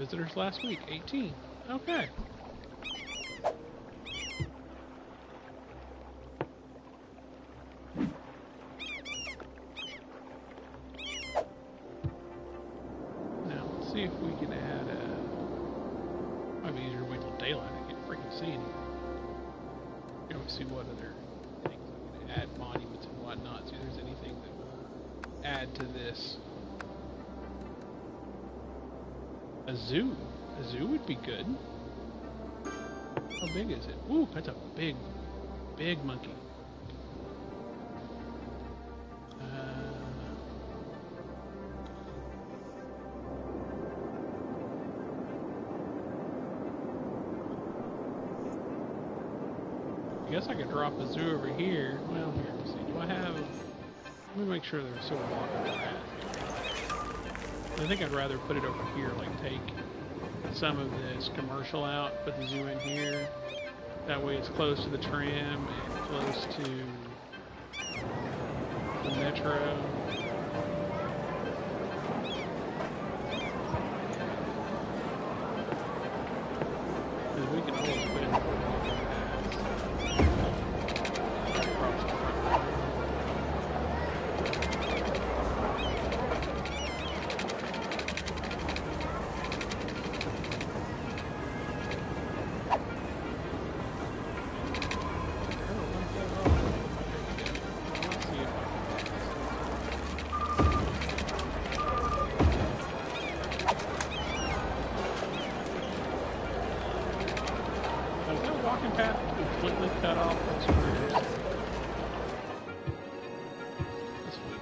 Visitors last week, 18. Okay. Now, let's see if we can add a... Might be easier to wait till daylight. I can't freaking see anything. You know, see what other things I can add, monuments and whatnot. See if there's anything that will add to this. A zoo. A zoo would be good. How big is it? Ooh, that's a big, big monkey. I guess I could drop a zoo over here. Well, here, let's see. Do I have... Let me make sure there's still a walking path. I think I'd rather put it over here, like take some of this commercial out, put the zoo in here. That way it's close to the tram and close to the metro. Because we can always put in more walking paths. Walking path completely cut off those squares. That's fine.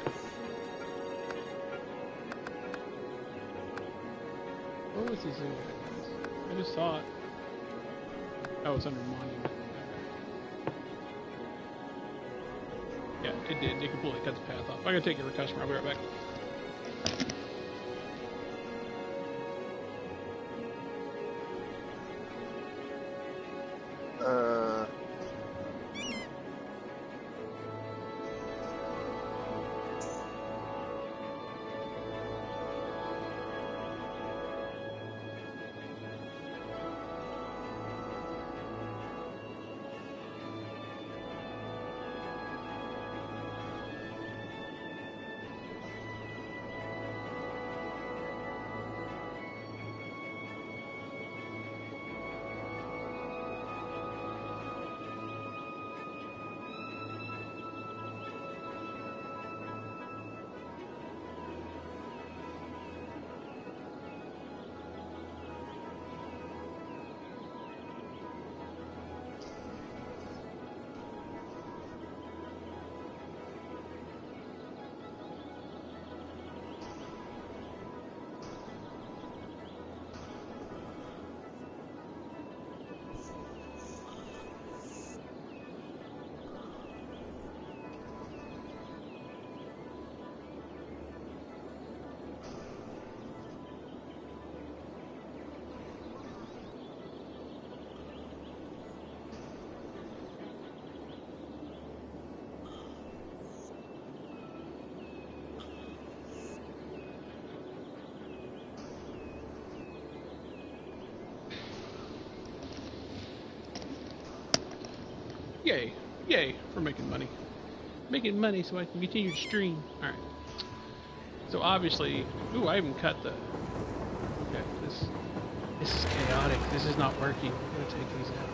Where was the zoo? I just saw it. Oh, it's under monument. Yeah, it did. It completely cut the path off. I'm gonna take your customer. I'll be right back. Yay. Yay for making money. Making money so I can continue to stream. Alright. So obviously... Ooh, I even cut the... Okay, this is chaotic. This is not working. I'm gonna take these out.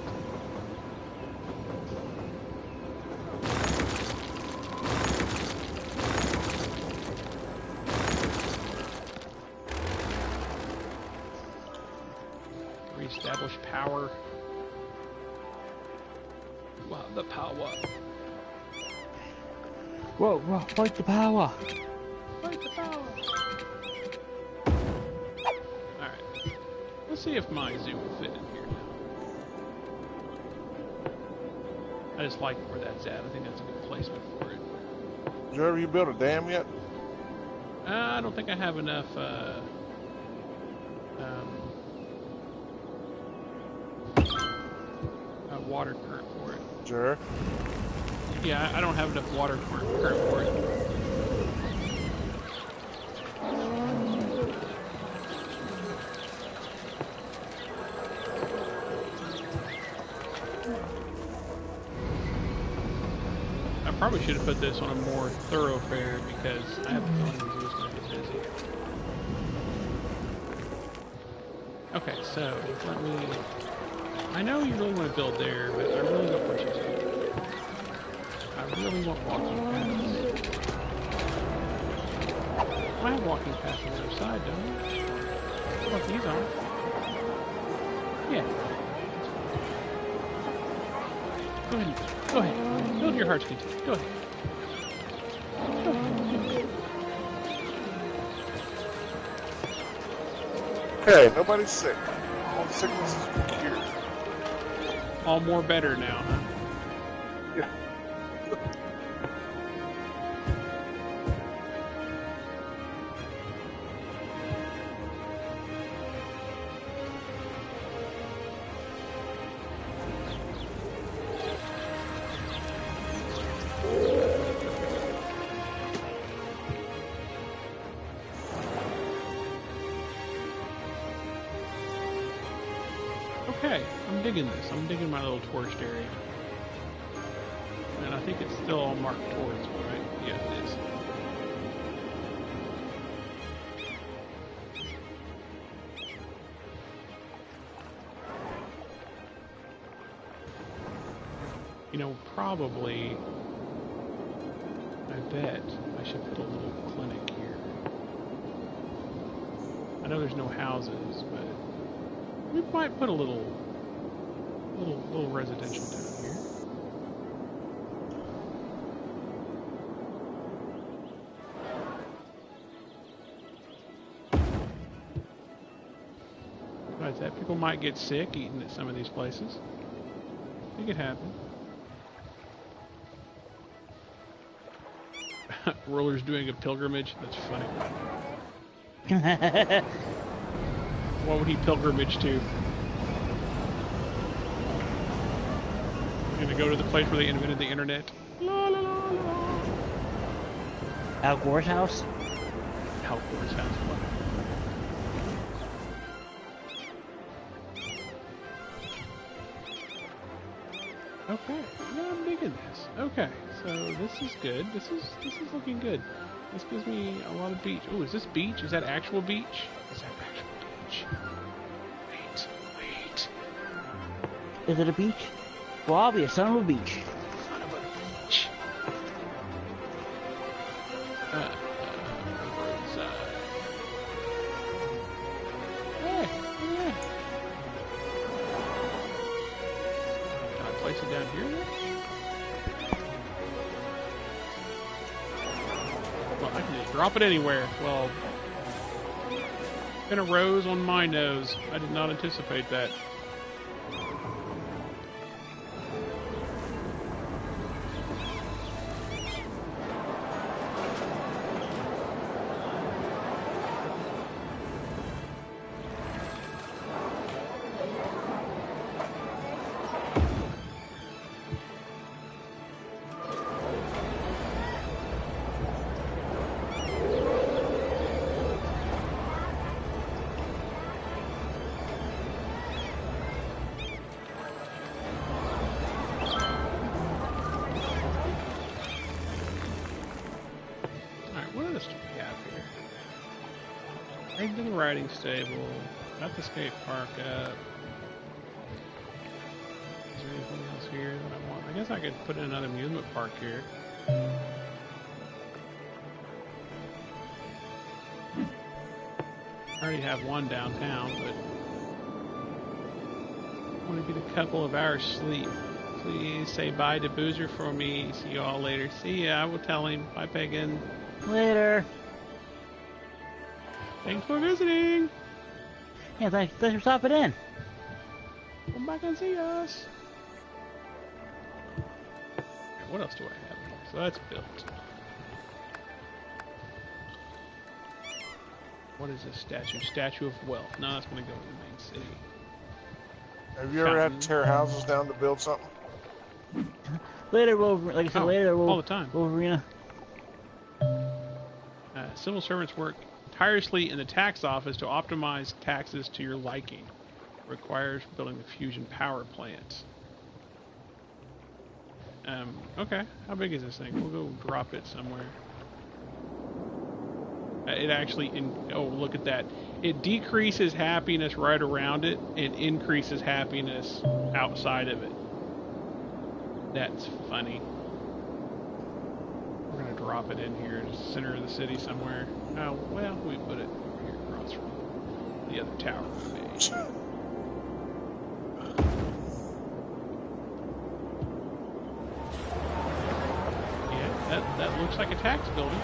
Reestablish power. Wow, the power. Whoa, whoa, fight the power! Fight the power! Alright. Let's see if my zoo will fit in here now. I just like where that's at. I think that's a good placement for it. Have you built a dam yet? I don't think I have enough, water current for it. Sure. Yeah, I don't have enough water current for it. probably should have put this on a more thoroughfare because I have a feeling the zoo's going to get busy. Okay, so let me. I know you really want to build there, but I really don't want you to. I really want walking paths. I have walking paths on the other side, don't I? What about these on? Yeah. Go ahead. Go ahead. Build your heart's content. Go ahead. Go ahead. Okay, nobody's sick. All the sickness has been cured. All more better now, huh? Yeah. Okay, I'm digging this. I'm digging my little tourist area. And I think it's still all marked towards, right? Yeah, it is. You know, probably, I bet I should put a little clinic here. I know there's no houses, but we might put a little residential down here. Besides that, people might get sick eating at some of these places. It could happen. Roller's doing a pilgrimage. That's funny. What would he pilgrimage to? Gonna go to the place where they invented the internet. La, la, la, la. Al Gore's house? Al Gore's house. What? Okay, yeah, I'm digging this. Okay, so this is good. This is looking good. This gives me a lot of beach. Oh, is this beach? Is that actual beach? Is that actual beach? Wait. Is it a beach? Well, I'll be a son of a beach. Son of a beach. Hey. Can I place it down here then? Well, I can just drop it anywhere. Well, been a rose on my nose. I did not anticipate that. Into the riding stable. Got the skate park up. Is there anything else here that I want? I guess I could put in another amusement park here. I already have one downtown, but I want to get a couple of hours sleep. Please say bye to Boozer for me. See you all later. See ya. I will tell him. Bye, Pagan. Later. Thanks for visiting. Yeah, thanks for stopping in. Come back and see us. Okay, what else do I have here? So that's built. What is this statue? Statue of Wealth. No, that's going to go in the main city. Have you ever had to tear houses down to build something? Later, like I said, later, all the time. Wolverina. Civil servants work tirelessly in the tax office to optimize taxes to your liking. Requires building the fusion power plant. Okay. How big is this thing? We'll go drop it somewhere. It actually, oh, look at that. It decreases happiness right around it and increases happiness outside of it. That's funny. We're going to drop it in here in the center of the city somewhere. Oh, well, we put it here across from the other tower. Yeah, that looks like a tax building.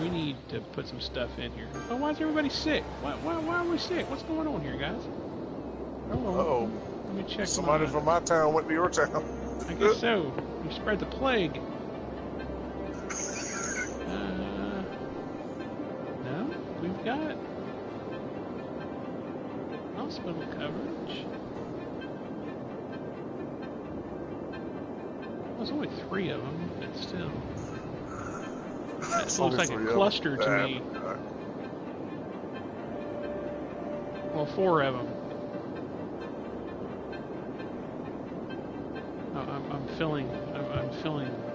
We need to put some stuff in here. Oh, why is everybody sick? Why are we sick? What's going on here, guys? Uh-oh. Let me check. Somebody from my town went to your town. I guess so. You spread the plague. No, we've got hospital coverage. There's only 3 of them, but still. That looks like a cluster to me. Well, 4 of them. I'm feeling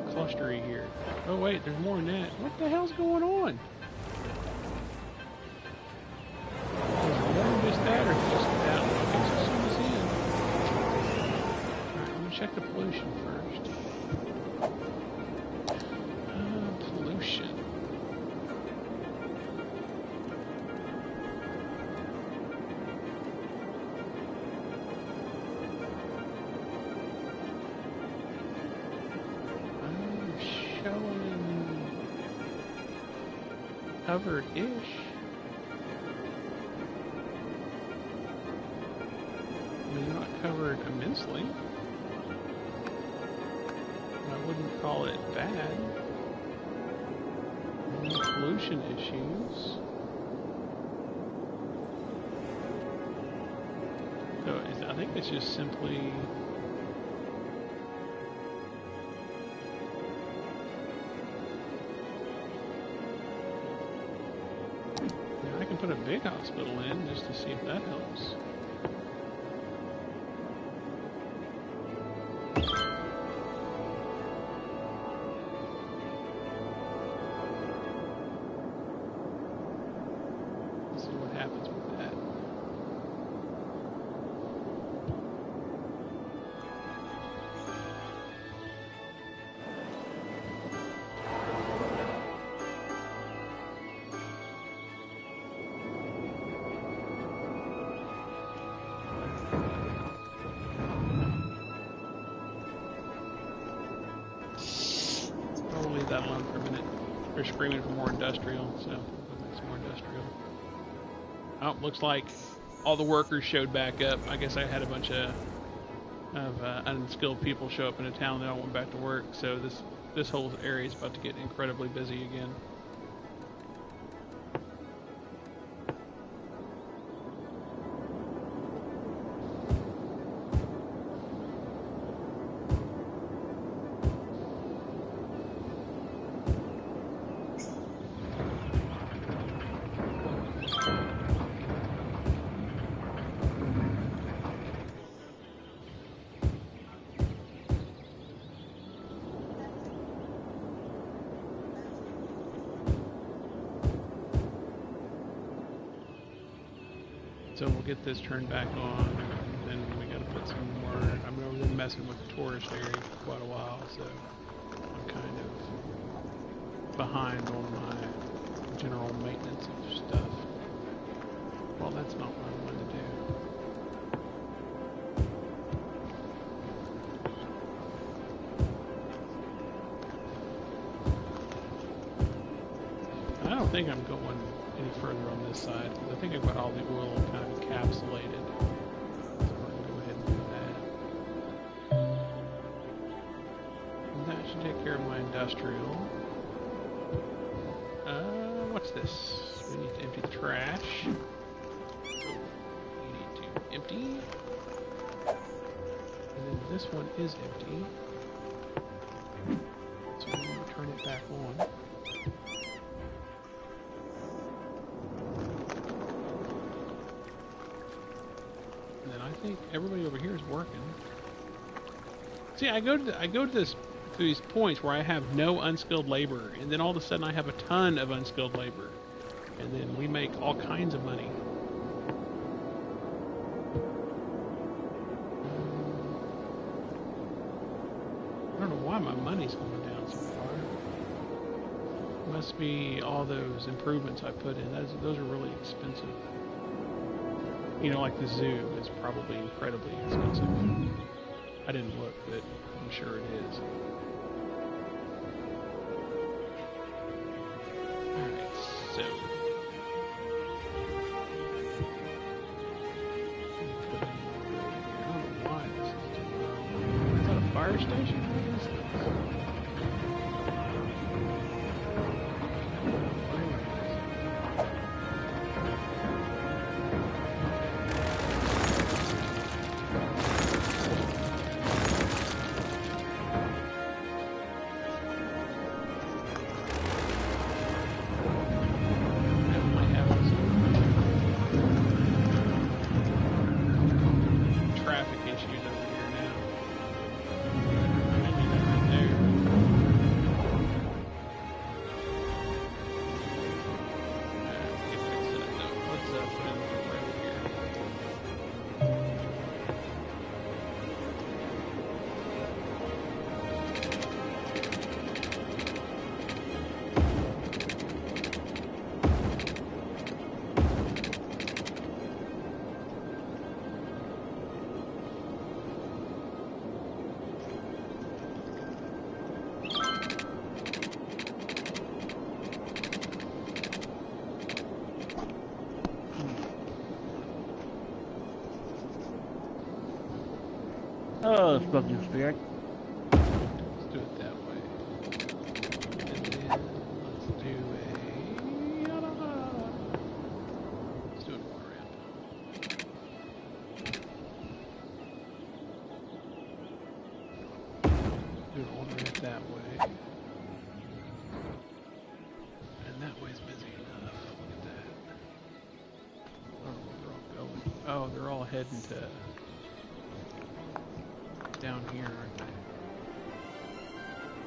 clustery here. Oh wait, there's more than that. What the hell's going on? Is it more than just that, or just that? Okay, so zoom us in. All right, I'm gonna check the pollution first. Pollution. Covered-ish. I mean, they're not covered immensely. I wouldn't call it bad. No pollution issues. So I think it's just simply... Put a big hospital in just to see if that helps. Let's see what happens with that. That alone for a minute. They're screaming for more industrial, so we'll make some more industrial. Oh, looks like all the workers showed back up. I guess I had a bunch of unskilled people show up in a town that all went back to work, so this whole area is about to get incredibly busy again. So we'll get this turned back on, and then we gotta put some more. I mean, I've been messing with the tourist area for quite a while, so I'm kind of behind on my general maintenance of stuff. Well, that's not what I wanted to do. I don't think I'm going any further on this side, because I think I've got all the oil kind of encapsulated. So we're going to go ahead and do that. And that should take care of my industrial. What's this? We need to empty the trash. We need to empty. And then this one is empty. So we're going to turn it back on. I think everybody over here is working. See, I go to these points where I have no unskilled labor, and then all of a sudden I have a ton of unskilled labor, and then we make all kinds of money. I don't know why my money's going down so far. Must be all those improvements I put in. Those are really expensive. You know, like the zoo is probably incredibly expensive. I didn't look, but I'm sure it is. Alright, so... I don't know why this is doing that. Is that a fire station? What is this? Oh, spoken spirit. Let's do it that way. And then let's do let's do an order ramp. Do an order ramp that way. And that way's busy enough. Look at that. I don't know where they're all going. Oh, they're all heading to down here, aren't they?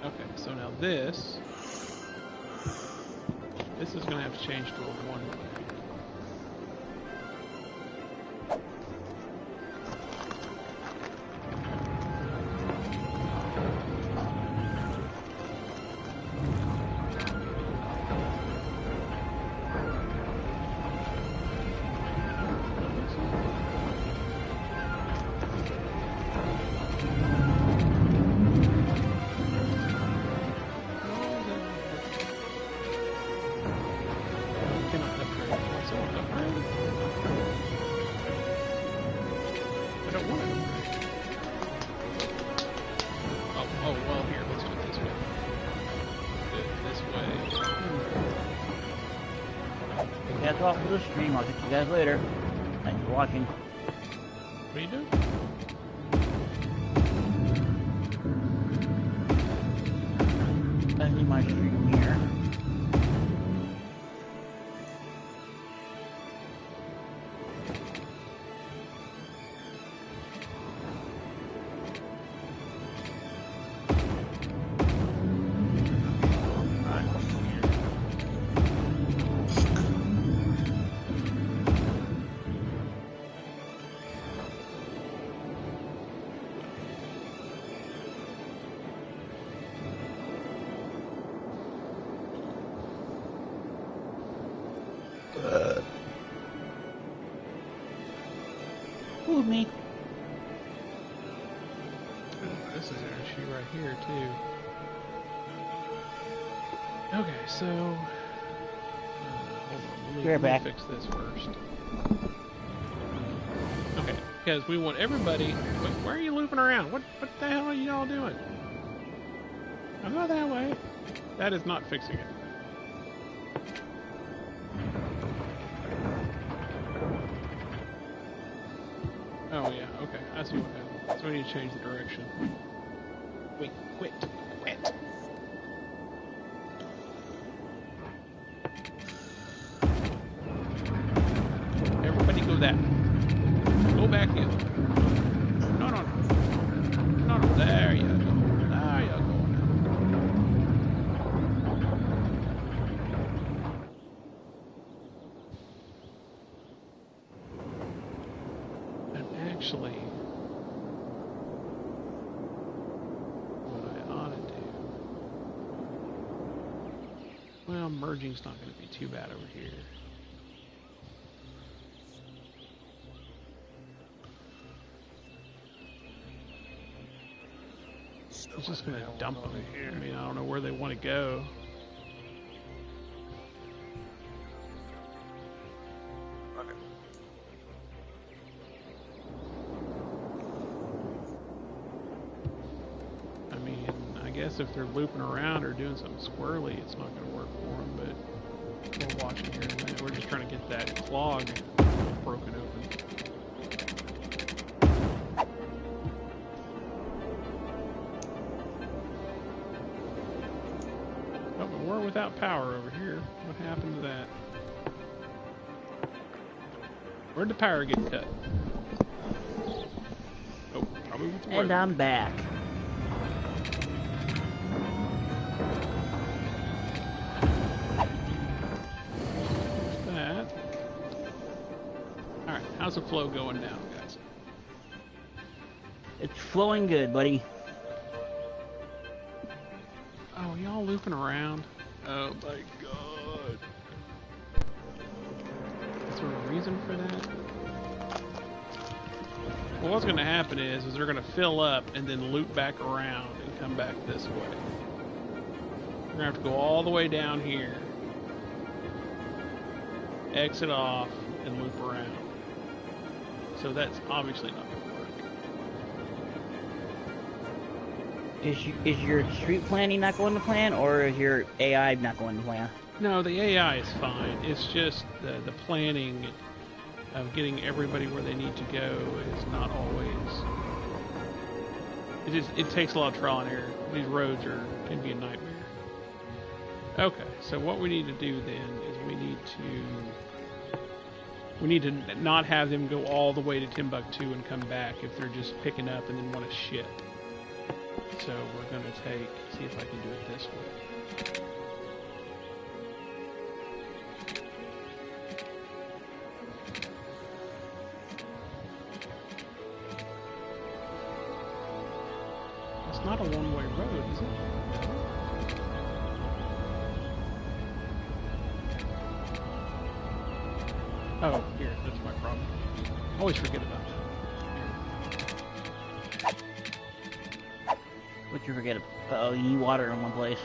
Okay, so now this is going to have to change to a one-way. That's off of the stream. I'll catch you guys later. Thanks for watching. What are you doing? Ending my stream here. Fooled me. This is an issue right here too. Okay, so hold on. Let me fix this first. Okay, because we want everybody. Wait, why are you looping around? What the hell are you all doing? I'm not that way. That is not fixing it. Oh yeah, okay, I see what happened. So we need to change the direction. Wait, quit. Everybody go that way. Go back the other way. No, there you go. actually, what I ought to do. Well, merging's not going to be too bad over here. It's just going to dump them here. I mean, I don't know where they want to go. Okay. I mean, I guess if they're looping around or doing something squirrely, it's not going to work for them, but we'll watch it here in a minute. We're just trying to get that clog broken open. Oh, but we're without power over here. What happened to that? Where'd the power get cut? Oh, probably with the And road. I'm back. That. Alright, how's the flow going down, guys? It's flowing good, buddy. Oh, y'all looping around? Oh my god. Is there a reason for that? Well, what's going to happen is they're going to fill up and then loop back around and come back this way. We're going to have to go all the way down here, exit off, and loop around. So that's obviously not going to work. Is your street planning not going to plan, or is your AI not going to plan? No, the AI is fine. It's just the planning of getting everybody where they need to go is not always. It takes a lot of trial and error. These roads can be a nightmare. Okay, so what we need to do then is we need to not have them go all the way to Timbuktu and come back if they're just picking up and then want to ship. So we're going to see if I can do it this way. It's not a one-way road, is it? Oh, here, that's my problem. Always forget about that. What you forget? Oh, you need water in one place.